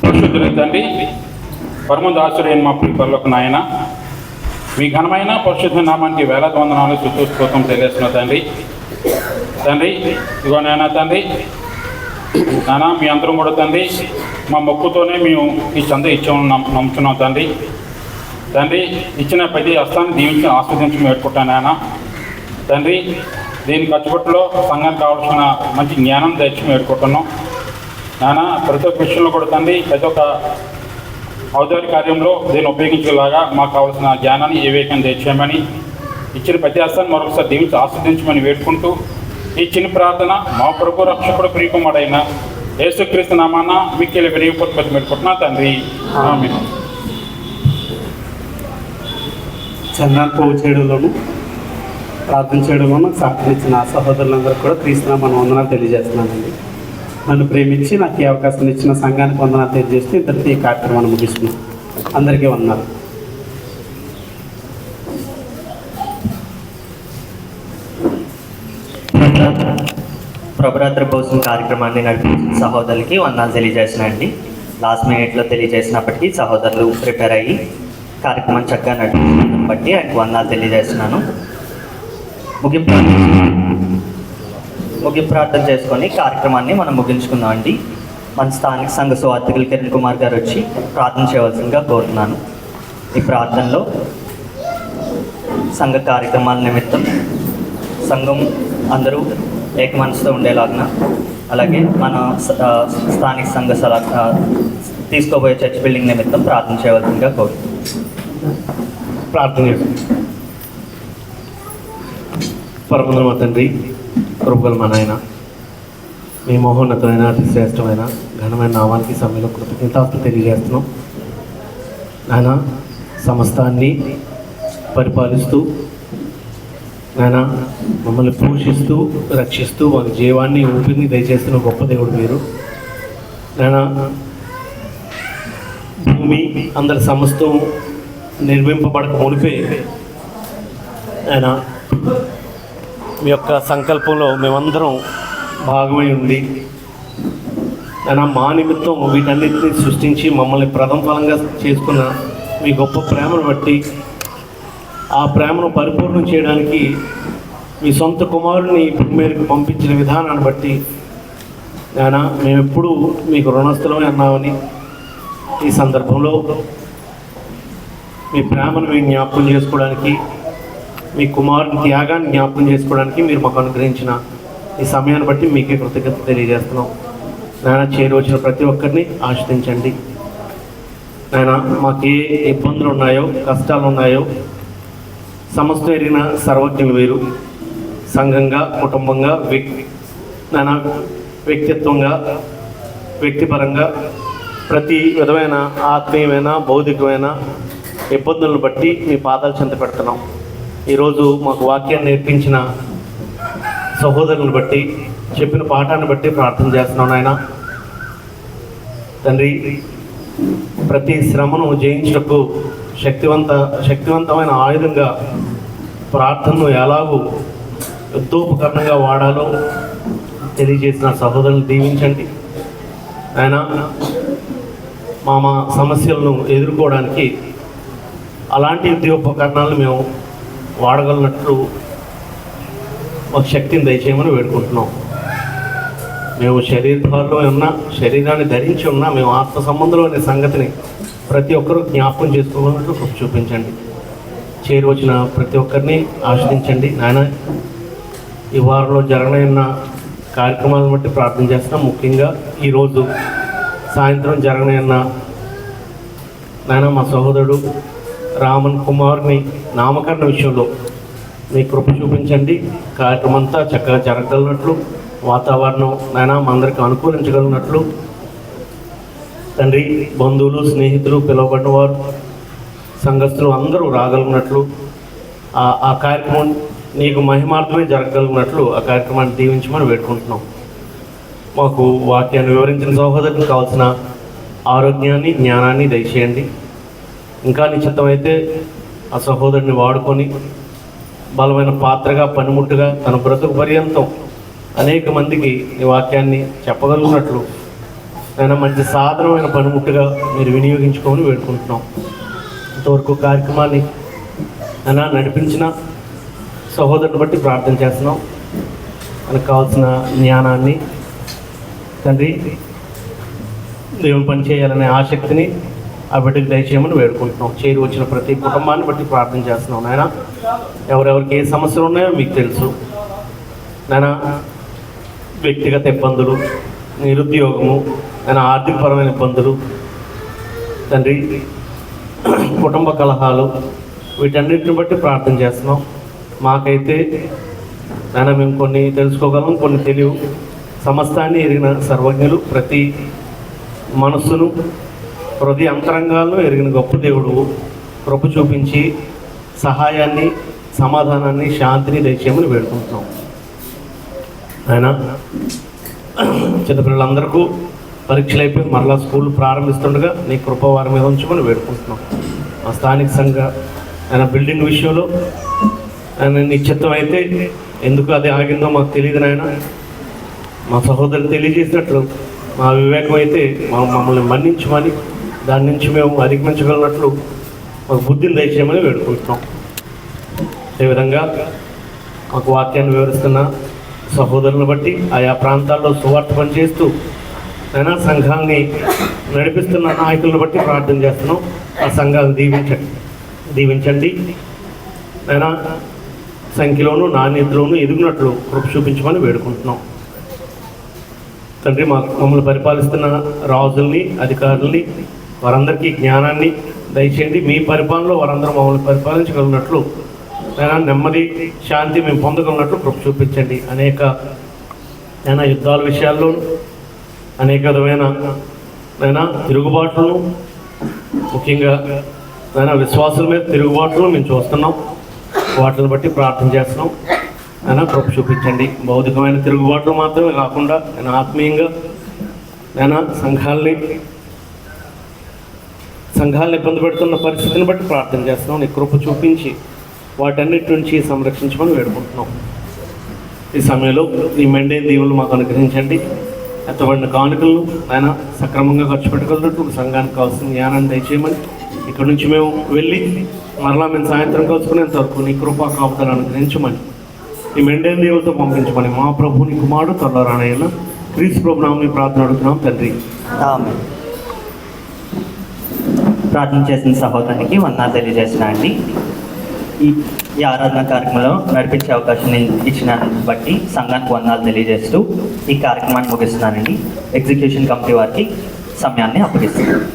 పరిశుద్ధులైన తండ్రి, పరమదాసుడైన మా ప్రియులకు నాయన, మీ ఘనమైన పరిశుద్ధ నామానికి వేలాది వందనాలు స్తుతిస్తోత్రం తెలియజేస్తున్నా తండ్రి. తండ్రి ఇదిగో నాయన తండ్రి, నాన్న మీ అందరం కూడా తండ్రి మా మొక్కుతోనే మేము ఈ చంద ఇచ్చామని నమ్ముతున్నాం తండ్రి. తండ్రి ఇచ్చిన ప్రతి హస్తాన్ని దీవించి ఆస్వాదించి వేడుకుంటాను నాయన తండ్రి. దీని ఖర్చుబట్టులో సంఘానికి కావాల్సిన మంచి జ్ఞానం తెచ్చి వేడుకుంటున్నాం నాన్న. ప్రతి ఒక్క విషయంలో కూడా తండ్రి ప్రతి ఒక్క ఔదార్య కార్యంలో దీన్ని ఉపయోగించేలాగా మాకు కావాల్సిన జ్ఞానాన్ని ఏ వేగంగా తెచ్చామని ఇచ్చిన ప్రతి హస్తాన్ని మరొకసారి దీవించి ఆస్వాదించమని వేడుకుంటూ ఈ చిన్న ప్రార్థన మా ప్రభు రక్షకుడు ప్రియకుమారుడైన యేసుక్రీస్తు నామాన మిక్కిలి వినయపూర్వకంగా వేడుకుంటున్నా తండ్రి, ఆమేన్. చందాన్ని పోగు చేయడంలోనూ ప్రార్థన చేయడంలోనూ సహకరించిన సహోదరులందరూ కూడా క్రీస్తునామన వందనాలు తెలియజేస్తున్నానండి. నన్ను ప్రేమించి నాకు ఈ అవకాశం ఇచ్చిన సంఘానికి వందనాలు తెలియజేస్తూ ఇంతటితో ఈ కార్యక్రమాన్ని ముగిస్తున్నాం. అందరికీ వందనాలు. ప్రభరాత్రి భోజనం కార్యక్రమాన్ని నడిపించిన సహోదరులకి వందనాలు తెలియజేసినండి. లాస్ట్ మినిట్లో తెలియజేసినప్పటికీ సహోదరులు ప్రిపేర్ అయ్యి కార్యక్రమం చక్కగా నడిపించడం బట్టి ఆయనకు వందనాలు తెలియజేస్తున్నాను. ముగింపు ప్రార్థన చేసుకొని కార్యక్రమాన్ని మనం ముగించుకుందాం అండి. మన స్థానిక సంఘ సువార్థికులు కిరణ్ కుమార్ గారు వచ్చి ప్రార్థన చేయవలసిందిగా కోరుతున్నాను. ఈ ప్రార్థనలో సంఘ కార్యక్రమాల నిమిత్తం సంఘం అందరూ ఏక మనసుతో ఉండేలాగా, అలాగే మన స్థానిక సంఘ తీసుకోబోయే చర్చ్ బిల్డింగ్ నిమిత్తం ప్రార్థన చేయవలసిందిగా కోరుతున్నాను. ప్రార్థన పరమగల మా తండ్రి, కృపగల మా నాయన, మీ మహోన్నతమైన అతి శ్రేష్టమైన ఘనమైన నామానికి సమయంలో కృతజ్ఞతాస్తులు తెలియజేస్తున్నాం. నాయన సమస్తాన్ని పరిపాలిస్తూ నాయన మమ్మల్ని పోషిస్తూ రక్షిస్తూ మాకు జీవాన్ని ఊపిరిని దయచేస్తున్న గొప్ప దేవుడు మీరు. నాయన భూమి అందరి సమస్తం నిర్మింపబడక మునిపే ఆయన మీ యొక్క సంకల్పంలో మేమందరం భాగమై ఉండి ఆయన మా నిమిత్తం వీటన్నిటిని సృష్టించి మమ్మల్ని ప్రథమఫలంగా చేసుకున్న మీ గొప్ప ప్రేమను బట్టి, ఆ ప్రేమను పరిపూర్ణం చేయడానికి మీ సొంత కుమారుని మేరకు పంపించిన విధానాన్ని బట్టి ఆయన మేమెప్పుడూ మీకు రుణస్థలమే అన్నామని ఈ సందర్భంలో మీ ప్రేమను మేము జ్ఞాపకం చేసుకోవడానికి మీ కుమారుని త్యాగాన్ని జ్ఞాపకం చేసుకోవడానికి మీరు మాకు అనుగ్రహించిన ఈ సమయాన్ని బట్టి మీకే కృతజ్ఞత తెలియజేస్తున్నాం. నాయన చేరువచ్చిన ప్రతి ఒక్కరిని ఆశ్రయించండి. నాయన మాకు ఏ ఇబ్బందులు ఉన్నాయో, కష్టాలు ఉన్నాయో సమస్తం ఎరిగిన సర్వజ్ఞులు వీరు. సంఘంగా, కుటుంబంగా, నాయన వ్యక్తిత్వంగా, వ్యక్తిపరంగా ప్రతి విధమైన ఆత్మీయమైన, భౌతికమైన ఇబ్బందులను బట్టి మీ పాదాలు చెంత పెడుతున్నాం. ఈరోజు మాకు వాక్యాన్ని నేర్పించిన సహోదరులను బట్టి, చెప్పిన పాఠాన్ని బట్టి ప్రార్థన చేస్తున్నాం. నాయన తండ్రి, ప్రతి శ్రమను జయించుటకు శక్తివంతమైన ఆయుధంగా ప్రార్థనను ఎలాగూ యుద్ధోపకరణంగా వాడాలో తెలియజేసిన సహోదరులను దీవించండి. ఆయన మా సమస్యలను ఎదుర్కోవడానికి అలాంటి యుద్ధోపకరణాలను మేము వాడగలిగినట్లు ఒక శక్తిని దయచేయమని వేడుకుంటున్నాం. మేము శరీరంలో ఉన్నా, శరీరాన్ని ధరించి ఉన్నా, మేము ఆత్మ సంబంధంలో అనే సంగతిని ప్రతి ఒక్కరూ జ్ఞాపకం చేసుకోవాలంటూ చూపించండి. చేరువచ్చిన ప్రతి ఒక్కరిని ఆశ్రయించండి. నాయన ఈ వారంలో జరగనున్న కార్యక్రమాలను బట్టి ప్రార్థన చేస్తున్నాం. ముఖ్యంగా ఈరోజు సాయంత్రం జరగనున్న నాయన మా సహోదరుడు రామన్ కుమార్ని నామకరణ విషయంలో మీ కృప చూపించండి. కార్యక్రమం అంతా చక్కగా జరగగలిగినట్లు, వాతావరణం నాయన మా అందరికీ అనుకూలించగలిగినట్లు తండ్రి, బంధువులు, స్నేహితులు, పిలువబడిన వారు, సంఘస్థులు అందరూ రాగలిగినట్లు, ఆ కార్యక్రమం నీకు మహిమార్థమే జరగగలిగినట్లు ఆ కార్యక్రమాన్ని దీవించమని వేడుకుంటున్నాం. మాకు వాక్యాన్ని వివరించిన సహోదరులకు కావాల్సిన ఆరోగ్యాన్ని, జ్ఞానాన్ని దయచేయండి. ఇంకా నిశ్చితమైతే ఆ సహోదరుని వాడుకొని బలమైన పాత్రగా, పనిముట్టుగా తన బ్రతుకు పర్యంతం అనేక మందికి ఈ వాక్యాన్ని చెప్పగలిగినట్లు నేను మంచి సాధనమైన పనిముట్టుగా మీరు వినియోగించుకోమని వేడుకుంటున్నాం. ఇంతవరకు కార్యక్రమాన్ని అయినా నడిపించిన సహోదరుని బట్టి ప్రార్థన చేస్తున్నాం. మనకు కావాల్సిన జ్ఞానాన్ని తండ్రి, దేవుని పని చేయాలనే ఆసక్తిని ఆ బిడ్డకు దయచేయమని వేడుకుంటున్నాం. చేరి వచ్చిన ప్రతి కుటుంబాన్ని బట్టి ప్రార్థన చేస్తున్నాం. నాయన ఎవరెవరికి ఏ సమస్యలు ఉన్నాయో మీకు తెలుసు. నాయన వ్యక్తిగత ఇబ్బందులు, నిరుద్యోగము, నాయన ఆర్థికపరమైన ఇబ్బందులు తండ్రి, కుటుంబ కలహాలు, వీటన్నిటిని బట్టి ప్రార్థన చేస్తున్నాం. మాకైతే నాయన మేము కొన్ని తెలుసుకోగలం, కొన్ని తెలియవు. సమస్తాన్ని ఎరిగిన సర్వజ్ఞులు, ప్రతి మనస్సును, హృదయ అంతరంగాలను ఎరిగిన గొప్ప దేవుడు కృప చూపించి సహాయాన్ని, సమాధానాన్ని, శాంతిని దయచేయమని వేడుకుంటున్నాం. ఆయన చిన్నపిల్లలందరికీ పరీక్షలు అయిపోయి మరలా స్కూల్ ప్రారంభిస్తుండగా నీ కృప వారి మీద ఉంచమని వేడుకుంటున్నాం. ఆ స్థానిక సంఘ ఆయన బిల్డింగ్ విషయంలో ఆయన నిశ్చితం అయితే ఎందుకు అది ఆగిందో మాకు తెలియదు. నాయన మా సహోదరులు తెలియజేసినట్లు మా వివేకం అయితే మమ్మల్ని మన్నించమని, దాని నుంచి మేము అధిగమించగలిగినట్లు మాకు బుద్ధిని దయచేయమని వేడుకుంటున్నాం. అదేవిధంగా మాకు వాక్యాన్ని వివరిస్తున్న సహోదరులను బట్టి ఆయా ప్రాంతాల్లో సువార్త పనిచేస్తూ అయినా సంఘాలని నడిపిస్తున్న నాయకులను బట్టి ప్రార్థన చేస్తున్నాం. ఆ సంఘాలను దీవించండి. అయినా సంఖ్యలోనూ నాణ్యతలోనూ ఎదుగునట్లు కృప చూపించమని వేడుకుంటున్నాం. తండ్రి, మమ్మల్ని పరిపాలిస్తున్న రాజుల్ని, అధికారుల్ని, వారందరికీ జ్ఞానాన్ని దయచేయండి. మీ పరిపాలనలో వారందరూ మమ్మల్ని పరిపాలించగలిగినట్లు, నెమ్మది, శాంతి మేము పొందగలిగినట్లు కృప చూపించండి. అనేక యుద్ధాల విషయాల్లో, అనేక విధమైన తిరుగుబాట్లను, ముఖ్యంగా విశ్వాసుల మీద తిరుగుబాట్లను మేము చూస్తున్నాం. వాటిని బట్టి ప్రార్థన చేస్తున్నాం. కృప చూపించండి. భౌతికమైన తిరుగుబాట్లు మాత్రమే కాకుండా ఆత్మీయంగా సంఘాలను ఇబ్బంది పెడుతున్న పరిస్థితిని బట్టి ప్రార్థన చేస్తున్నాం. నీ కృప చూపించి వాటన్నిటి నుంచి సంరక్షించమని వేడుకుంటున్నాం. ఈ సమయంలో ఈ మెండైన దీవులు మాకు అనుగ్రహించండి. ఎత్తబడిన కానుకలను ఆయన సక్రమంగా ఖర్చు పెట్టగలిగినట్టు సంఘానికి కావాల్సిన జ్ఞానాన్ని దయచేయమని, ఇక్కడ నుంచి మేము వెళ్ళి మరలా మేము సాయంత్రం కలుసుకునేంత వరకు నీ కృపా కాపుదలను అనుగ్రహించమని, ఈ మెండైన దేవులతో పంపించమని మా ప్రభుని కుమారుడు త్వరలోరానైన క్రీస్తు ప్రభు నామమున ప్రార్థన అడుగుతున్నాం తండ్రి. ప్రార్థన చేసిన సహోదరునికి వందనాలు తెలియజేసిన అండి. ఈ ఈ ఆరాధన కార్యక్రమంలో నడిపించే అవకాశాన్ని ఇచ్చిన బట్టి సంఘానికి వందనాలు తెలియజేస్తూ ఈ కార్యక్రమాన్ని ముగిస్తున్నానండి. ఎగ్జిక్యూషన్ కమిటీ వారికి సమయాన్ని అప్పగిస్తున్నాను.